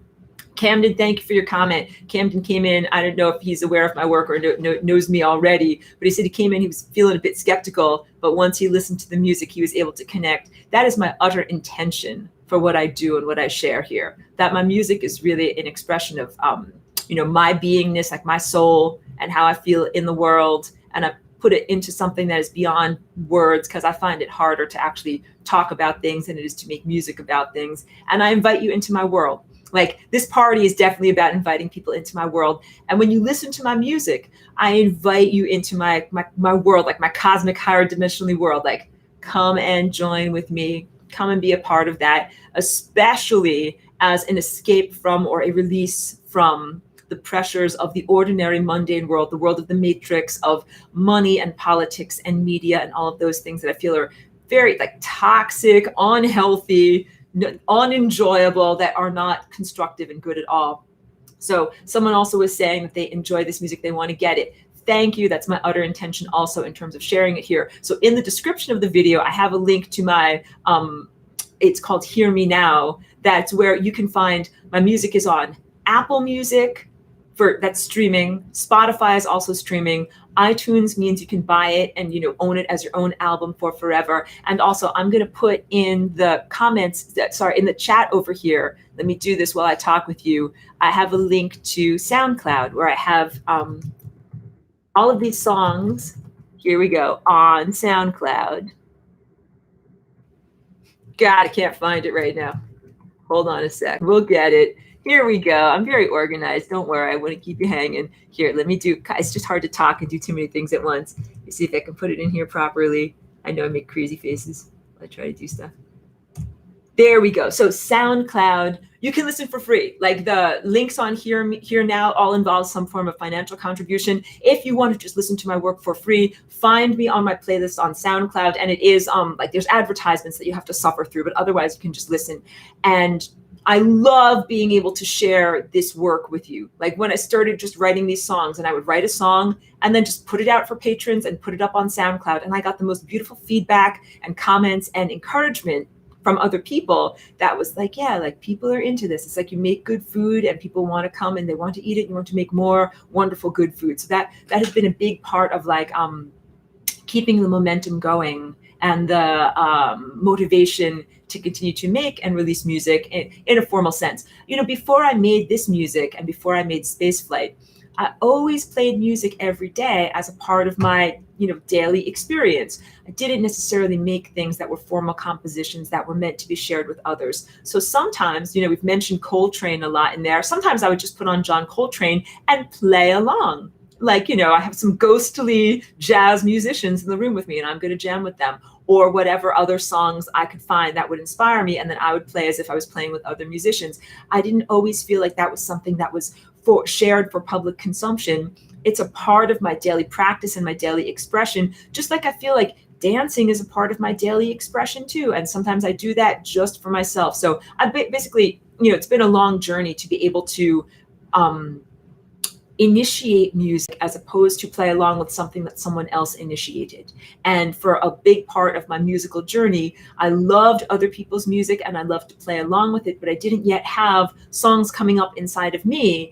S1: Camden, thank you for your comment. Camden came in. I don't know if he's aware of my work or knows me already, but he said he came in, he was feeling a bit skeptical, but once he listened to the music, he was able to connect. That is my utter intention for what I do and what I share here, that my music is really an expression of, my beingness, like my soul and how I feel in the world. And I put it into something that is beyond words, because I find it harder to actually talk about things than it is to make music about things. And I invite you into my world. Like, this party is definitely about inviting people into my world. And when you listen to my music, I invite you into my world, like my cosmic higher dimensionally world. Like, come and join with me. Come and be a part of that, especially as an escape from or a release from the pressures of the ordinary mundane world, the world of the matrix of money and politics and media and all of those things that I feel are very like toxic, unhealthy, unenjoyable, that are not constructive and good at all. So someone also was saying that they enjoy this music, they want to get it. Thank you. That's my utter intention also in terms of sharing it here. So in the description of the video, I have a link to my, it's called Hear Me Now. That's where you can find my music is on Apple Music, that's streaming. Spotify is also streaming. iTunes means you can buy it and own it as your own album for forever. And also, I'm going to put in the comments, in the chat over here. Let me do this while I talk with you. I have a link to SoundCloud where I have all of these songs. Here we go on SoundCloud. God, I can't find it right now. Hold on a sec. We'll get it. Here we go. I'm very organized. Don't worry. I want to keep you hanging. Here, let me do. It's just hard to talk and do too many things at once. Let me see if I can put it in here properly. I know I make crazy faces. I try to do stuff. There we go. So SoundCloud, you can listen for free. Like the links on here now all involve some form of financial contribution. If you want to just listen to my work for free, find me on my playlist on SoundCloud. And it is like there's advertisements that you have to suffer through, but otherwise you can just listen. And I love being able to share this work with you. Like when I started just writing these songs, and I would write a song and then just put it out for patrons and put it up on SoundCloud. And I got the most beautiful feedback and comments and encouragement from other people that was like, yeah, like people are into this. It's like you make good food and people want to come and they want to eat it. You want to make more wonderful, good food. So that has been a big part of like keeping the momentum going and the motivation to continue to make and release music in a formal sense. Before I made this music and before I made Spaceflight, I always played music every day as a part of my daily experience. I didn't necessarily make things that were formal compositions that were meant to be shared with others. So sometimes, we've mentioned Coltrane a lot in there. Sometimes I would just put on John Coltrane and play along. Like, I have some ghostly jazz musicians in the room with me and I'm going to jam with them, or whatever other songs I could find that would inspire me. And then I would play as if I was playing with other musicians. I didn't always feel like that was something that was shared for public consumption. It's a part of my daily practice and my daily expression, just like I feel like dancing is a part of my daily expression too. And sometimes I do that just for myself. So I basically, it's been a long journey to be able to initiate music as opposed to play along with something that someone else initiated. And for a big part of my musical journey, I loved other people's music and I loved to play along with it, but I didn't yet have songs coming up inside of me,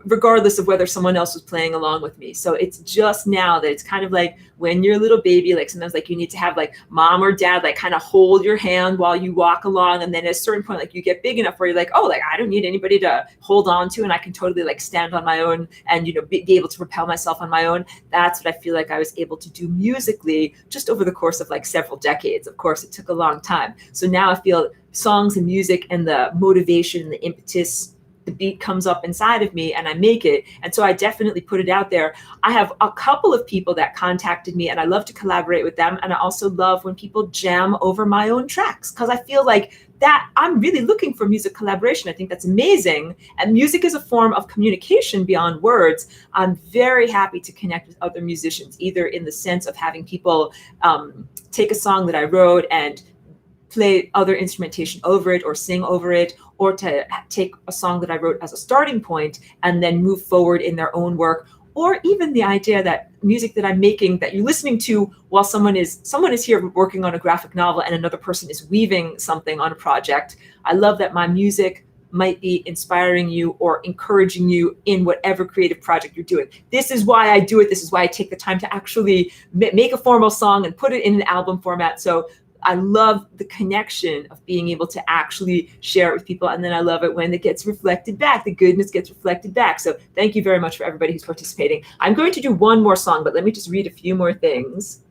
S1: regardless of whether someone else was playing along with me. So it's just now that it's kind of like when you're a little baby, like sometimes like you need to have like mom or dad like kind of hold your hand while you walk along. And then at a certain point, like you get big enough where you're like, oh, like I don't need anybody to hold on to and I can totally like stand on my own and, be able to propel myself on my own. That's what I feel like I was able to do musically just over the course of like several decades. Of course, it took a long time. So now I feel songs and music and the motivation and the impetus, the beat comes up inside of me and I make it. And so I definitely put it out there. I have a couple of people that contacted me and I love to collaborate with them. And I also love when people jam over my own tracks because I feel like that I'm really looking for music collaboration. I think that's amazing. And music is a form of communication beyond words. I'm very happy to connect with other musicians, either in the sense of having people take a song that I wrote and play other instrumentation over it or sing over it, or to take a song that I wrote as a starting point and then move forward in their own work, or even the idea that music that I'm making that you're listening to while someone is here working on a graphic novel and another person is weaving something on a project. I love that my music might be inspiring you or encouraging you in whatever creative project you're doing. This is why I do it. This is why I take the time to actually make a formal song and put it in an album format. So I love the connection of being able to actually share it with people. And then I love it when it gets reflected back. The goodness gets reflected back. So thank you very much for everybody who's participating. I'm going to do one more song, but let me just read a few more things.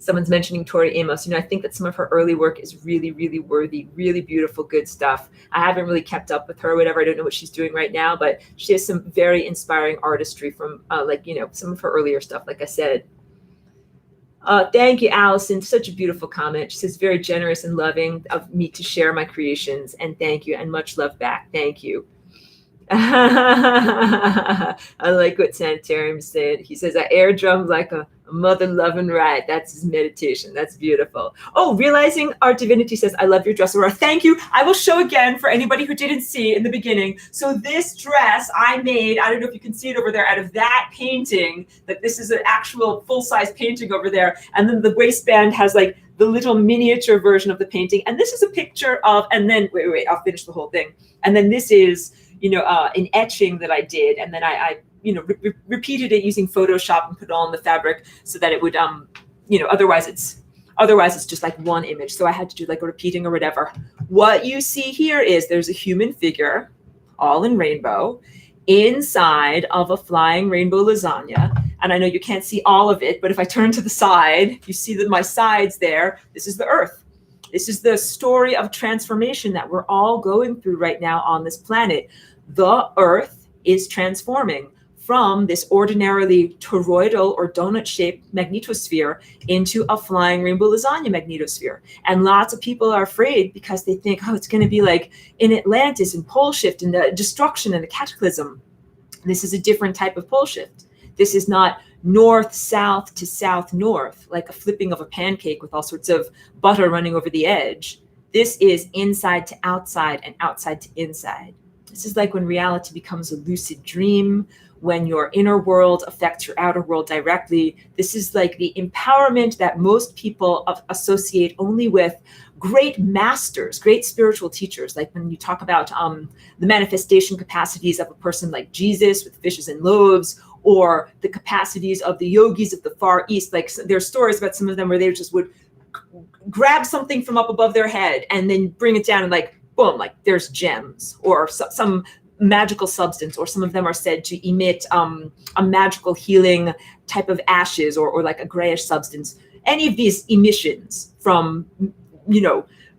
S1: Someone's mentioning Tori Amos. I think that some of her early work is really, really worthy, really beautiful, good stuff. I haven't really kept up with her or whatever. I don't know what she's doing right now, but she has some very inspiring artistry from some of her earlier stuff, like I said. Thank you, Allison. Such a beautiful comment. She says, very generous and loving of me to share my creations. And thank you, and much love back. Thank you. I like what Sanitarium said. He says, I air drum like a mother loving ride. That's his meditation. That's beautiful. Oh, realizing our divinity says, I love your dress, Aurora. Thank you. I will show again for anybody who didn't see in the beginning. So this dress I made, I don't know if you can see it over there, out of that painting, that this is an actual full-size painting over there. And then the waistband has like the little miniature version of the painting. And this is a picture of, and then, wait, I'll finish the whole thing. And then this is, an etching that I did, and then I repeated it using Photoshop and put it all in the fabric so that it would, otherwise it's just like one image. So I had to do like a repeating or whatever. What you see here is there's a human figure, all in rainbow, inside of a flying rainbow lasagna. And I know you can't see all of it, but if I turn to the side, you see that my sides there, this is the Earth. This is the story of transformation that we're all going through right now on this planet. The Earth is transforming from this ordinarily toroidal or donut-shaped magnetosphere into a flying rainbow lasagna magnetosphere. And lots of people are afraid because they think, oh, it's going to be like in Atlantis and pole shift and the destruction and the cataclysm. This is a different type of pole shift. This is not north-south to south-north, like a flipping of a pancake with all sorts of butter running over the edge. This is inside to outside and outside to inside. This is like when reality becomes a lucid dream, when your inner world affects your outer world directly. This is like the empowerment that most people associate only with great masters, great spiritual teachers. Like when you talk about the manifestation capacities of a person like Jesus with fishes and loaves, or the capacities of the yogis of the Far East. Like there's stories about some of them where they just would grab something from up above their head and then bring it down and like, boom, like there's gems or some magical substance, or some of them are said to emit a magical healing type of ashes or like a grayish substance. Any of these emissions from,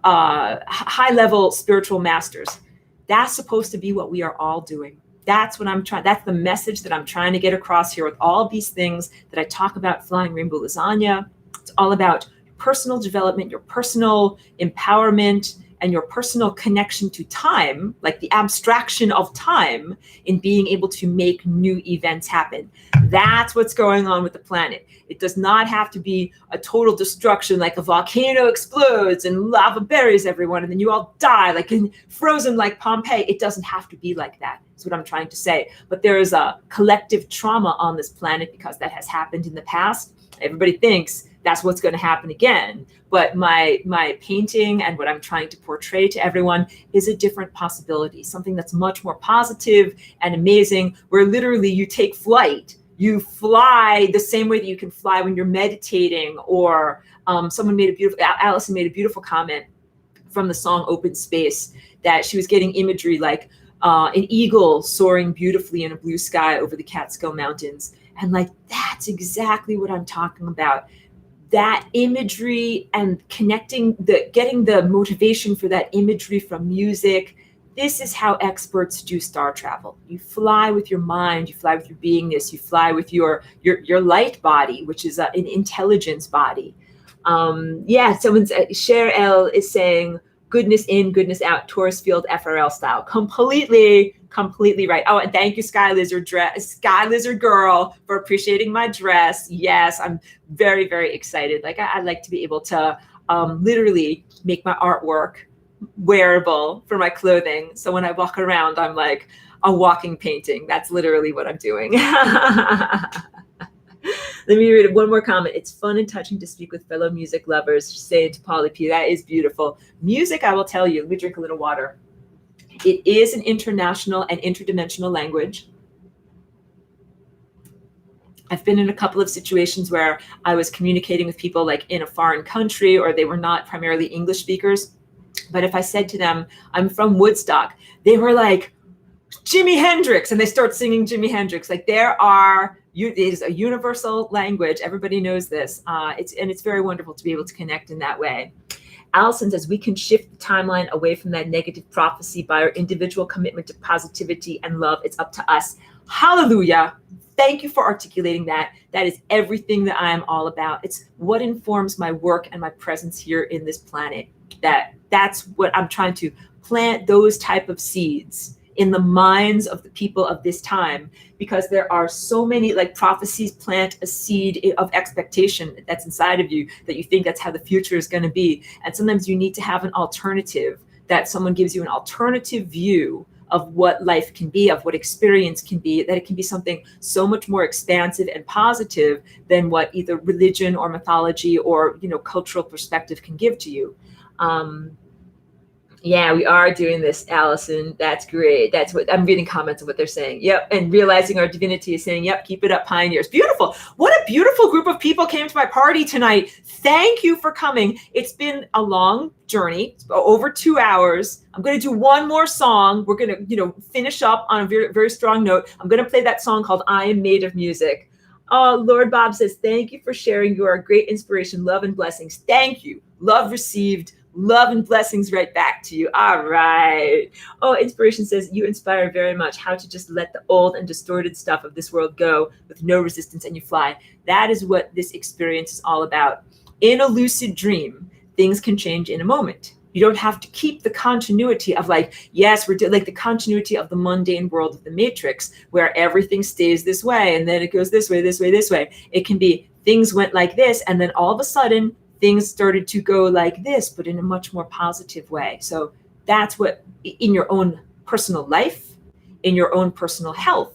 S1: high level spiritual masters, that's supposed to be what we are all doing. That's what I'm trying. That's the message that I'm trying to get across here with all of these things that I talk about flying rainbow lasagna. It's all about personal development, your personal empowerment, and your personal connection to time, like the abstraction of time in being able to make new events happen. That's what's going on with the planet. It does not have to be a total destruction, like a volcano explodes and lava buries everyone and then you all die, like frozen like Pompeii. It doesn't have to be like that. That's what I'm trying to say. But there is a collective trauma on this planet because that has happened in the past. Everybody thinks that's what's going to happen again. But my painting and what I'm trying to portray to everyone is a different possibility, something that's much more positive and amazing, where literally you take flight. You fly the same way that you can fly when you're meditating, or Allison made a beautiful comment from the song Open Space, that she was getting imagery like an eagle soaring beautifully in a blue sky over the Catskill Mountains. And like, that's exactly what I'm talking about. That imagery and getting the motivation for that imagery from music. This is how experts do star travel. You fly with your mind, you fly with your beingness, you fly with your light body, which is an intelligence body. Cher L is saying, goodness in, goodness out, Taurus field FRL style. Completely right. Oh, and thank you, Sky Lizard Girl, for appreciating my dress. Yes, I'm very, very excited. Like I like to be able to literally make my artwork wearable for my clothing. So when I walk around, I'm like a walking painting. That's literally what I'm doing. Let me read one more comment. It's fun and touching to speak with fellow music lovers, saying to Polly P. That is beautiful. Music, I will tell you, let me drink a little water. It is an international and interdimensional language. I've been in a couple of situations where I was communicating with people like in a foreign country, or they were not primarily English speakers. But if I said to them, I'm from Woodstock, they were like, Jimi Hendrix, and they start singing Jimi Hendrix. Like it is a universal language. Everybody knows this. It's very wonderful to be able to connect in that way. Allison says we can shift the timeline away from that negative prophecy by our individual commitment to positivity and love. It's up to us. Hallelujah. Thank you for articulating that. That is everything that I am all about. It's what informs my work and my presence here in this planet. That's what I'm trying to plant, those type of seeds in the minds of the people of this time, because there are so many, like, prophecies plant a seed of expectation that's inside of you, that you think that's how the future is going to be. And sometimes you need to have an alternative, that someone gives you an alternative view of what life can be, of what experience can be, that it can be something so much more expansive and positive than what either religion or mythology or, you know, cultural perspective can give to you. Yeah, we are doing this, Allison. That's great. That's what I'm reading comments of what they're saying. Yep. And realizing our divinity is saying, yep, keep it up, pioneers. Beautiful. What a beautiful group of people came to my party tonight. Thank you for coming. It's been a long journey, over 2 hours. I'm going to do one more song. We're going to, you know, finish up on a very, very strong note. I'm going to play that song called I Am Made of Music. Oh, Lord Bob says, thank you for sharing. You are a great inspiration. Love and blessings. Thank you. Love received. Love and blessings right back to you. All right. Oh, Inspiration says, you inspire very much. How to just let the old and distorted stuff of this world go with no resistance, and you fly. That is what this experience is all about. In a lucid dream, things can change in a moment. You don't have to keep the continuity of, like, yes, we're like the continuity of the mundane world of the Matrix, where everything stays this way and then it goes this way, this way, this way. It can be things went like this, and then all of a sudden things started to go like this, but in a much more positive way. So that's what, in your own personal life, in your own personal health,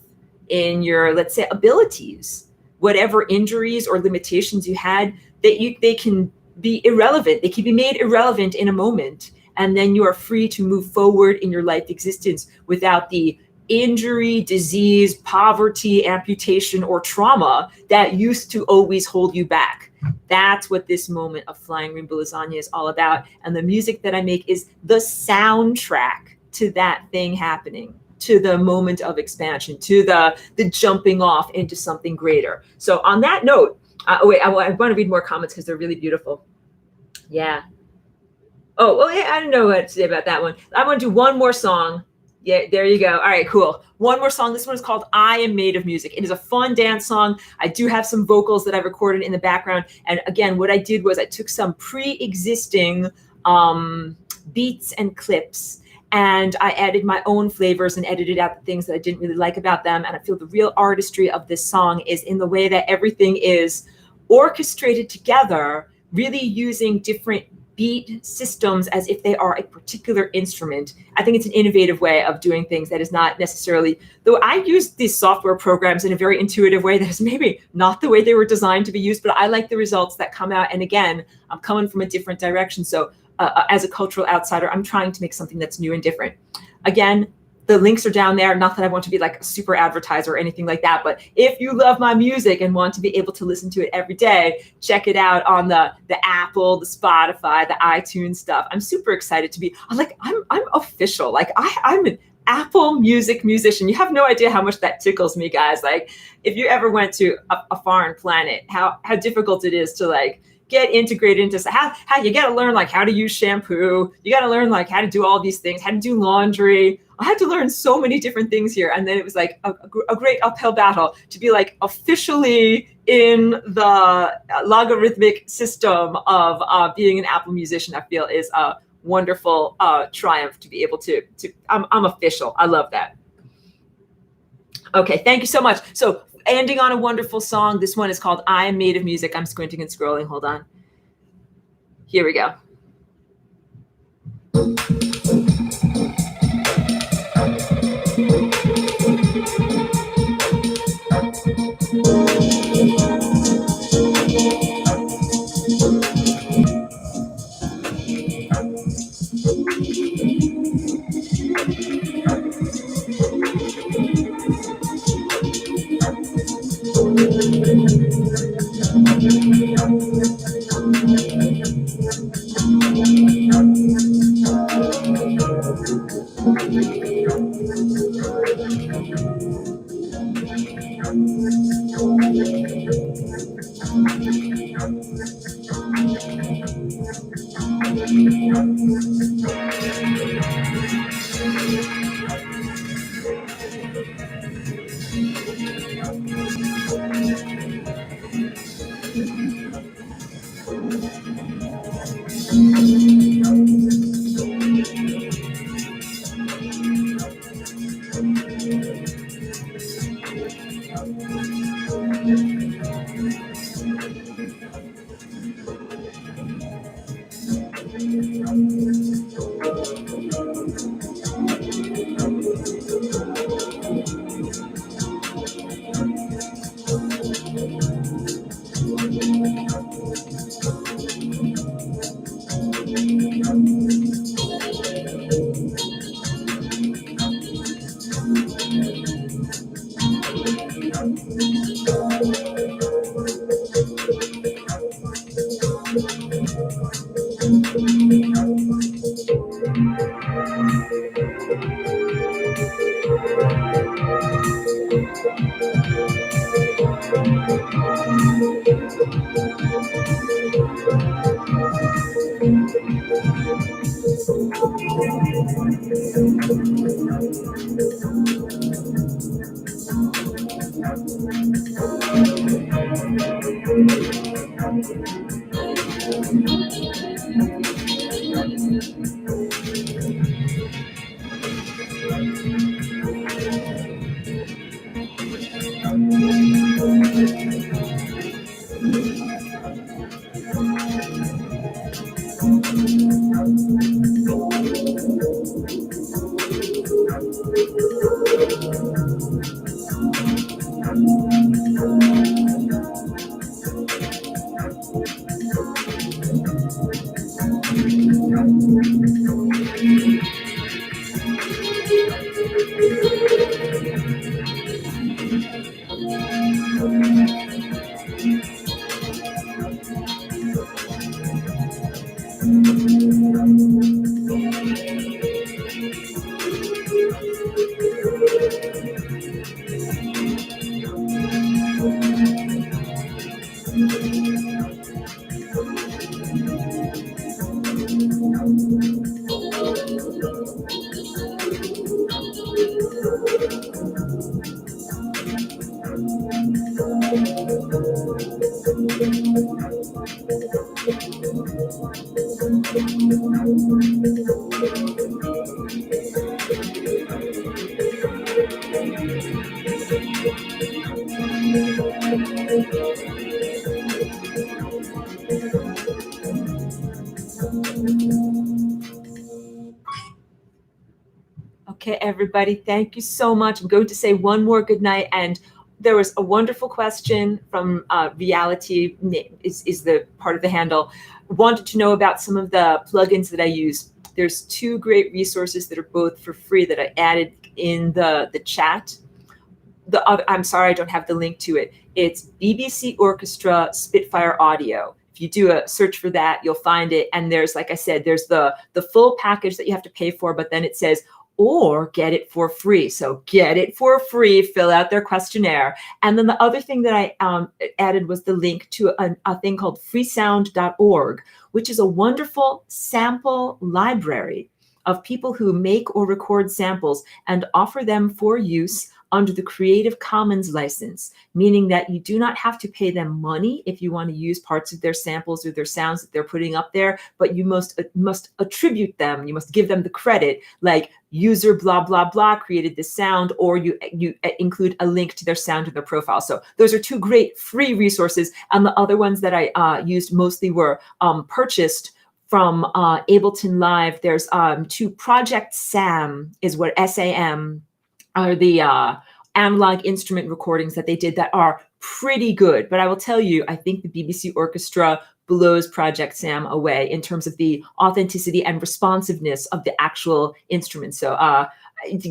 S1: in your, let's say, abilities, whatever injuries or limitations you had, they can be irrelevant. They can be made irrelevant in a moment. And then you are free to move forward in your life existence without the injury, disease, poverty, amputation, or trauma that used to always hold you back. That's what this moment of Flying Rainbow Lasagna is all about. And the music that I make is the soundtrack to that thing happening, to the moment of expansion, to the jumping off into something greater. So on that note, I want to read more comments because they're really beautiful. Yeah. Oh, well, yeah, I don't know what to say about that one. I want to do one more song. Yeah, there you go. All right, cool. One more song. This one is called I Am Made of Music. It is a fun dance song. I do have some vocals that I recorded in the background. And again, what I did was I took some pre-existing beats and clips, and I added my own flavors and edited out the things that I didn't really like about them. And I feel the real artistry of this song is in the way that everything is orchestrated together, really using different beat systems as if they are a particular instrument. I think it's an innovative way of doing things that is not necessarily, though I use these software programs in a very intuitive way that is maybe not the way they were designed to be used, but I like the results that come out. And again, I'm coming from a different direction. So as a cultural outsider, I'm trying to make something that's new and different. Again, the links are down there. Not that I want to be like a super advertiser or anything like that, but if you love my music and want to be able to listen to it every day, check it out on the Apple, the Spotify, the iTunes stuff. I'm super excited to be, I'm official. Like I'm an Apple Music musician. You have no idea how much that tickles me, guys. Like if you ever went to a foreign planet, how difficult it is to like get integrated into how you got to learn like how to use shampoo. You got to learn like how to do all these things, how to do laundry. I had to learn so many different things here. And then it was like a great uphill battle to be like officially in the logarithmic system of being an Apple musician. I feel is a wonderful triumph to be able to I'm official. I love that. Okay, thank you so much. So ending on a wonderful song. This one is called I Am Made of Music. I'm squinting and scrolling. Hold on. Here we go. Okay, everybody, thank you so much. I'm going to say one more good night. And there was a wonderful question from Reality, is the part of the handle. Wanted to know about some of the plugins that I use. There's two great resources that are both for free that I added in the chat. I'm sorry, I don't have the link to it. It's BBC Orchestra Spitfire Audio. If you do a search for that, you'll find it. And there's, like I said, there's the full package that you have to pay for, but then it says, or get it for free. So get it for free, fill out their questionnaire. And then the other thing that I added was the link to a thing called freesound.org, which is a wonderful sample library of people who make or record samples and offer them for use under the Creative Commons license, meaning that you do not have to pay them money if you want to use parts of their samples or their sounds that they're putting up there, but you must attribute them, you must give them the credit, like user blah, blah, blah created this sound, or you include a link to their sound in their profile. So those are two great free resources. And the other ones that I used mostly were purchased from Ableton Live. There's two Project Sam is what SAM are the analog instrument recordings that they did that are pretty good. But I will tell you, I think the BBC Orchestra blows Project Sam away in terms of the authenticity and responsiveness of the actual instruments. So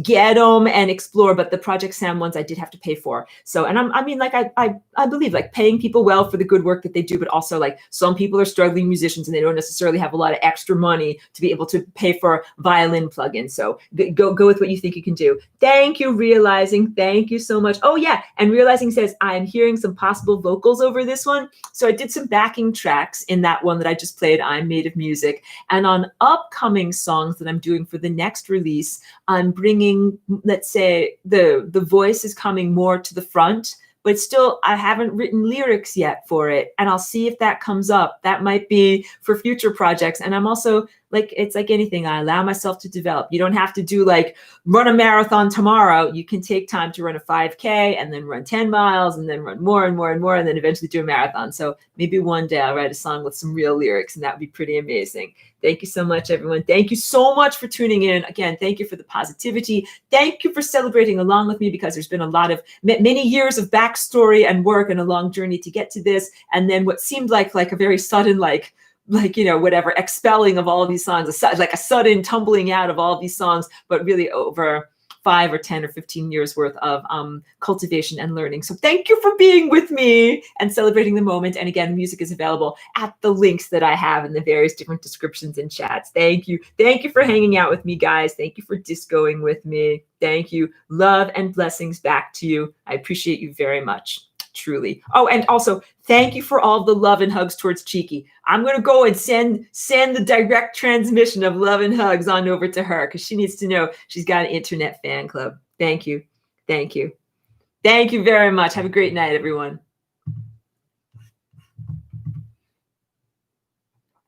S1: get them and explore, but the Project Sam ones I did have to pay for. So, and I believe like paying people well for the good work that they do, but also like some people are struggling musicians and they don't necessarily have a lot of extra money to be able to pay for violin plugins. So go with what you think you can do. Thank you, Realizing. Thank you so much. Oh yeah, and Realizing says, I'm hearing some possible vocals over this one. So I did some backing tracks in that one that I just played, I'm Made of Music. And on upcoming songs that I'm doing for the next release, I'm bringing, let's say, the voice is coming more to the front, but still I haven't written lyrics yet for it. And I'll see if that comes up. That might be for future projects. And I'm also it's like anything. I allow myself to develop. You don't have to do like run a marathon tomorrow. You can take time to run a 5K and then run 10 miles and then run more and more and more and then eventually do a marathon. So maybe one day I'll write a song with some real lyrics, and that would be pretty amazing. Thank you so much, everyone. Thank you so much for tuning in. Again, thank you for the positivity. Thank you for celebrating along with me, because there's been a lot of many years of backstory and work and a long journey to get to this. And then what seemed like a very sudden, like, whatever, expelling of all of these songs, like a sudden tumbling out of all of these songs, but really over 5 or 10 or 15 years worth of cultivation and learning. So thank you for being with me and celebrating the moment. And again, music is available at the links that I have in the various different descriptions and chats. Thank you. Thank you for hanging out with me, guys. Thank you for discoing with me. Thank you. Love and blessings back to you. I appreciate you very much. Truly. Oh, and also thank you for all the love and hugs towards Cheeky. I'm going to go and send the direct transmission of love and hugs on over to her, because she needs to know she's got an internet fan club. Thank you. Thank you. Thank you very much. Have a great night, everyone.